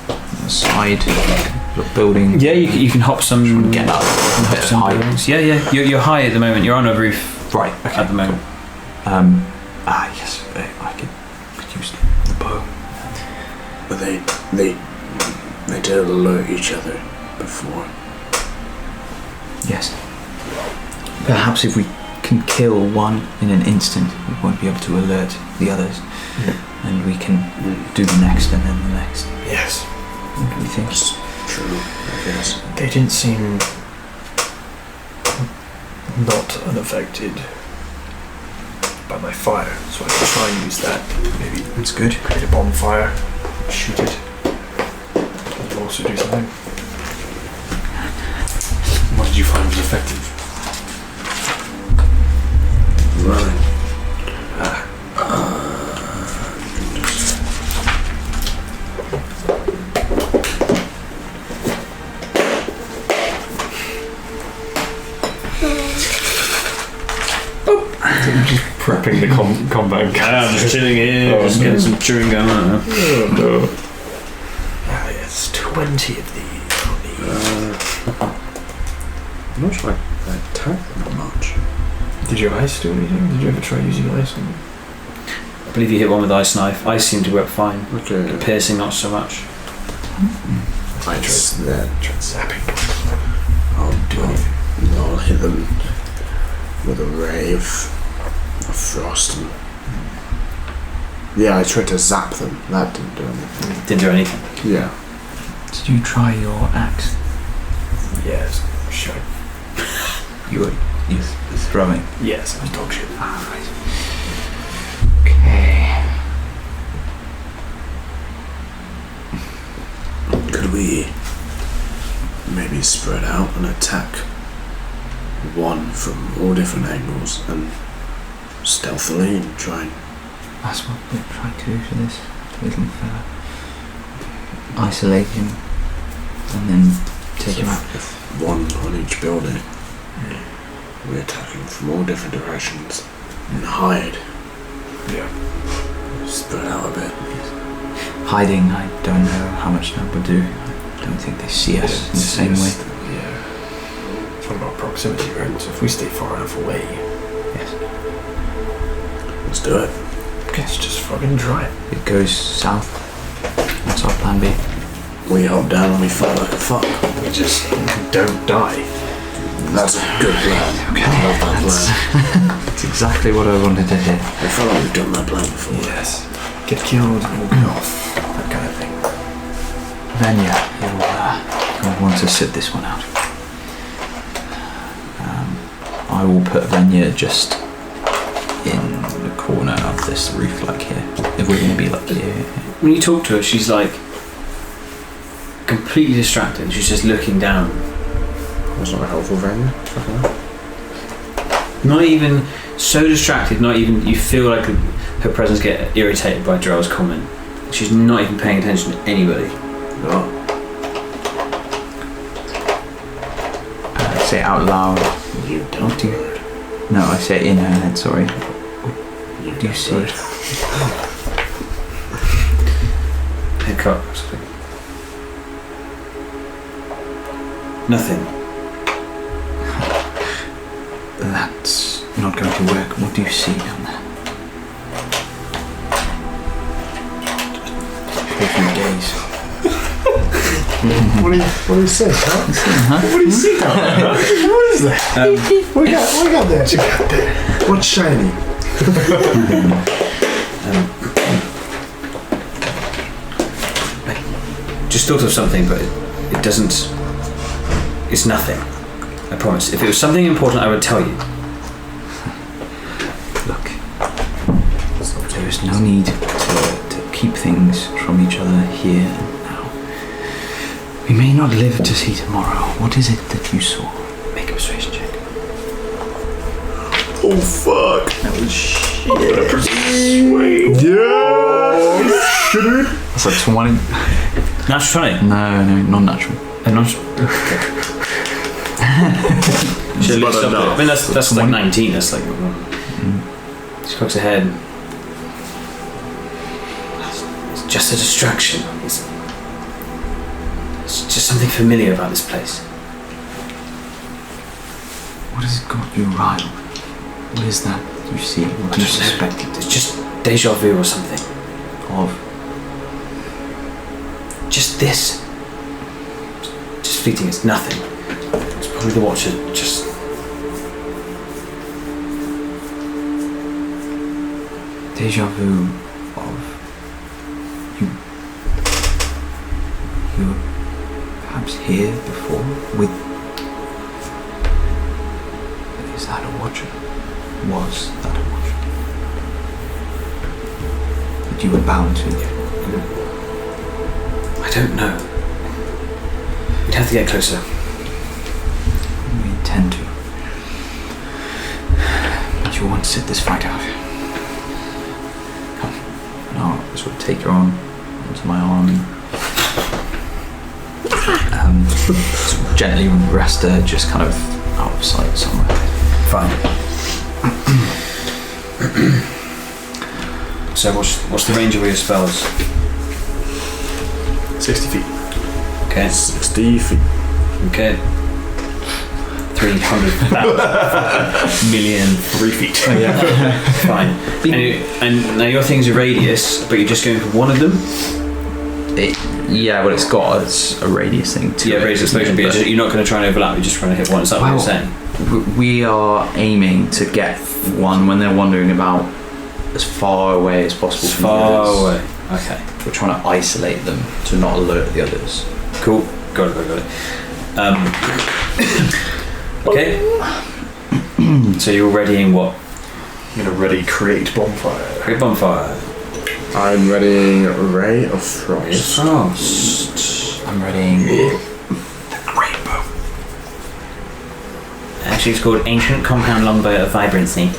on the side building. yeah, you can hop some. Get up. Hop Bit some high. buildings. Yeah. You're high at the moment. You're on a roof Right. Okay. at the moment. Yes. I could use the bow. But they did alert each other before. Yes. Perhaps if we can kill one in an instant, we won't be able to alert the others, and we can do the next and then the next. Yes. What do we think? That's true, I guess. They didn't seem not unaffected by my fire, so I can try and use that. Maybe That's good. create a bonfire, shoot it, and also do something. What did you find was effective? Running. Just prepping the combat. I'm just chilling here, Oh, just no. getting some chewing gum. I don't know. Oh no. Yes, 20 of these. I'm not sure I attacked them that much. Did your ice do anything? Did you ever try using ice on them? I believe you hit one with Ice Knife. Ice seemed to work fine. Okay. But piercing, not so much. I tried zapping. I'll hit them with a ray of frost. And I tried to zap them. That didn't do anything. Didn't do anything. Yeah. Did you try your axe? Yes. Sure. You were throwing. Yes, I was dog shit. Right. Okay. Could we maybe spread out and attack one from all different angles and stealthily and try and... That's what we're trying to do for this little fella. Isolate him and then take him out. If one on each building, we attack him from all different directions and hide. Yeah. Spread out a bit. Hiding, I don't know how much that would do. I don't think they see us in the same way. Yeah. It's all about proximity, right? So if we stay far enough away, Yes. Let's do it. let's just fucking try it. It goes south. What's our plan B? We hop down and we fight like a fuck. We just don't die. That's a good plan. Okay. I love that plan. That's exactly what I wanted to hear. I feel like we've done that plan before. Yes. Get killed and walk off. That kind of thing. Then you'll want to sit this one out. I will put Venya just in the corner of this roof, like here. If we're going to be like here. When you talk to her, she's like completely distracted. She's just looking down. That's not a helpful venue. Not even so distracted, not even, you feel like her presence get irritated by Drell's comment. She's not even paying attention to anybody. No. Say it out loud. You What don't. do you... No, I say it in her head, sorry. You Do you see? Head cut. Nothing. That's not going to work. What do you see down there? Shaking gaze. What do you say, huh? What do you see down there? What is that? What we got there? What you got there? What's shiny? Just thought of something, but it doesn't. It's nothing. I promise. If it was something important, I would tell you. Look, there is no need to keep things from each other here and now. We may not live to see tomorrow. What is it that you saw? Make a persuasion check. Oh fuck. That was shit. Yeah. That's like 20. Natural 20? No, non-natural. Natural. Should have looked up. I mean, that's like 19. That's like. She cocks her head. It's just a distraction. It's just something familiar about this place. What has got you riled? What is that you see? What do you suspect it It's is? just deja vu or something. Of? Just this. Just fleeting. It's nothing. It's probably the Watcher. Just. Deja vu of you were perhaps here before with... Is that a Watcher? Was that a Watcher? That you were bound to? I don't know. We'd have to get closer. We intend to. But you want to sit this fight out. Come. And I'll sort of take her on onto my arm and sort of gently rest her just kind of out of sight somewhere. Fine. So what's the range of your spells? 60 feet. Okay. 60 feet. Okay. 300,000 million 3 feet. fine. And now your thing's a radius, but you're just going for one of them. Well, it's got a radius thing to it. Radius explosion, but you're not going to try and overlap, you're just trying to hit one. Is that what you're saying? We are aiming to get one when they're wandering about as far away as possible from the others. Away. Okay. We're trying to isolate them to not alert the others. Cool. Got it. Okay. So you're readying what? I'm gonna ready create bonfire. Create bonfire. I'm readying Ray of Frost. Frost. I'm readying Rainbow. Actually, it's called Ancient Compound Longbow of Vibrancy.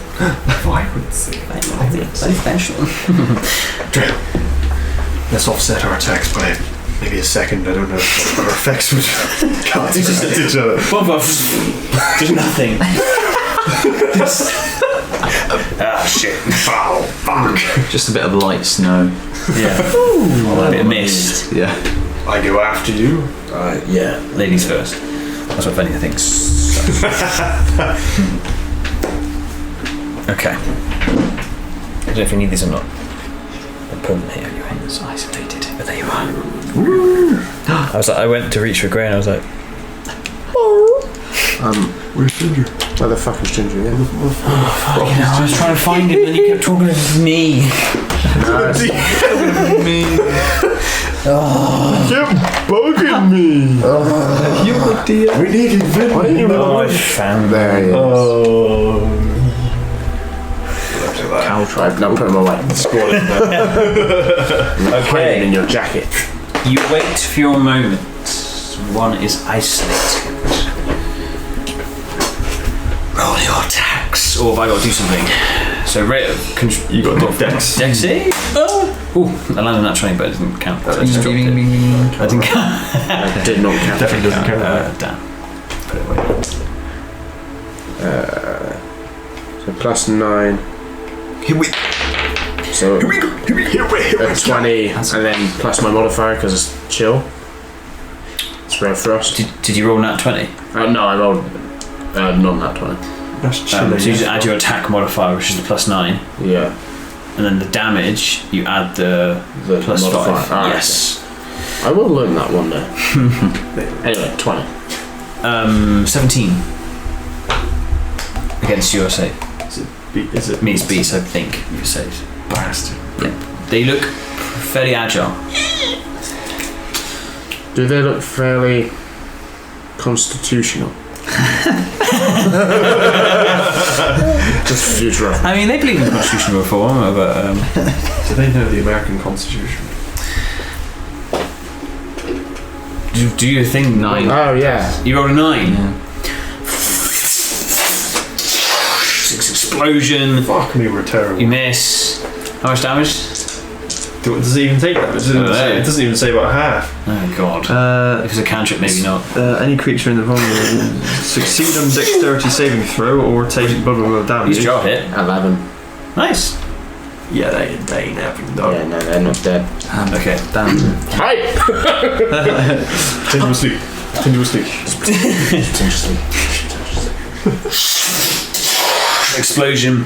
Vibrancy. So special. Let's offset our attacks by maybe a second. I don't know if our effects would cancel each other. There's nothing. Shit. Oh, fuck. just a bit of light snow. Yeah. A bit of mist. Yeah. I go after you. Yeah. Ladies first. That's what Fenny thinks. Okay. I don't know if you need these or not. I'll put them here anyway. It's isolated. But there you are. I went to reach for Grey and I was like, Where's Ginger? Where the fuck is Ginger? Yeah. I was trying to find him and you kept talking to me. You're bugging me. You idea. We need infinity. I found There he is. Cow tribe. Now put him away. Okay. In your jacket. You wait for your moment. One is isolated. Roll your attacks. Or have I got to do something? So You got the dex. Dex save? Ooh, I landed on that 20, but it didn't count. So I just dropped it. I didn't count. I did not count. Definitely doesn't count. Damn. Put it away. So +9. Here we So go. Here we go. 20, and then plus my modifier because it's chill. It's Ray of Frost. Did you roll nat 20? No, I rolled not that 20. That's So chilling. you just add your attack modifier, which is the +9, Yeah. and then the damage, you add the The +5. modifier. Ah, Yes. I will learn that one there. Anyway, 20. 17 against your save. Is it Means beats, I think, you saved. bastard? They look fairly agile. Do they look fairly constitutional? Just future reference. I mean, they believe in constitutional reform, but Do they know the American Constitution? do your thing. 9. Oh yeah. You rolled a 9. Yeah. 6 explosion. Fuck me, we're terrible. You miss. How much damage? Does it even take that? It doesn't even say about half. Oh god. If it's a cantrip, maybe not. Any creature in the volume succeed on dexterity saving throw or take blah blah blah damage. These jar hit. 11. Nice. Yeah, they ain't happening. No. Yeah, no, they're not dead. Okay. Damn. Hype! Continuously. Explosion.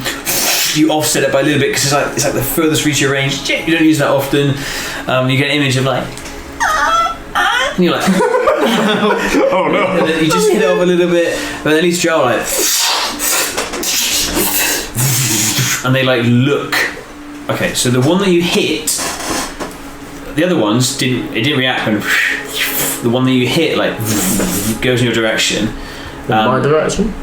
You offset it by a little bit because it's like the furthest reach of your range. You don't use that often. You get an image of like, and you're like, Oh no. and then you just hit it off a little bit, but then each jar like, and they like look. Okay, so the one that you hit, the other ones didn't react when the one that you hit like goes in your direction. In my direction?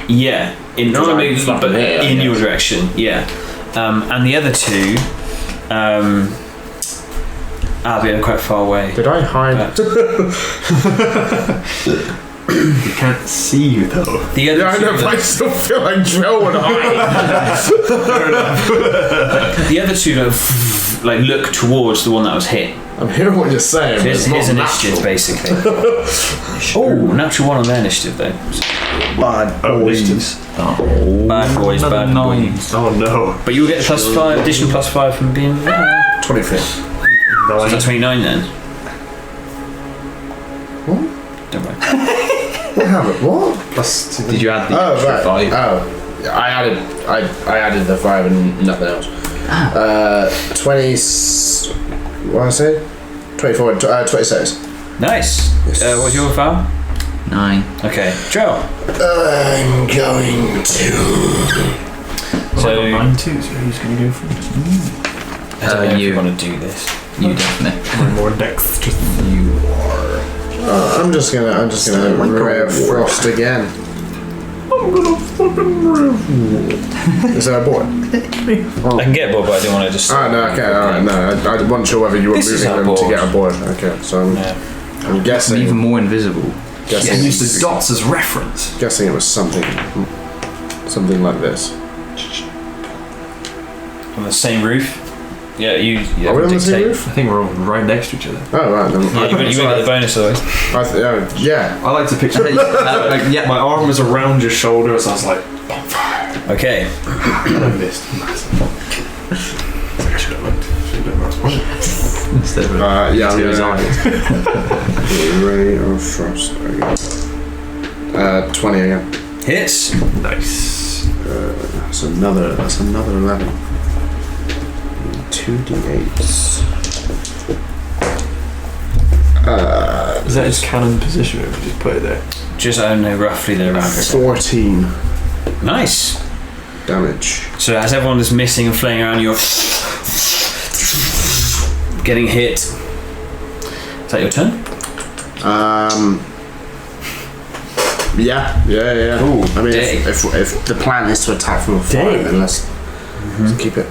Yeah, in Because I'm maybe, fucking but here, I in your guess. direction. Yeah, and the other two, they're quite far away. Did I hide? You can't see you though. The other Yeah, I know, two, but I still feel like Joe would hide. the other two like look towards the one that was hit. I'm hearing what you're saying. But His it's not initiative, natural. basically. Oh, natural 1 on their initiative though. Bad boys. Bad boys, Another bad 9. boys. Oh no. But you'll get a +5, additional +5 from being there. 25. So is that 29 then? What? Don't worry. What happened? What? Plus 2. Did you add the Oh extra right. 5? Oh, yeah, I added the 5 and nothing else. 20. What did I say? 24. 26. Nice. What's your foul? 9. Okay. Joe. I'm going to. So, Mine too, so who's going to go first? I don't know if you. you want to do this. You definitely. I'm more dexterous. You are. I'm just gonna Ray of Frost again. I'm gonna fucking Is that a board? I can get a board, but I don't want to just. Oh no, okay, alright, no. I wasn't sure whether you were This is moving our them to board. get a board. Okay, so I'm I'm guessing even more invisible. and use the dots as reference. guessing it was something like this. On the same roof. Yeah, you. Are we on the same dictate. roof? I think we're all right next to each other. Oh right, then. Yeah, you won't get the bonus otherwise. Yeah. I like to picture Yeah. my arm was around your shoulder, so I was like, bonfire. Okay. And I missed. Massive. I should have looked. Instead of Yeah, I'm to his gonna eyes. Ray of Frost again. 20 again. Hits. Nice. That's another 11. 2d8s. Is that his cannon position, or have you just put it there? Just, I don't know, roughly they're around here. 14 Nice. damage. So as everyone is missing and flaying around, you're getting hit. Is that your turn? Yeah. Ooh, I mean, day. if the plan is to attack from afar, then let's keep it.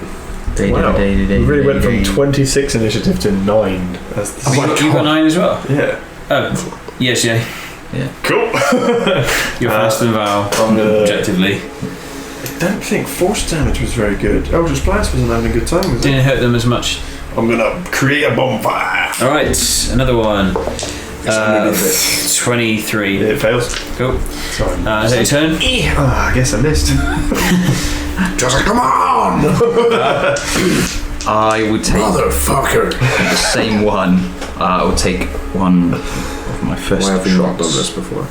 Wow. We really went from 26 initiative to 9. That's the You got 9 as well? Yeah. Oh. Yes, yeah. Cool. You're faster than Val, I'm gonna. objectively. I don't think force damage was very good. Eldritch Blast wasn't having a good time, was it? Didn't hurt them as much. I'm gonna create a bonfire. Alright, another one. 23. It fails. Cool. Sorry. Is that your turn? I guess I missed. Just like, come on! I would take Motherfucker! the same one. I would take one of my first Why have we not done shots. this before?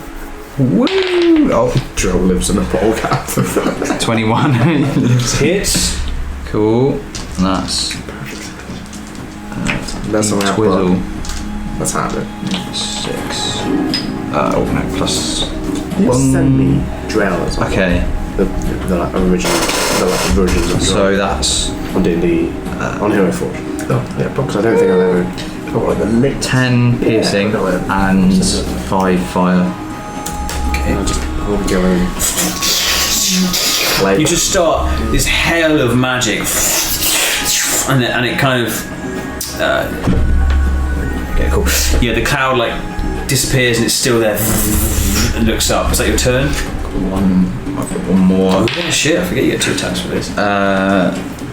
Woo! Oh, Joe lives in a ball cap. 21. Hits. Cool. That's That's the way I twizzle. Let's have it. 6. Oh no, plus. You send me Drell. Okay, The like, original, the like, versions of so that's on D&D, on Hero Forge. Oh, yeah, because I don't think I've ever. Oh, like the lit. 10 piercing and 5 fire. I'll just hold going. You just start this hail of magic, and it kind of. Okay, cool. Yeah, the cloud like disappears and it's still there. And looks up. Is that your turn? I've got one more. Oh yeah, shit! I forget you get 2 attacks for this.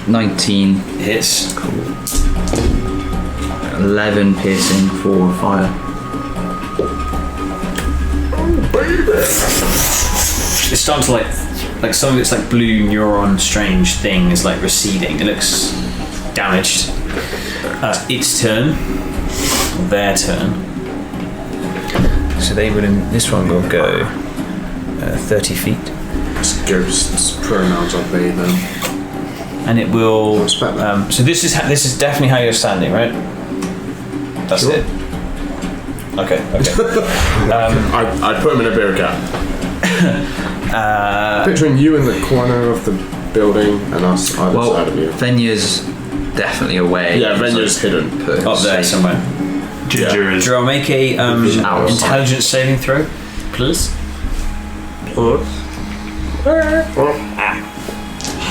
19. Hits. 11 piercing for fire. It's starting to like some of its like blue neuron strange thing is like receding. It looks damaged. Its turn, or their turn. So they would. This one will go 30 feet, It's ghosts pronouns on me then. and it will. Respect that. So this is definitely how you're standing, right? That's Sure. it. Okay. I'd put him in a beer cap. Picturing you in the corner of the building and us either side of you. Venya's definitely away. Yeah, Venya's hidden. Up there somewhere. Ginger is. Drew, make a outside. intelligence saving throw, please.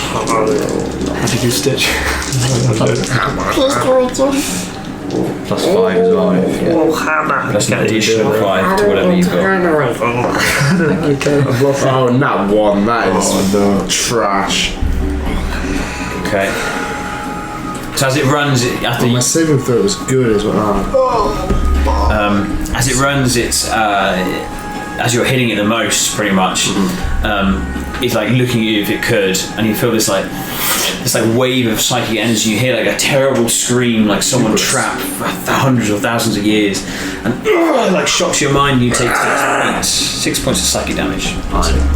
How did you stitch? Plus 5 as well. That's an additional 5 to whatever you've got. Oh, not one. That is trash. Okay. So as it runs, after My you, saving throw was good as well. as it runs, as you're hitting it the most, pretty much, is like looking at you if it could, and you feel this like wave of psychic energy. You hear like a terrible scream, like someone trapped for hundreds or thousands of years, and like shocks your mind. And you take 6 points of psychic damage.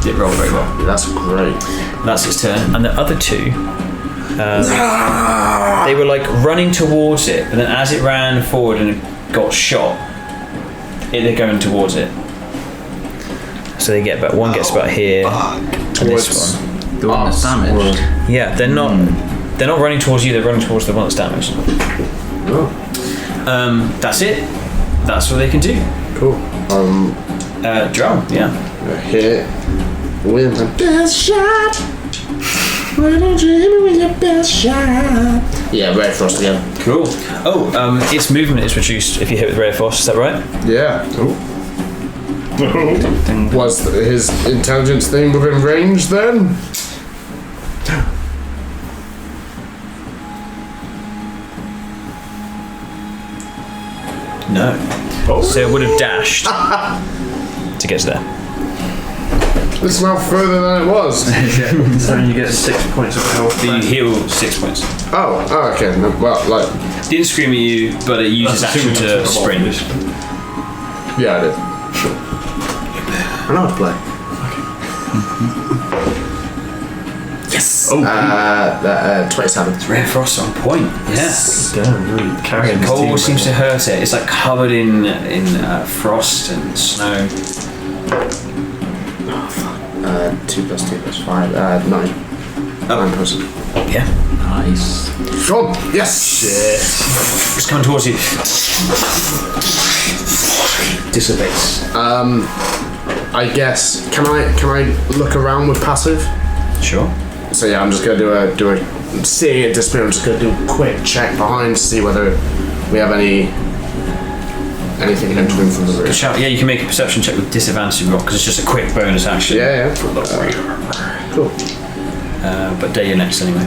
It rolled very well. That's great. That's its turn. And the other two, they were like running towards it, but then as it ran forward and got shot, they're going towards it. So they get one gets about here, and this one. The one that's damaged. Yeah, they're not running towards you. They're running towards the one that's damaged. That's it. That's what they can do. Cool. Drow. Yeah. Hit with my best shot. Why don't you hit me with your best shot? Yeah, Red Frost again. Cool. Oh, its movement is reduced if you hit with Ray of Frost. Is that right? Yeah. Was his intelligence thing within range then? No. So it would have dashed to get to there. This is now further than it was. So you get 6 points of health. You heal 6 points. Oh, okay. No, well, like. Didn't scream at you, but it uses action to sprint. Yeah, I did. I know how to play. Yes! Oh, 27. Ray of Frost on point. Yeah. damn, really carrying this Cold team. seems to hurt it. It's like covered in frost and snow. 2 plus 2 plus 5. 9. 9 person. Yeah. Nice. Go on! Yes! Shit. It's coming towards you. Dissipates. I guess. Can I look around with passive? Sure. So yeah, I'm just gonna do a seeing it disappear. I'm just gonna do a quick check behind to see whether we have anything entering from the Good roof. shout. Yeah, you can make a perception check with disadvantage roll because it's just a quick bonus action. Yeah. Cool. But you're next anyway.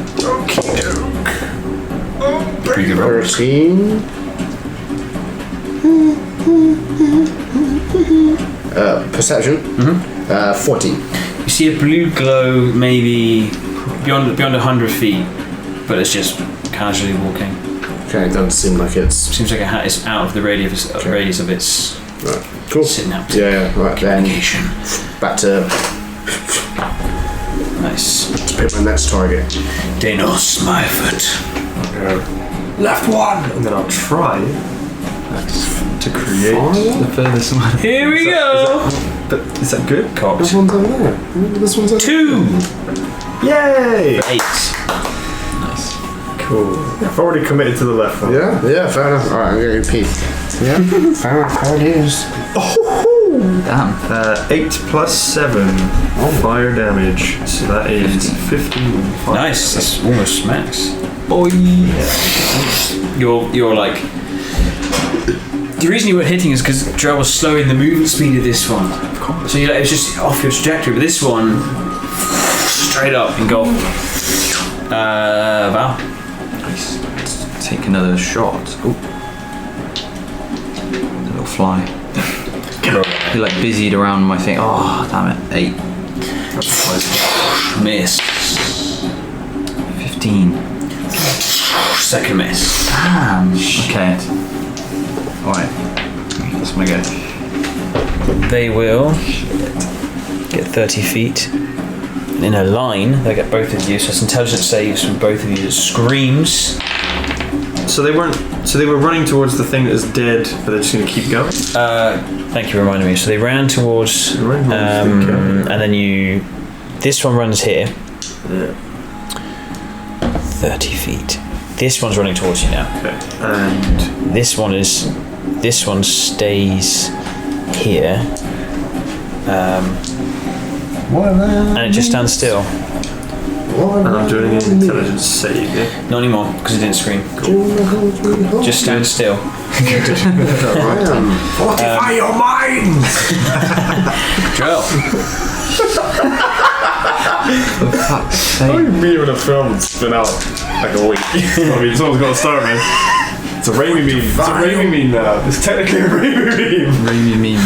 Pretty good roll. 13. Perception. 14. You see a blue glow, maybe beyond 100 feet, but it's just casually walking. Okay, it doesn't seem like it's Seems like it's out of the radius of its right. Cool. sitting out. Yeah. Right then. Communication. Back to Nice. pick my next target. Danos, my foot. Left one! And then I'll try to create The furthest one. Here we go. But is that good? Cocked. This one's over there. This one's over 2. Yay! 8. Nice. Cool. I've already committed to the left one. Yeah, fair enough. Alright, I'm gonna repeat. Yeah, fair it is. Damn. 8 plus 7 fire damage. So that is 15 fire. Nice. That's almost max. Boy. You're like. The reason you weren't hitting is because Drow was slowing the movement speed of this one. So it was just off your trajectory. But this one, straight up engulf. Val. Nice. Let's take another shot. Ooh. A little fly. He like busied around my thing. Oh, damn it. 8. Miss. 15. Second miss. Damn. Okay. Alright. That's my go. They will get 30 feet in a line. They'll get both of you. So it's intelligence saves from both of you. It screams. So they weren't. So they were running towards the thing that is dead, but they're just going to keep going. Thank you for reminding me. So they ran towards, and then you. This one runs here. Yeah. 30 feet. This one's running towards you now. Okay. And This one stays here. And it just stands still. and I'm doing an intelligence save. Yeah. Not anymore because it didn't scream. Just stand still. Fortify your mind! Joel. How you me when a film spin out like a week? I mean, someone's got to start, man. It's a Raimi meme. It's a Raimi meme now. It's technically a Raimi meme.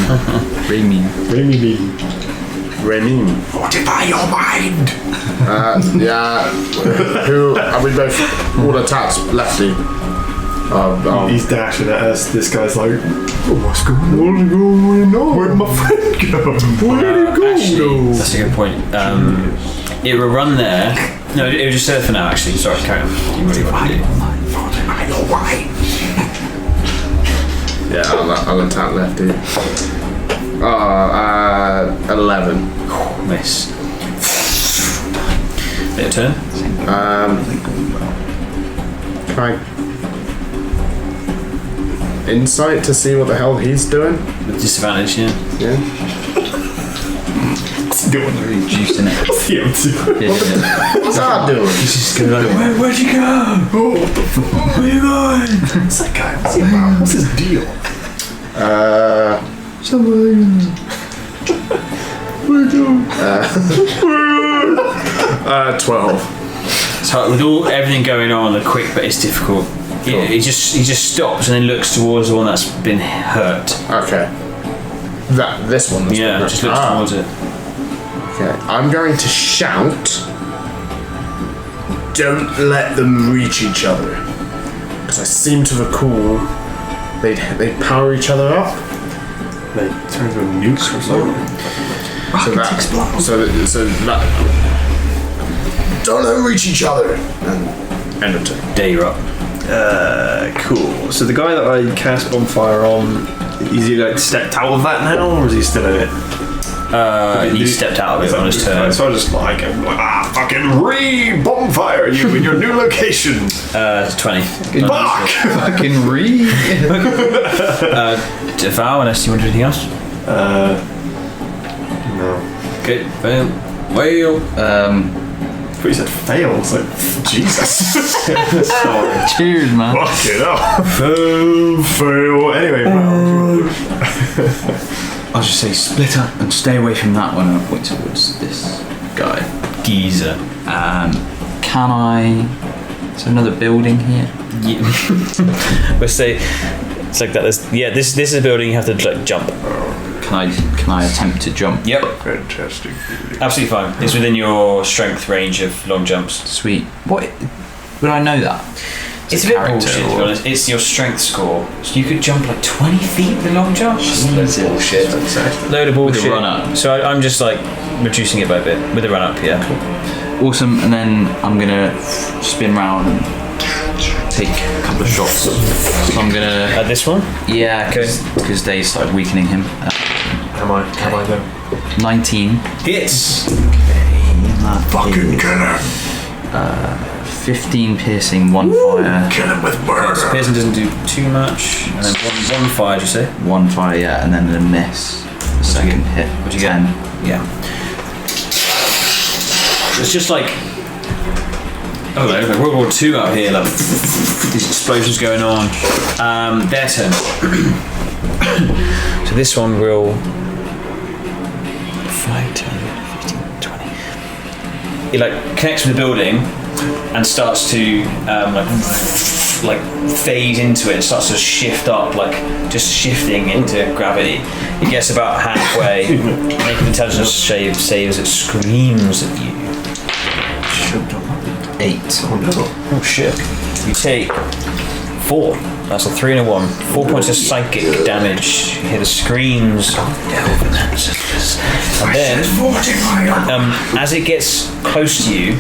Raimi. Fortify your mind. Yeah. Who are we both all attacked? Lefty. He's dashing at us. This guy's like, what's going on? Where'd my friend go? Where'd he go? Actually, that's a good point. It will run there. No, it was just there for now. Actually, sorry, carry on. You really want to do? Yeah, I'll attack Lefty. 11. Miss. Bit of turn. Can I insight to see what the hell he's doing? With disadvantage, yeah. Yeah. What's he doing? Juicing it. What's he up to? What's that doing? He's just gonna like, Where'd you go? Oh, what the fuck? Where you going? What's that guy? What's he about? What's his deal? 12. so with everything going on, the quick but it's difficult. He just stops and then looks towards the one that's been hurt. Okay. This one. That's been hurt. Just looks towards it. Okay. I'm going to shout. Don't let them reach each other. Because I seem to recall they'd power each other up. They turn into a nuke or something. So that. Don't let them reach each other. And end of turn. There you're up. Cool. So the guy that I cast bonfire on, is he like stepped out of that now, or is he still in it? He stepped out of it on his turn. So I just fucking re-bonfire you in your new location. 20. Fuck! Fucking read. Val, unless you want to do anything else? No. Good. Well. But you said fail. It's like, Jesus. Sorry. Cheers, man. Fuck it up. Fail. Anyway, I'll just say split up and stay away from that one and I'll point towards this guy. Geezer. Can I... Is there another building here? Yeah. Let's say it's like that. This is a building you have to like jump. Can I attempt to jump? Yep. fantastic. Absolutely fine. It's within your strength range of long jumps. Sweet. What? Would I know that? It's a bit bullshit, to be honest. It's your strength score. So you could jump like 20 feet with long jumps. That's bullshit. Load of bullshit. With a run up. So I'm just like reducing it by a bit with a run up. Yeah. Cool. Awesome. And then I'm gonna spin round and take a couple of shots. So I'm gonna. At this one? Yeah, because they started weakening him. Am I there? 19. Hits. Fucking kill him. 15 piercing, 1 fire. Kill him with murder. So Pearson doesn't do too much, and then one fire. Did you say? 1 fire, yeah, and then a miss. The second hit. What'd you 10. get? Yeah. It's just like, oh, like World War II out here, like these explosions going on. Their turn. So this one will 5, 10, 15, 20. It like connects with the building and starts to like phase into it. It starts to shift up, like just shifting into gravity. It gets about halfway, make an intelligence save as it screams at you. 8. Oh shit. You take 4. That's a 3 and a 1. 4 points of psychic damage. You hear the screams of elven ancestors. And then, as it gets close to you,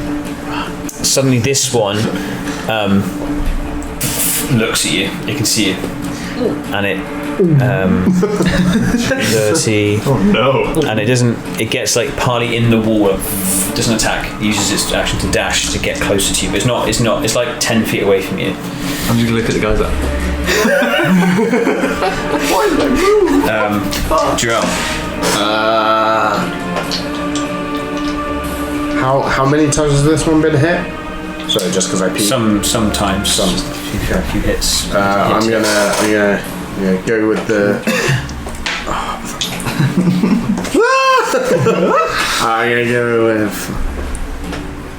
suddenly this one looks at you. It can see you. And it 30. Oh no. And it doesn't. It gets like partly in the wall. Doesn't attack. It uses its action to dash to get closer to you. But it's not. It's not. It's like 10 feet away from you. I'm just gonna look at the guys like. Why did I move? Jerome. How many times has this one been hit? Sorry, just because I peeked. Sometimes. A few hits. I'm gonna go with the. I'm gonna go with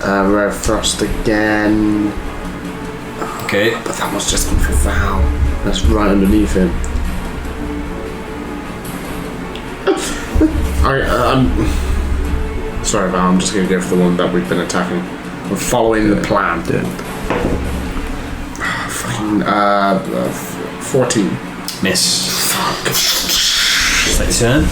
Red Frost again. Go Okay. But that was just for Val. That's right underneath him. I'm sorry, Val. I'm just going to go for the one that we've been attacking. We're following the plan. Fucking 14. Miss. Fuck. Take your turn.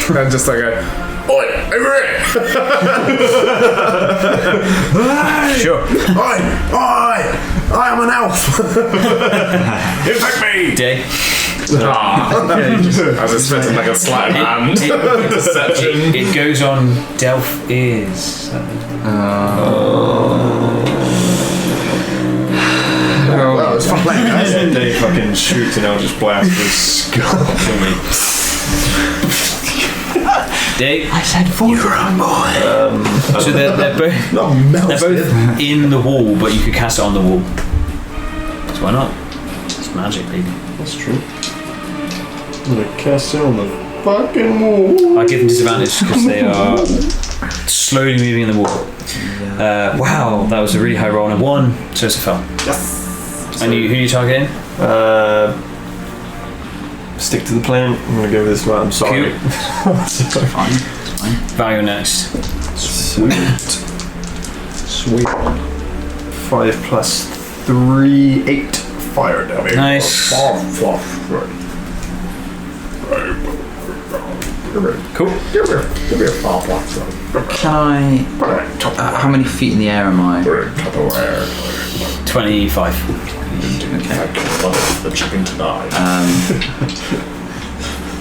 I'm just like a, oi, over here! Sure. Oi, I am an elf! Infect me! Day. I was expecting like a sleight of hand. Deception. It goes on Delph is. Well, it's fun playing, guys. They fucking shoots and I'll just blast his skull to me. Dave. I said 4. You're a boy. So they're both in the wall, but you could cast it on the wall. So why not? It's magic, baby. That's true. I'm gonna cast it on the fucking wall. I give them disadvantage because they are slowly moving in the wall. Wow, that was a really high roll on a 1, so it's a fail. Yes. And who are you targeting? Stick to the plan. I'm gonna go with this one. I'm sorry. Fine. Val, next. Sweet. 5 plus 3, 8 fire damage. Nice. Cool. Give me a far blast. Can I... how many feet in the air am I? 25. Okay. The chicken to die.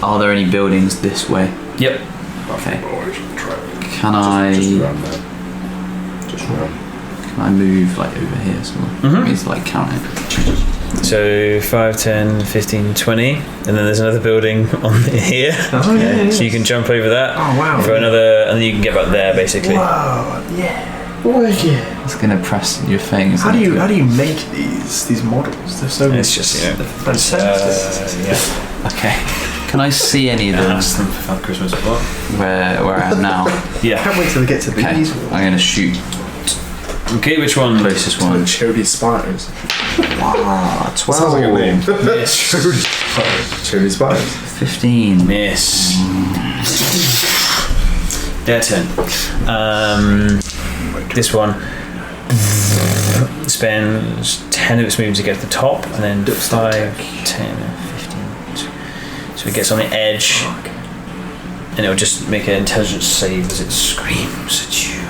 Are there any buildings this way? Yep. Okay. Can I move like over here somewhere? Mhm. It's like count it. So 5, 10, 15, 20, and then there's another building on here. Oh, yeah. So you can jump over that. Oh, wow. For another, and then you can get back there basically. Wow, yeah. Wicked. It's gonna press your thing. How do you make these models? They're so It's just, fantastic. Yeah. Okay. Can I see any of them Ask them for Christmas or what? where I am now? Yeah. Can't wait till they get to Okay. these. I'm gonna shoot Okay, which one? closest one. Chody Spires. Ah, 12. Sounds like a name. Miss. Chody Spires. 15. Miss. Their turn. This one spends 10 of its movement to get to the top, and then 5, 10, 15. So it gets on the edge, and it'll just make an intelligence save as it screams at you.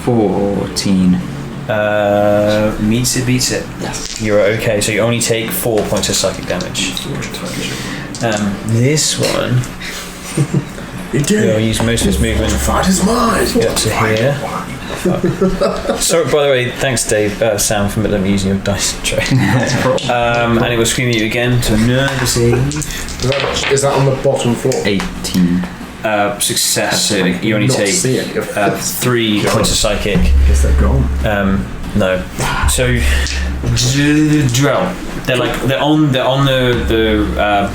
14. Meets it, beats it. Yes. You're okay, so you only take 4 points of psychic damage. This one, he'll use most of his movement. Fight his mind. Get up to here. Sorry, by the way, thanks Dave, Sam, for letting me use your dice tray. And it will scream at you again, so nervous Is that on the bottom floor? 18. success, so you only Not take see any of it. 3 points of psychic. Guess they're gone. No. So Drell, they're on the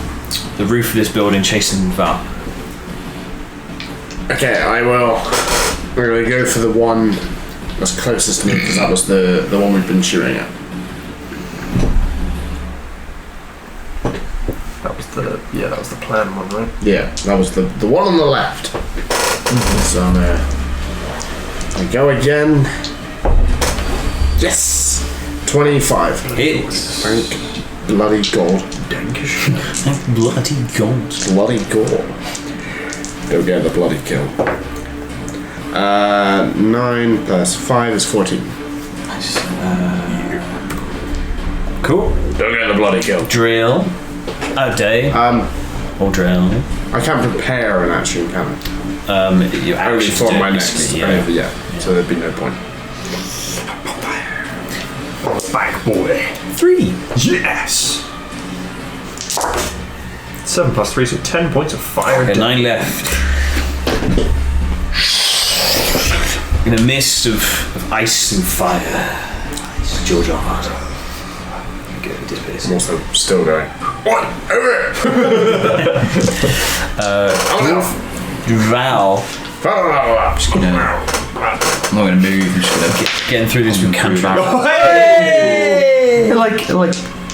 roof of this building chasing Val. Okay, I'm gonna go for the one that's closest to me because that was the one we've been shooting at. That was the plan one, right? Yeah, that was the one on the left. So I go again. Yes, 25. Hits. Thank bloody God. Bloody God. Bloody God. Go get the bloody kill. 9 plus 5 is 14. Nice. Cool. Go get the bloody kill. Drill. Day. Or drill. I can't prepare an action, can I? You Only actually for do, my next. basically, Yeah. So there'd be no point. Back boy. 3. Yes. 7 plus 3, so 10 points of fire. Okay, 9 left. In a mist of ice and fire. George R. Martin. Good, days. I'm also still going. What? Over it! Val, I'm just gonna. I'm not gonna move. I'm just gonna getting through this with cantrip. like.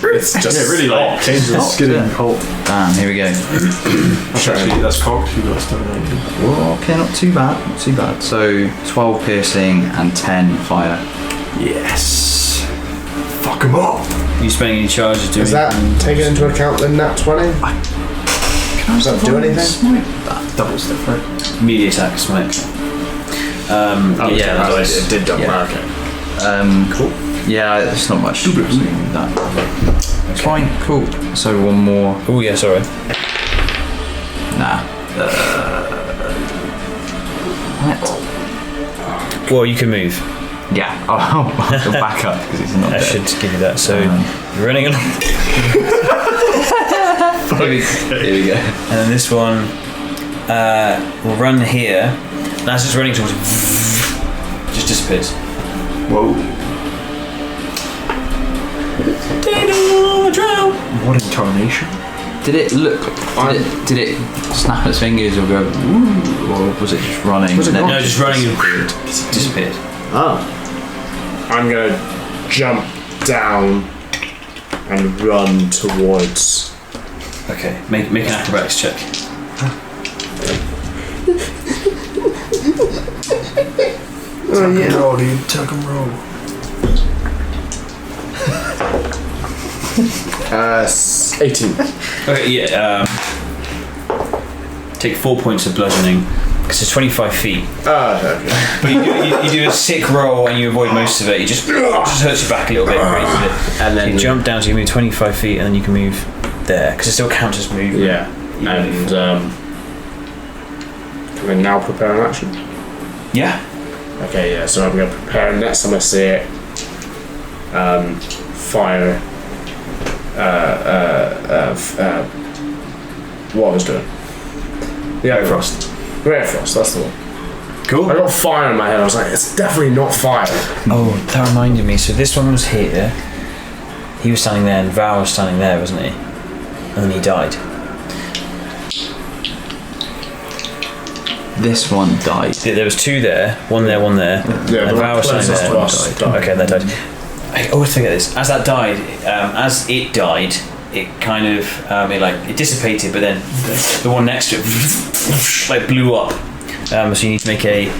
It's just really like changes the skin and cold. Damn. Here we go. Actually, that's cocked. You got stuff in Well, okay, not too bad. Not too bad. So 12 piercing and 10 fire. Yes. Fuck him up. Are you spending any charges doing? Is that taken into account the nat 20? Does that do anything? Smite that. Double stuff, right? Immediate attack, smite. Yeah, that's it did double. Yeah. Okay. Cool. Yeah, it's not much. That. It's fine. Cool. So one more. Oh yeah, sorry. Nah. What? Well, you can move. Yeah. I'll go back up because it's not I dead. should give you that. So you're running along, Here we go. and then this one will run here. And as it's running towards, just disappears. Whoa. What in tarnation? Did it look? Did it snap its fingers or go? Ooh, or was it just running? Was it and then- No, just running and disappeared. Oh. I'm gonna jump down and run towards. Okay, make an acrobatics check. Oh yeah. Roll, dude. Tuck him roll. 18. Okay, yeah. Take 4 points of bludgeoning because it's 25 feet. Okay. But you do a sick roll and you avoid most of it. You just hurts your back a little bit. And then you jump down, so you move 25 feet, and then you can move there because it still counts as movement. Yeah. And can we now prepare an action? Yeah. Okay, yeah, so I'm going to prepare next time I see it. Fire. What I was doing. The Air Frost. Air Frost, that's the one. Cool. I got fire in my head, I was like, it's definitely not fire. Oh, that reminded me. So this one was here. He was standing there, and Val was standing there, wasn't he? And then he died. This one died. There was two there. One there, one there. Yeah, and the Val was standing closest there. to us died. Okay, that died. I always think of this. As that died, as it died, it kind of it dissipated, but then the one next to it like blew up. So you need to make a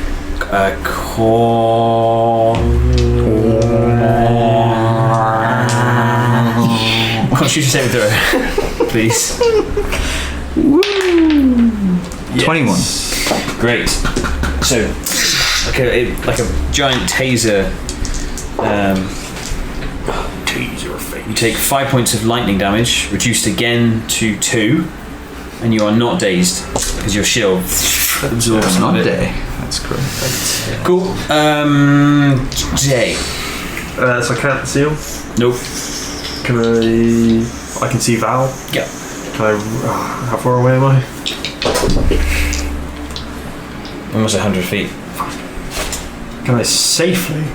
Constitution saving throw, please. 21. Great. So, like a giant taser. You take 5 points of lightning damage, reduced again to 2, and you are not dazed because your shield absorbs some Not of it. day. That's correct. Cool. Jay. So I can't see him. Nope. Can I can see Val. Yeah. Can I? How far away am I? Almost 100 feet. Can I safely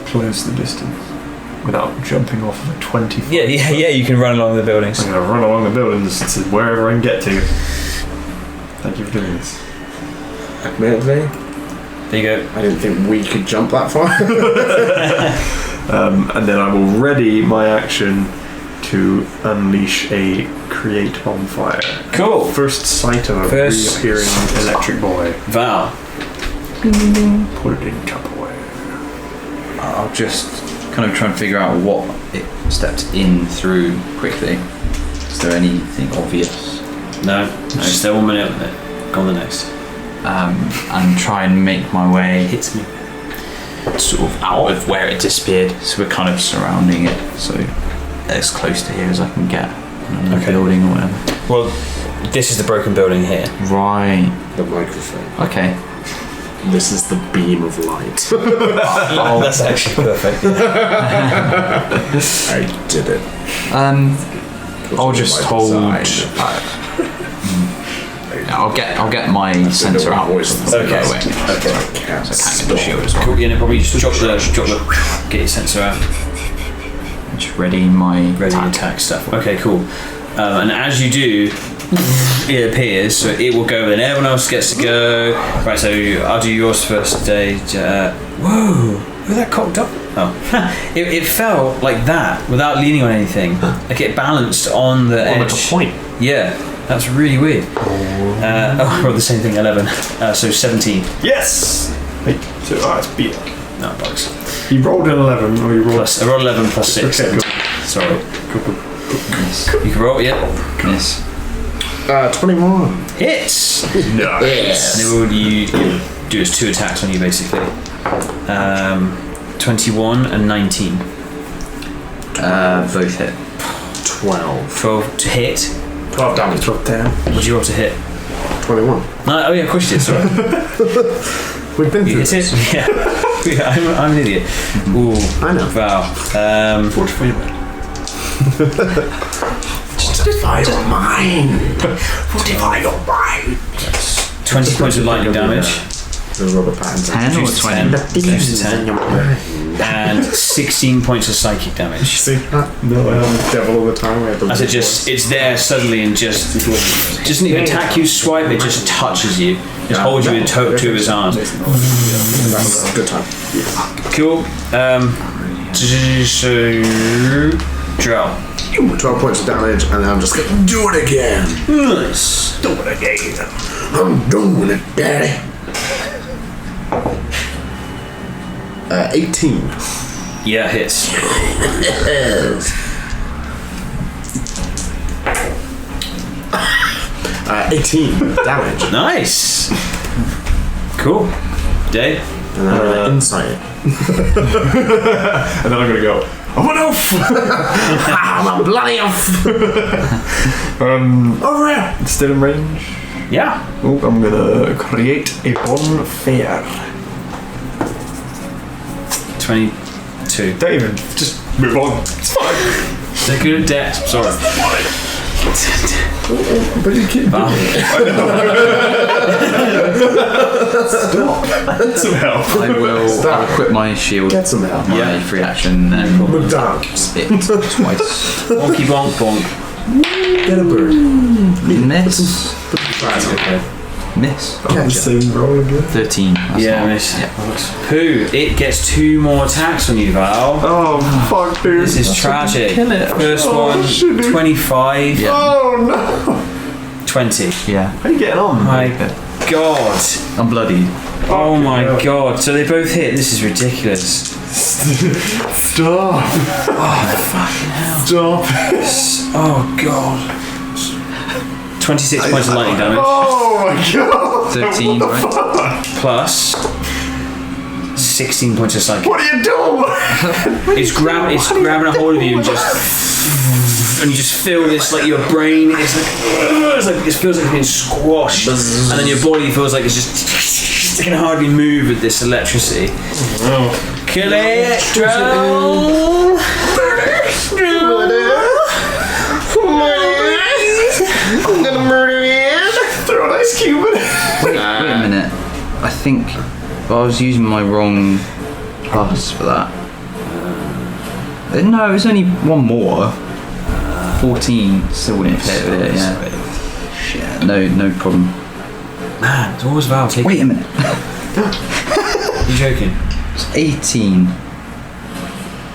close the distance without jumping off of a 20 foot? Yeah. You can run along the buildings. I'm going to run along the buildings to wherever I can get to. Thank you for doing this. Admittedly, There you go. I didn't think we could jump that far. And then I will ready my action to unleash a create bonfire. Cool. First sight of a reappearing electric boy. Val. Put it in Tupperware. I'll just kind of try and figure out what it stepped in through quickly. Is there anything obvious? No. Just stay 1 minute with it. Go on the next. And try and make my way Hits me. sort of out of where it disappeared. So we're kind of surrounding it, so as close to here as I can get. On the building or whatever. Well, this is the broken building here. Right. The microphone. Okay. This is the beam of light. Oh, that's actually perfect. I did it. I'll just by hold. design. I'll get my sensor out. Okay. So I can't get the shield as well. Cool. Yeah, no, probably just drop the get your sensor out. Just ready my Ready attack stuff. Okay, cool. And as you do, it appears, so it will go, and everyone else gets to go. Right, so I'll do yours first today. Whoa, was that cocked up? Oh, it fell like that without leaning on anything. Like it balanced on the edge. Like a point. Yeah, that's really weird. I rolled the same thing, 11. So 17. Yes! Wait, so it's beat. No, bugs. You rolled an 11, or you rolled... I rolled 11 plus 6. Okay, Sorry. Miss. You can roll, yeah. Miss. 21. Hits! Nice. And it will you do its 2 attacks on you basically. 21 and 19. Both hit. 12. 12 to hit. 12 damage. 12 down. What did you roll to hit? 21. No, oh yeah, of course you did, sorry. We've been You through hit it? this. Yeah. I'm an idiot. Ooh. I know. Wow. 44 you made. Fortify your mind. Fortify your mind. 20 points of lightning damage. The rubber patterns. 10 or Reduced to 20? 10. Reduced to 10. And 16 points of psychic damage. See that? No, devil all the time. We have the As it's there suddenly and just doesn't even attack you, swipe, it just touches you. Just holds you in two of his arms. That's a good time. Cool. So Drell. 12 points of damage, and then I'm just going to do it again. Nice. Do it again. I'm doing it, daddy. 18. Yeah, hits. 18 damage. Nice. Cool. Dave. And then I'm going to insight it. And then I'm going to go, I'm an elf! I'm a bloody elf. Over here! Still in range. Yeah. Oh, I'm going to create a bonfire. 22. Don't even, just move on. It's fine. They're good at dex. Sorry. But you keep Wow. Stop. Some help. I will I'll equip my shield. Get some help. My free action and McDonald's. hit twice. Bonky bonk bonk. Get a bird. Miss. Right, okay. Miss. The same roll again. 13. That's Yeah, not- miss. Yeah. Pooh, it gets 2 more attacks on you, Val. Oh, fuck, dude. This is tragic. Kill it. First Oh, one, shit, dude. 25, Yeah. Oh, no. 20. Yeah. How are you getting on? My God. I'm bloody. Oh my God. So they both hit. This is ridiculous. Stop. Oh, fucking hell. Stop. Oh, God. 26 points of lightning damage. Oh, my God. 13, right? Plus 16 points of psychic. What are you doing? It's grabbing a hold of you and you just feel this, like your brain is like it feels like it's being squashed, and then your body feels like it's just it can hardly move with this electricity. Kill it, Drow! I'm gonna murder you. Throw an ice cube in it. Wait a minute. I think I was using my wrong plus for that. No, it was only one more. 14 still wouldn't hit with it, yeah. Shit, no problem. Man, it's always Val taking. Wait a minute. You joking? It's 18.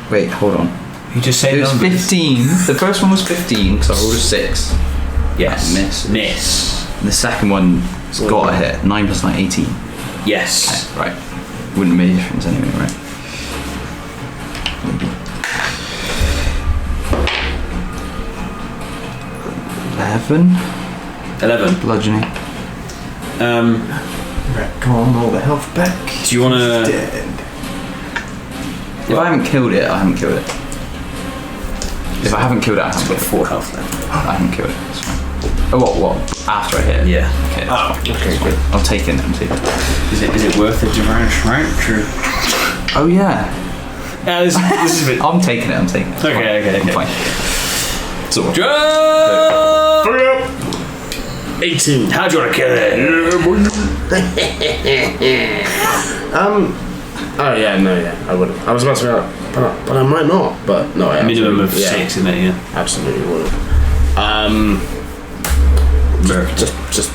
Wait, hold on. You just say It was numbers. 15. The first one was 15 because I rolled a 6. Yes. Miss. And the second one's got a hit. 9 plus 9, 18. Yes. Right. Wouldn't make a difference anyway, right? 11 bludgeoning. Come on, all the health back. Do you wanna? Dead. If I haven't killed it, I haven't killed it. If I haven't killed it, I haven't Got killed 4 health left. it. I haven't killed it. That's fine. Oh, what? After I hit it? Yeah. Okay. Okay, good. I'm taking it. Is it worth it, divine strength? True. Oh yeah. Yeah, this is a bit. I'm taking it. It's Okay. fine. So. Joe! 18. How do you want to kill it? Oh yeah, no, yeah, I wouldn't. I was about to be like, but I might not. But no, I Minimum of absolutely- 6, isn't it? Yeah. Absolutely would have. Just.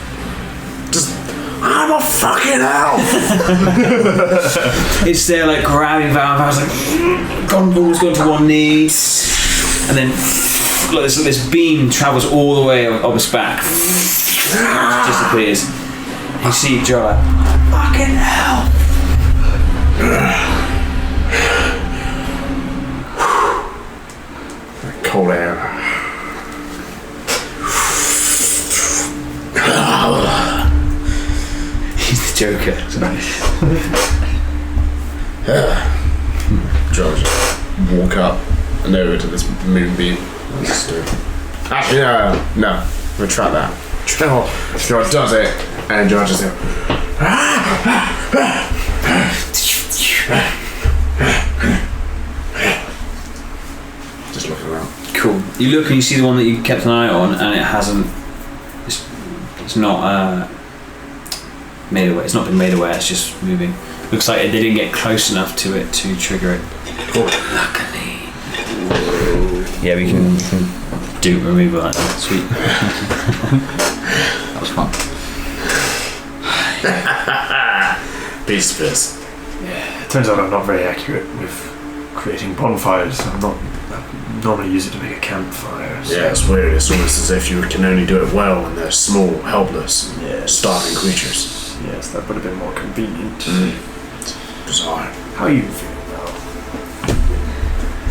I'm a fucking elf. It's there like grabbing Val's like Gondor's going to one knee, and then like this beam travels all the way up his back, disappears. You see Joe like fucking hell. Cold air. He's the Joker. George, walk up and over to this moonbeam. Actually, no. Retract that. George does it, and George is there. Just looking around. Cool. You look and you see the one that you kept an eye on, and it hasn't. It's not made away. It's not been made aware. It's just moving. Looks like they didn't get close enough to it to trigger it. Cool. Luckily. Yeah, we can do removal like that. Sweet. That was fun. Beast fist. It turns out I'm not very accurate with creating bonfires. I normally use it to make a campfire. So Yeah, it's weird. It's almost as if you can only do it well when they're small, helpless, starving creatures. Yes, that would have been more convenient. Bizarre. How are you feeling now?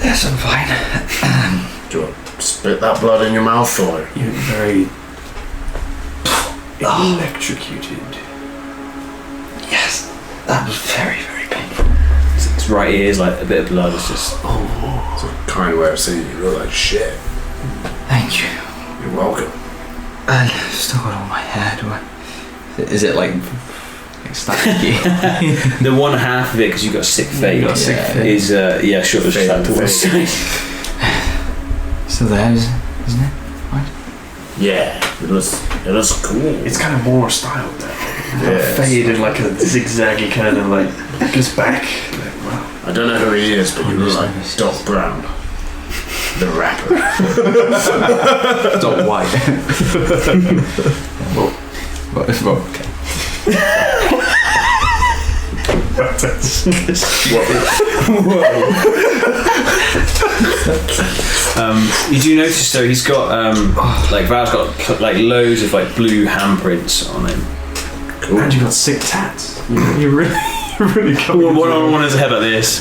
Yes, I'm fine. Do you want to spit that blood in your mouth or? You're very electrocuted. Yes, that was very, very painful. His right ear is like a bit of blood. It's just. It's a kind way of saying you look like shit. Thank you. You're welcome. I still got all my hair, do I? Is it like staticky? The one half of it, because you got sick fate. You got sick fate. Is sure it's Fade, that towards fade. Still there, isn't it? Yeah, it looks cool. It's kind of more styled now. Yeah, Fade in like a zigzaggy kind of like goes back. Like, wow. I don't know who he is, but you look like Doc Brown, the rapper. Dot white. Well, okay. You do notice though he's got like Val's got like loads of like blue handprints on him. Cool. And you got sick tats. You really got One on his head like this.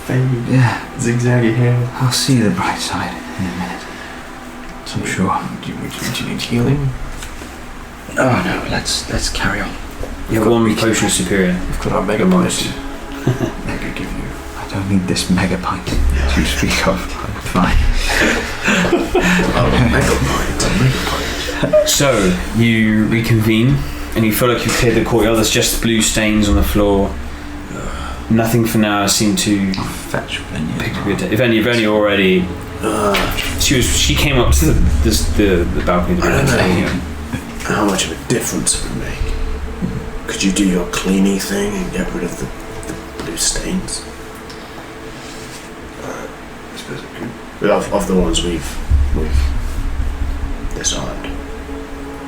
fade, Yeah, zigzaggy hair. I'll see the bright side in a minute. So I'm sure. Do you need healing? Oh no, let's carry on. You have one potion superior. We've got our mega pint. I could give you. I don't need this mega pint to speak of. I'm fine. So you reconvene and you feel like you've cleared the courtyard. There's just blue stains on the floor. Nothing for now seemed to Fetch venue. pick up your day. If any already. She came up to the balcony. I don't know how much of a difference it would make. Could you do your cleany thing and get rid of the blue stains? I suppose I could. Of the ones we've disarmed.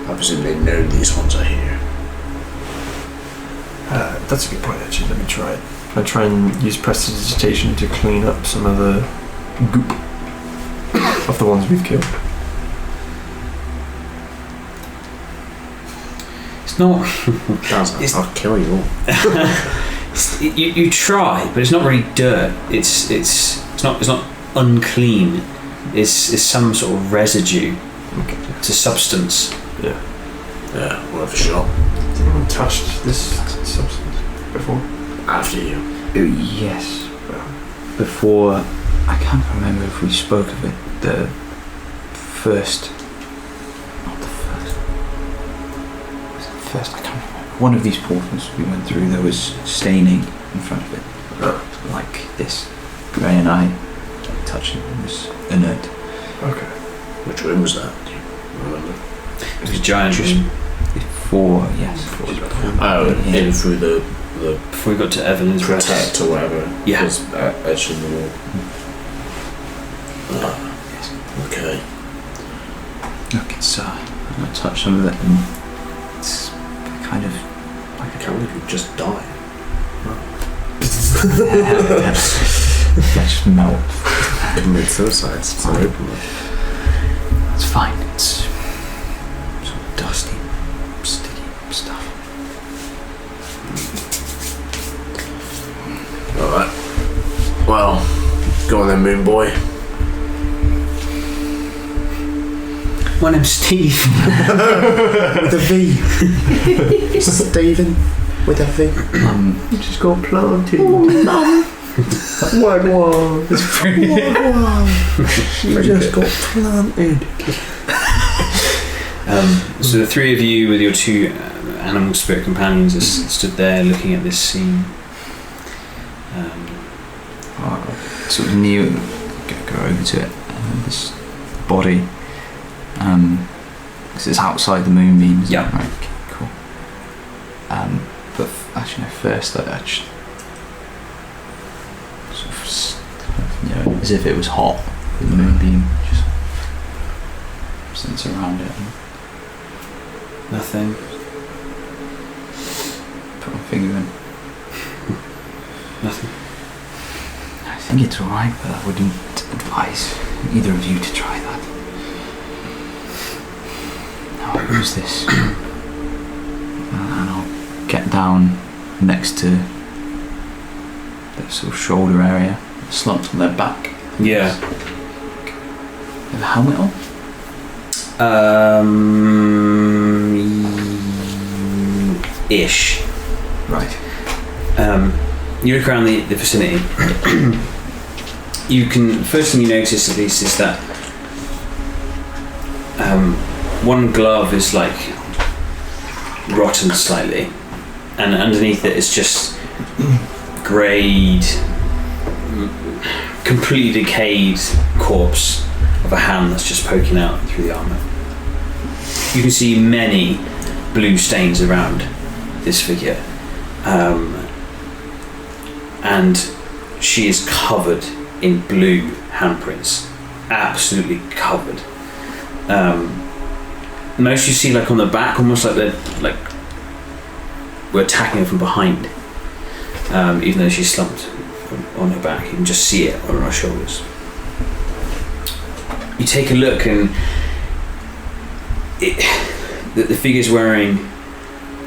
I presume they know these ones are here. That's a good point, actually. Let me try it. I try and use prestidigitation to clean up some of the goop of the ones we've killed. It's not. I'll kill you all. You try, but it's not really dirt. It's not unclean. It's some sort of residue. Okay. It's a substance. Yeah, worth a shot. Has anyone touched this substance before? After you. Yes. Before, I can't remember if we spoke of it. The first. Not the first. Was it the first? I can't remember. One of these portals we went through, there was staining in front of it. Like this. Ray and I touched it. It was inert. Okay. Which room was that? Do you remember? It was a giant Just room. 4, yes. Oh, in through the Before we got to Evelyn's rest. protect or whatever. Yeah. Was edged in the wall. Okay. Look, it's I'm gonna touch some of it, and it's kind of I can't believe you just died. just melt. Commit suicide. Sorry. It's fine. It's sort of dusty, sticky stuff. Alright. Well, go on then, Moon Boy. My name's Steve. With a V. Stephen with a V. You just got planted. Wag wag. You just got planted. So the three of you with your two animal spirit companions stood there looking at this scene. Sort of new. Go over to it. This body. Because it's outside the moonbeams. Yeah. Right. Okay, cool. But actually, no. First, I just sort of, as if it was hot. The moonbeam just sits around it. Nothing. Put my finger in. Nothing. I think it's alright, but I wouldn't advise either of you to try that. Now I'll use this and I'll get down next to that sort of shoulder area, slumped on their back. Yeah. Have a helmet on? Ish. Right. You look around the vicinity. You can. First thing you notice, at least, is that one glove is like rotten slightly, and underneath it is just greyed, completely decayed corpse of a hand that's just poking out through the armour. You can see many blue stains around this figure. And she is covered in blue handprints, absolutely covered. Most you see like on the back, almost like we're attacking her from behind. Even though she's slumped on her back, you can just see it on her shoulders. You take a look, and the figure's wearing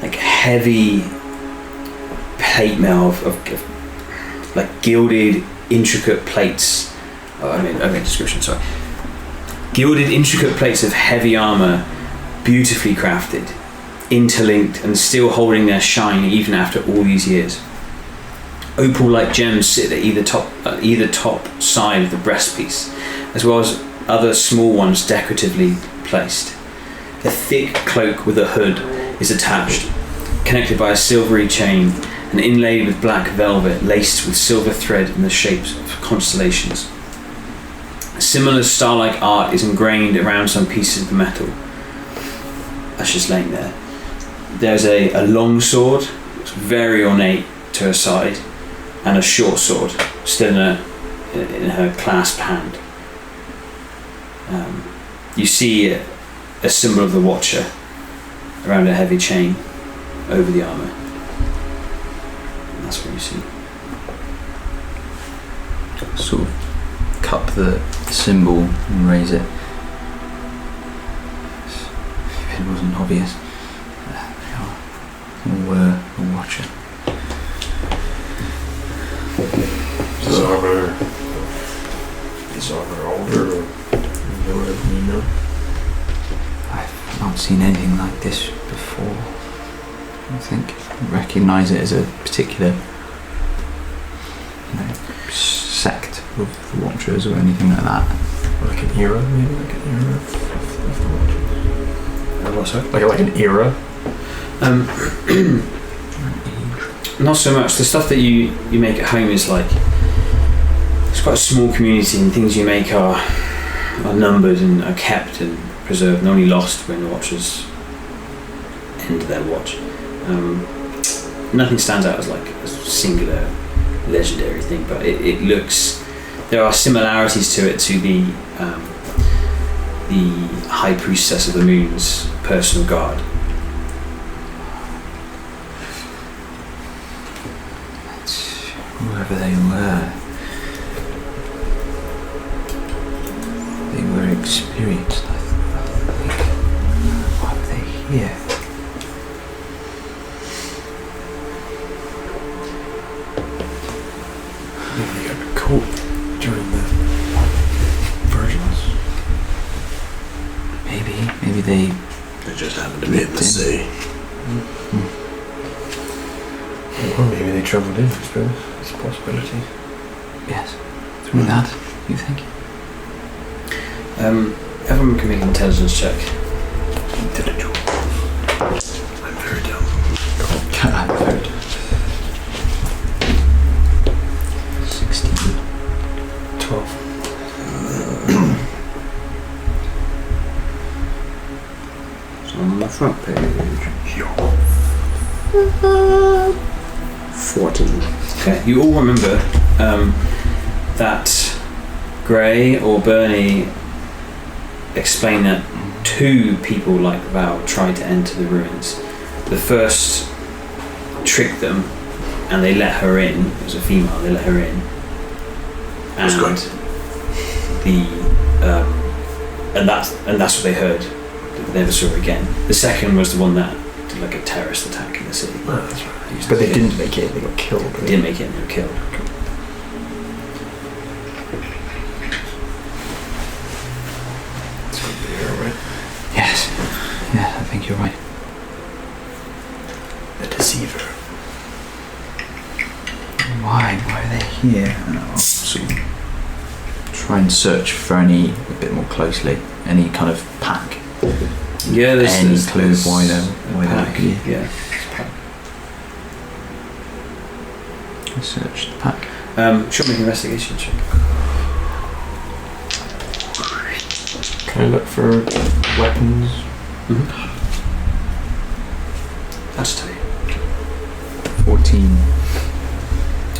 like heavy plate mail of like gilded, intricate plates. I mean description. Sorry. Gilded, intricate plates of heavy armor, beautifully crafted, interlinked, and still holding their shine even after all these years. Opal-like gems sit at either top side of the breastpiece, as well as other small ones decoratively placed. A thick cloak with a hood is attached, connected by a silvery chain and inlaid with black velvet laced with silver thread in the shapes of constellations. Similar star-like art is ingrained around some pieces of the metal. That's just laying there. There's a long sword, it's very ornate to her side, and a short sword still in her clasped hand. You see a symbol of the Watcher around a heavy chain over the armour. And that's what you see. Sort of cup the symbol and raise it. If it wasn't obvious, they are, or were, a Watcher. Is armor older or newer than you know? I've not seen anything like this before. I think recognise it as a particular sect of the Watchers or anything like that. Like an era, maybe? Like an era of the Watchers? What, sorry? Like an era? Not so much. The stuff that you make at home is like, it's quite a small community, and things you make are numbered and are kept and preserved and only lost when the Watchers end of their watch. Nothing stands out as like a singular legendary thing, but it looks. There are similarities to it to the High Priestess of the Moon's personal guard. Whoever they were experienced. I think. Why were they here? Maybe they got caught during the versions. Maybe they just happened to be in the sea. Or maybe they travelled in, I suppose. It's a possibility. Yes. Through that, you think? Everyone can make an intelligence check. Intellectual. I'm very dumb. I'm very dumb. 16. 12. It's on the front page. 14. Okay, you all remember that Gray or Bernie explained that two people like Val tried to enter the ruins. The first tricked them and they let her in. It was a female, they let her in. And that's what they heard. They never saw her again. The second was the one that did like a terrorist attack in the city. Oh, that's right. But they didn't make it, they got killed. They didn't make it and they were killed. It's going to be here, right? Yes. Yeah, I think you're right. The deceiver. Why are they here? I'll sort of try and search for any, a bit more closely, any kind of pack. Yeah, Any clue of why they're pack. here? Yeah, it's a pack. Let's search the pack. Show me an investigation check. Can I look for weapons? That's tell you. 14.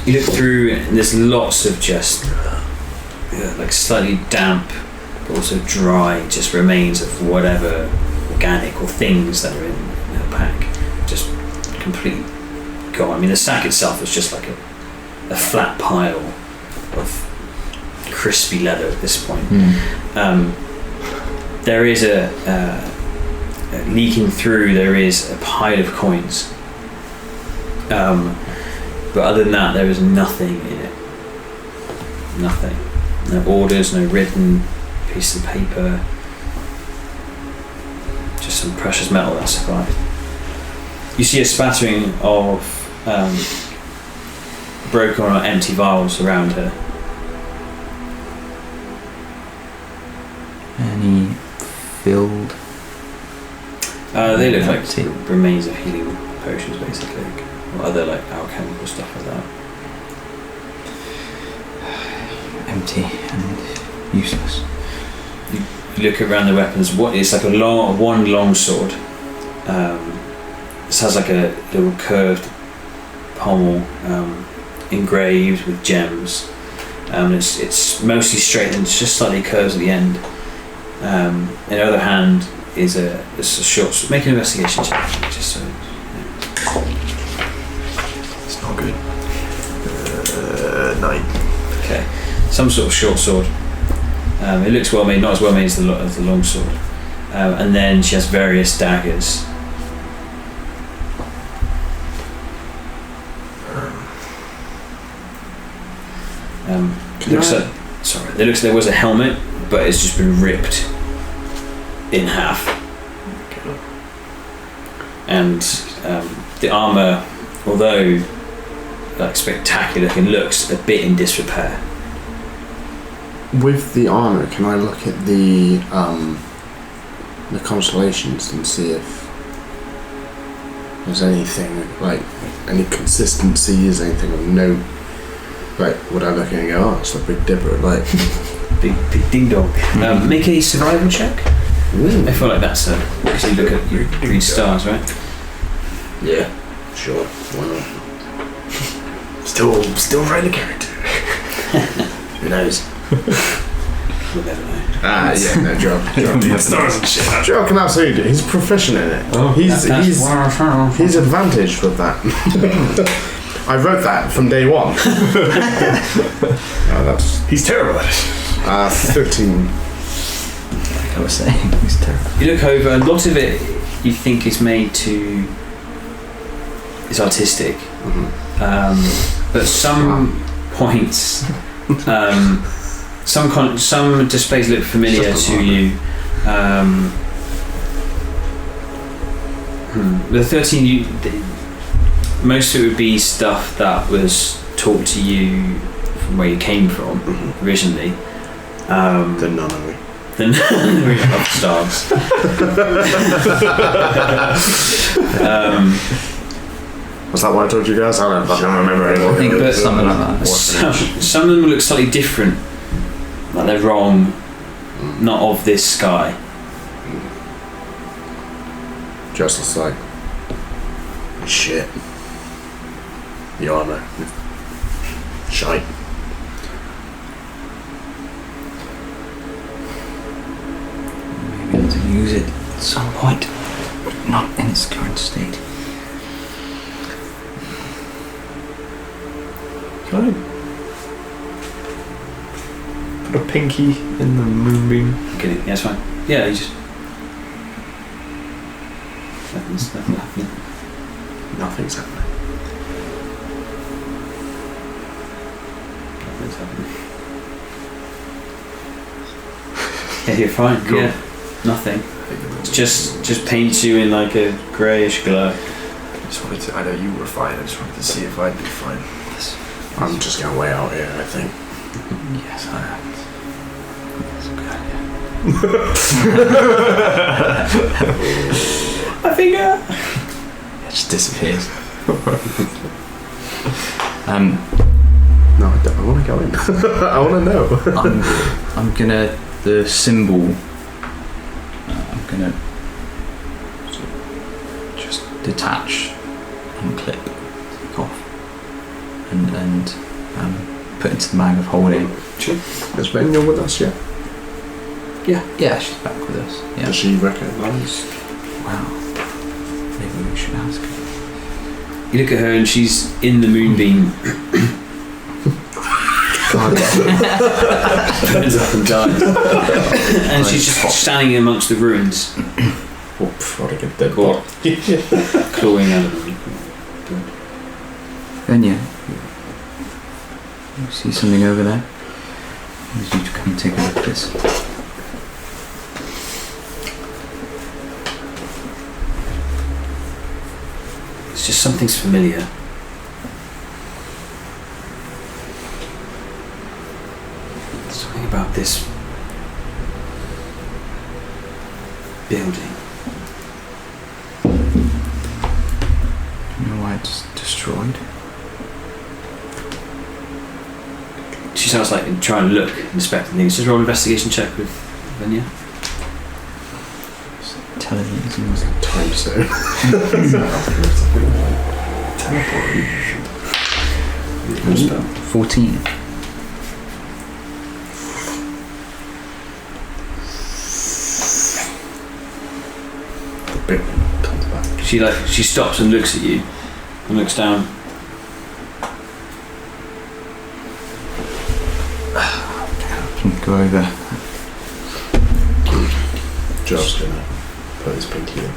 You look through and there's lots of just like slightly damp but also dry just remains of whatever organic or things that are in the pack. Just complete gone. I mean the sack itself is just like a flat pile of crispy leather at this point. There is a leaking through, there is a pile of coins. But other than that, there is nothing in it. Nothing. No orders, no written piece of paper. Just some precious metal that survived. You see a spattering of broken or empty vials around her. Any filled? They look Empty. like remains of healing potions, basically. Or other like alchemical stuff like that. Empty and useless. You look around the weapons. It's like one long sword. This has like a little curved pommel, engraved with gems. It's mostly straight and it's just slightly curves at the end. On the other hand is a short. Make an investigation check, just so. It's not good. 9. Okay, some sort of short sword. It looks well made, not as well made as the long sword. And then she has various daggers. It looks there was a helmet, but it's just been ripped in half. And the armour, although like spectacular looking, looks a bit in disrepair. With the armour, can I look at the constellations and see if there's anything like any consistency, is anything of note? Like, would I look and go, oh, it's like Big Dipper, like Big ding dong. Make a survival check. Ooh. I feel like that's because you look at your green stars, right? Yeah, sure. Why not? Still writing the character. Who knows? We'll never know. Ah, yeah, no, Joe. Stars and shit. Joe can absolutely do. He's proficient in it. He's advantaged with that. I wrote that from day one. He's terrible at it. 13. Like I was saying, he's terrible. You look over, a lot of it you think is made to. It's artistic. But some points. Some displays look familiar to you. The 13, most of it would be stuff that was taught to you from where you came from originally. The nunnery. The nunnery of stars. Was that what I told you guys? I don't remember anymore. I think it's something like that. Some of them look slightly different. Like they're wrong, not of this sky. Just looks like shit. The armor. Shite. Maybe able to use it at some point, but not in its current state. Can I put a pinky in the moonbeam? Okay, yeah, that's fine. Yeah, you just. Nothing's happening. Nothing's happening. Nothing's happening. Yeah, you're fine. Cool. Yeah, nothing. It's just paints you in like a greyish glow. I just wanted to. I know you were fine. I just wanted to see if I'd be fine. I'm just going way out here, I think. Yes, I am. My finger. It just disappears. No, I don't. I want to go in. I want to know. I'm gonna the symbol. I'm gonna sort of just detach, unclip, take off, and put into the bag of holding. Sure. Is Venya with us yet? Yeah, she's back with us. Yeah. Does she recognise? Wow. Maybe we should ask her. You look at her and she's in the moonbeam. Turns up and dies. And she's just standing amongst the ruins. What a good dead body. Clawing out of them. Venya, you see something over there? I need you to come and take a look at this. It's just something's familiar. Something about this building. Do you know why it's destroyed? She sounds like trying to look, inspect things. Just roll an investigation check with Venya. Television. Time zone. 14. She stops and looks at you and looks down. Can you go over? Joe's gonna put his pinky in.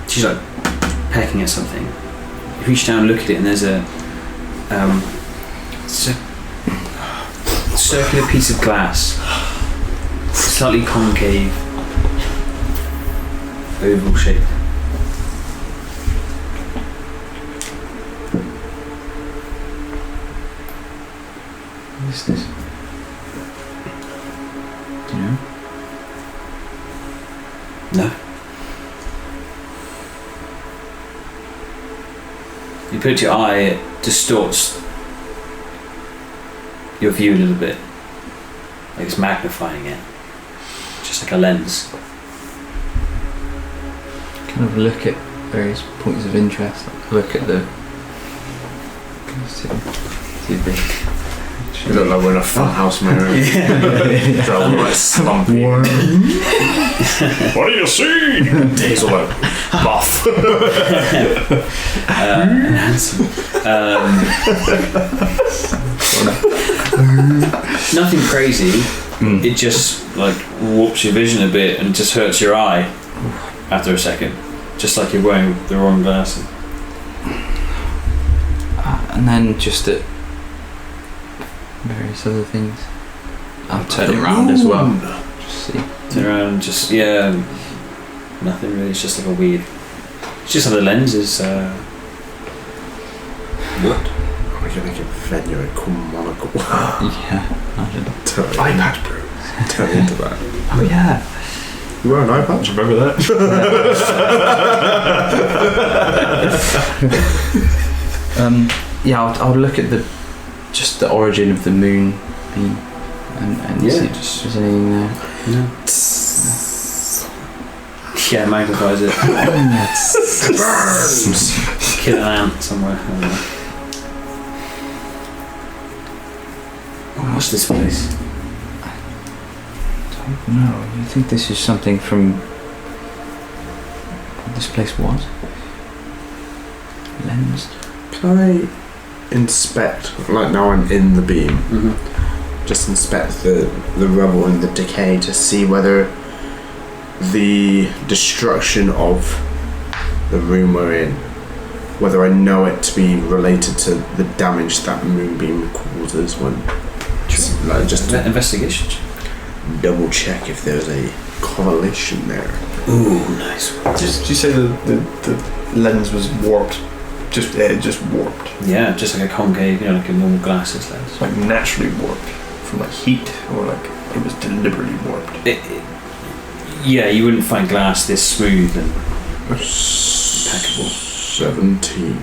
She's like pecking at something. You reach down and look at it and there's a circular piece of glass, slightly concave, oval shape. What is this? Do you know? No. You put your eye, it distorts your view a little bit. like it's magnifying it, just like a lens. Kind of look at various points of interest. Look at the. See the. You look like we're in a fun house mirror. So I'm like slumpy. What do you see? He's all like buff. And handsome. Nothing crazy. It just like warps your vision a bit and just hurts your eye after a second, just like you're wearing the wrong glasses. And then just at various other things. I'll turn it around as well. Just see. Turn around, just nothing really. It's just like a weird. It's just how the lenses. What? We can make it venue and cool monocle. Yeah. iPad Pro. Turn into that. Oh yeah. You wear an iPad? Do you remember that? Yeah, I'll look at just the origin of the moon beam and see if there's anything there. No. Yeah, magnifies it. Kill an ant somewhere. I don't know. What's this place? No, you think this is something from what this place was? Lens? Can I inspect, like now I'm in the beam, Mm-hmm. just inspect the rubble and the decay to see whether the destruction of the room we're in, whether I know it to be related to the damage that moonbeam causes when just to Investigation. double check if there's a correlation there. Ooh, nice one. Did you say the lens was warped? It just warped. Yeah, just like a concave, like a normal glasses lens. Like naturally warped from like heat, or like it was deliberately warped. Yeah, you wouldn't find glass this smooth and impeccable. 17.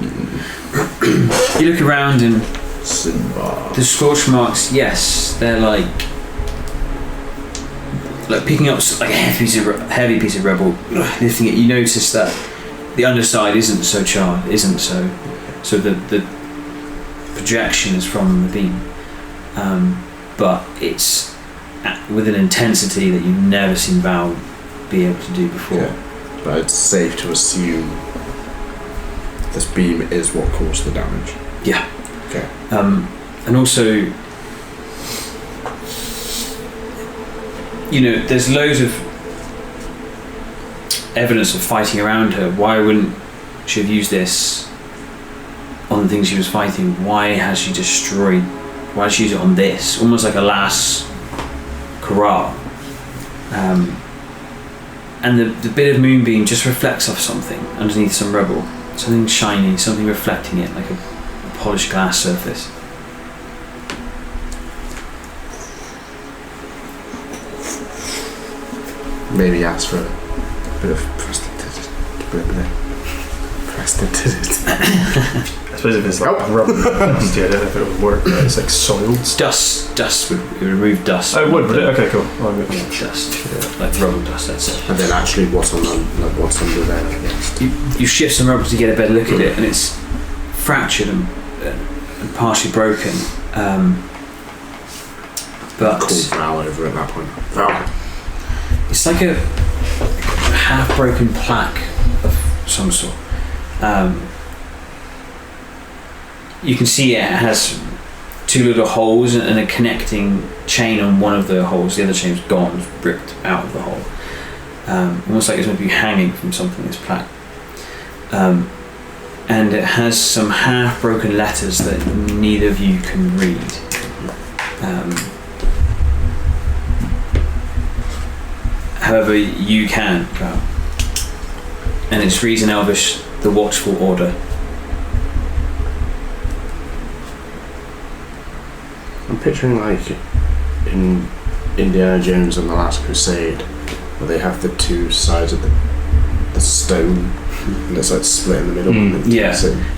You look around and Simba. the scorch marks, yes, they're like picking up like a heavy piece of rubble, lifting it. You notice that the underside isn't so charred, so the projection is from the beam, but it's with an intensity that you've never seen Val be able to do before. Yeah. But it's safe to assume this beam is what caused the damage. Yeah. Okay. And also, there's loads of evidence of fighting around her. Why wouldn't she have used this on the things she was fighting? Why has she destroyed? Why did she use it on this? Almost like a last hurrah. And the bit of moonbeam just reflects off something underneath some rubble. Something shiny, something reflecting it like a polished glass surface. Maybe ask for a bit of prestidigitation. I suppose if it's like rubber dusty, I don't know if it would work. But it's like soiled. Dust would remove dust. Oh, it would it? Okay, cool. Oh, good. Dust, like rubble dust. That's it. And then actually what's under there, I guess. You shift some rubble to get a better look at it, and it's fractured and partially broken. But Call Val over at that point. Val. it's like a half-broken plaque of some sort. You can see it has two little holes and a connecting chain on one of the holes. The other chain's gone, ripped out of the hole. Almost like it's meant to be hanging from something, this plaque. And it has some half-broken letters that neither of you can read. However, you can, Carl. And it's reads in Elvish, the Watchful Order. I'm picturing like in Indiana Jones and the Last Crusade, where they have the two sides of the stone, and it's like split in the middle. And Yeah,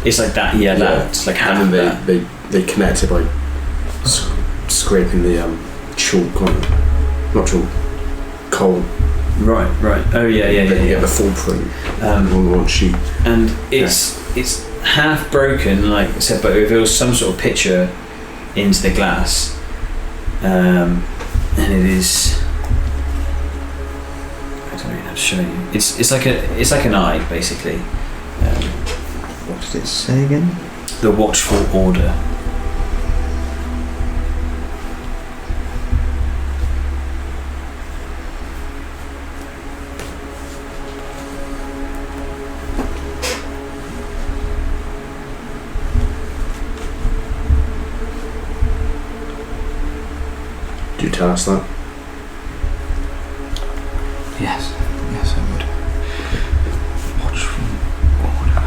it's like that. It's like half and that. then they connect it by scraping the chalk on it. Not chalk, coal. Right. Oh yeah. Then you get the full print on one sheet. And it's half broken, like I said, but it reveals some sort of picture into the glass, and it is. I don't know how to show you. It's like an eye, basically. What did it say again? The Watchful Order. Do you tell us that? Yes, I would. Watchful Order.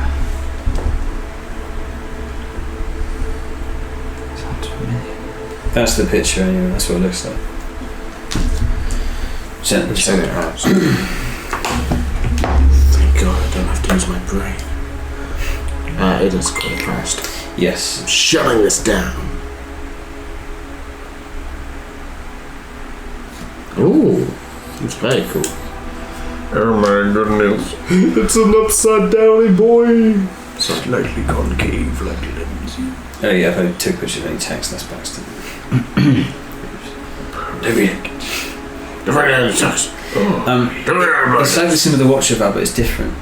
Sounds familiar. That's the picture, anyway. That's what it looks like. Certainly. It's in it, perhaps. Thank God I don't have to use my brain. It is quite fast. Yes. I'm shutting this down. Ooh, it's very cool. Oh my goodness. It's an upside downy boy. Slightly concave like Lindsay. Oh yeah, if I took a picture of any text, that's bastard. It's like the sim of the Watcher Val, but it's different.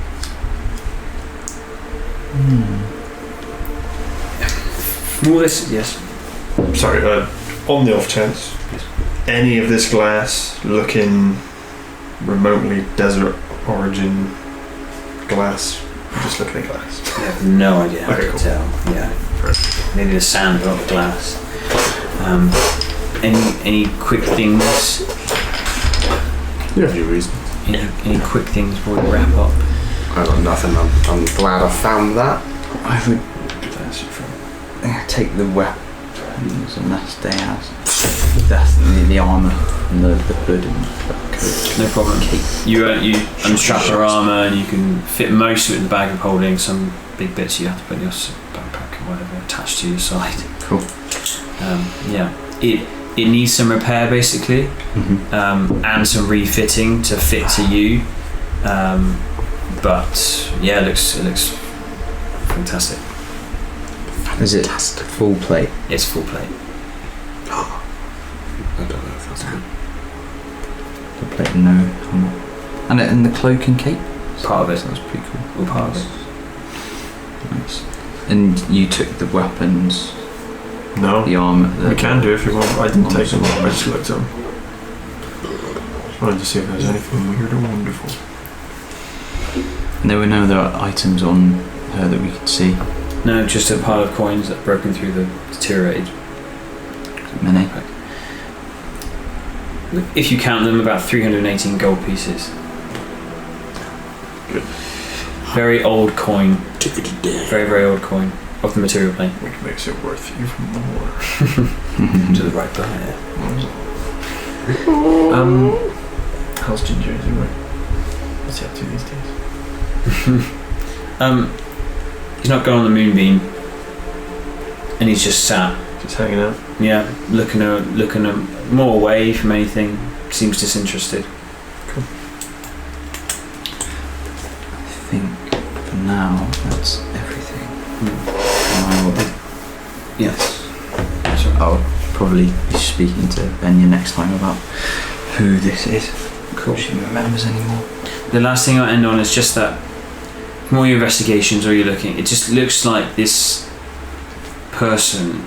All this, yes. Sorry, on the off chance, any of this glass looking remotely desert origin glass, just looking at glass. I have no idea how Okay, to cool. tell. Yeah. Maybe the sand, not the glass. Any quick things? You have your reasons. Any quick things before we wrap up? I got nothing. I'm glad I found that. I would take the weapons and that's they has. That's the armour and the hood and the coat. No problem. Cape. You unstrap your armour and you can fit most of it in the bag of holding. Some big bits you have to put in your backpack or whatever attached to your side. Cool. Yeah. It needs some repair basically, and some refitting to fit to you. But yeah, it looks fantastic. Is it full plate? It's full plate. I don't know if that's good. Full plate, no armour. And the cloak and cape? Part of it. Sounds pretty cool. All part of it. Nice. And you took the weapons, No, the armour. we can do if you want. I didn't take them. I just looked at them. Just wanted to see if there was anything weird or wonderful. And there were no other items on her that we could see. No, just a pile of coins that broken through the deteriorated. Many. If you count them, about 318 gold pieces. Good. Very old coin. Tickety-day. Very, very old coin of the material plane. Which makes it worth even more. To the right buyer. How's Ginger? Is he right? What's he up to these days? He's not going on the moonbeam, and he's just sat. Just hanging out. Yeah, looking more away from anything. Seems disinterested. I think for now that's everything. Yes. I'll probably be speaking to Benya next time about who this is. Cool. If she remembers anymore. The last thing I'll end on is just that from all your investigations or you're looking, it just looks like this person,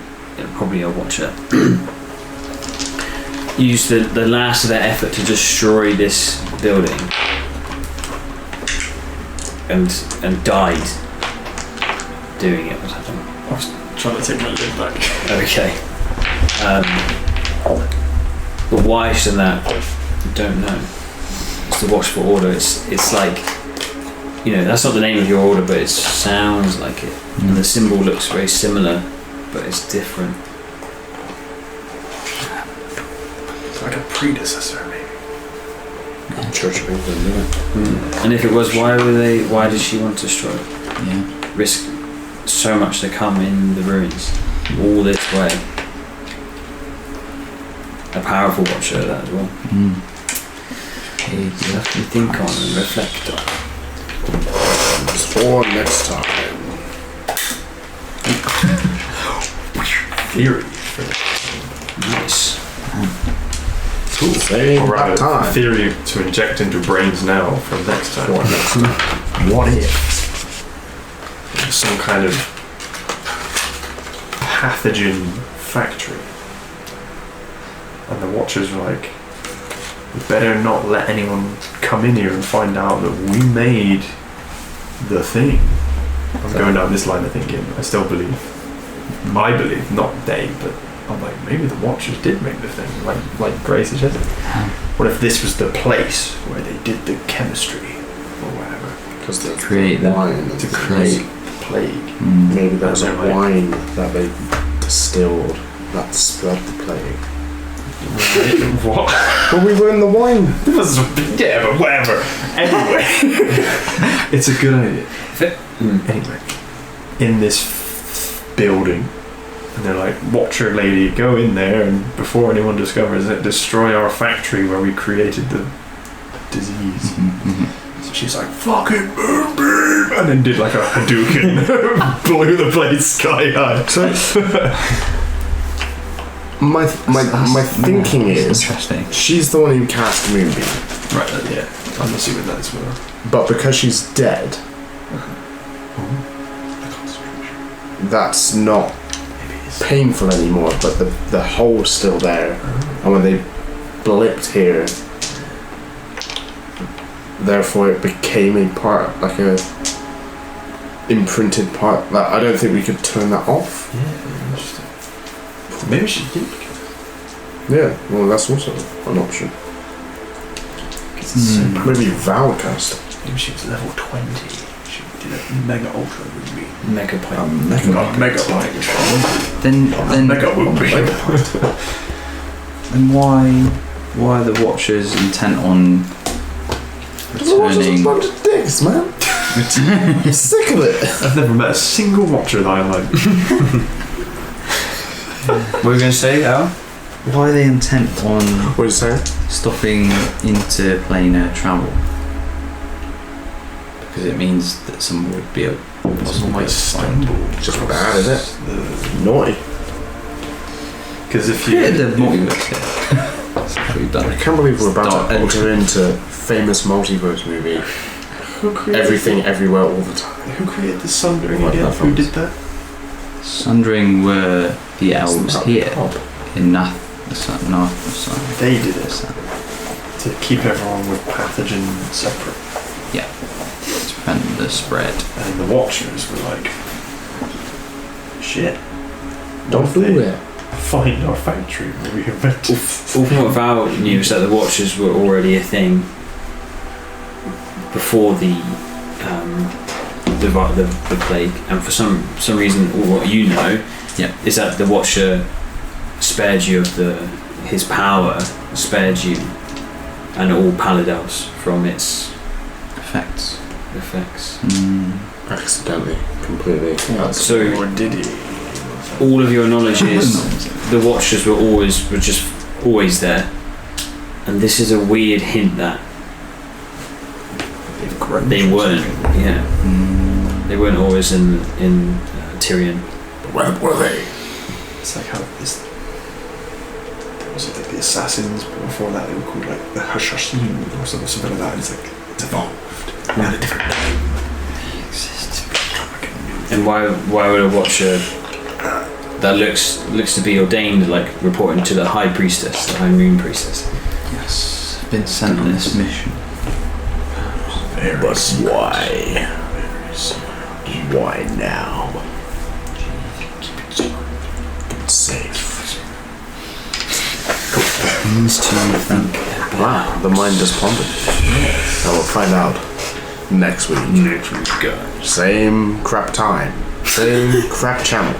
probably a watcher, used the last of their effort to destroy this building and died doing it or something. I was trying to take my lid back. Okay. But why she's done that, I don't know. It's the Watchful Order. It's like, that's not the name of your order, but it sounds like it. And the symbol looks very similar, but it's different. It's like a predecessor, maybe. Church of England, isn't it? And if it was, why did she want to destroy it? Yeah. Risk so much to come in the ruins all this way. a powerful watcher at that as well. Okay, You think on and reflect on. For next time. Theory. Nice. Same Or rather, time. theory to inject into brains now for next time. For next time. What if some kind of pathogen factory, and the Watchers were like, "We better not let anyone come in here and find out that we made the thing." I'm going down this line of thinking. I still believe. I believe, not they, but I'm like, maybe the Watchers did make the thing, like Grace suggested. What if this was the place where they did the chemistry or whatever Because they create the- wine. to create the plague? Maybe there was a And they're like- wine that they distilled that spread the plague. What? Well, we were in the wine. Yeah, but whatever. Anyway, it's a good idea. Anyway, in this building, and they're like, "Watcher lady, go in there, and before anyone discovers it, destroy our factory where we created the disease." So she's like, "Fucking boom beam," and then did like a Hadouken, blew the place sky high. So, my thinking is, interesting. she's the one who cast Moonbeam, Right, yeah, I'm assuming that's where. but because she's dead, that's not painful anymore, but the hole's still there, and when they blipped here, therefore it became a part, like a imprinted part. Like, I don't think we could turn that off. Yeah, interesting. Maybe she did. Yeah, well, that's also an option. Maybe Valcast. Maybe she was level 20. She did a mega ultra movie. Mega point. Mega like. Then Mega movie. then why are the Watchers intent on returning? A bunch of dicks, man. I'm sick of it. I've never met a single Watcher that I like. What were you going to say, Al? Why are they intent on What are you saying? stopping interplanar travel? Because it means that someone would be able Someone might stumble. Just bad, isn't it? Naughty. Because if Yeah, you. the multiverse here. That's what we've I done. can't believe we're about Dark to enter into famous multiverse movie. Who created, Everything, everywhere, all the time. who created the Sundering Like again? that Who from- did that? Sundering were the elves Up here top. in Nath. They did it. To keep everyone with pathogen separate. Yeah, to prevent the spread. And the Watchers were like, shit. Don't What if do they it. Find our factory where we invented. All from what Val knew was that the Watchers were already a thing before the plague, and for some reason, or what you know, is that the Watcher spared you of his power, spared you, and all Paladels from its Effects. effects. Accidentally, completely. So Or did he? all of your knowledge is the Watchers were just always there, and this is a weird hint that They've grown. they weren't. Yeah, they weren't always in Tyrion. Where were they? It's like how this. There was like the assassins, but before that they were called like the Hashashin or something like that. It's like it's evolved. It had a different name. And why would a Watcher that looks to be ordained, like reporting to the High Priestess, the High Moon Priestess? Yes, been sent on this mission. But why? Why now? It's safe. Things to think. Wow, the mind just pondered. And we'll find out next week. Next week, guys. Same crap time. Same crap channel.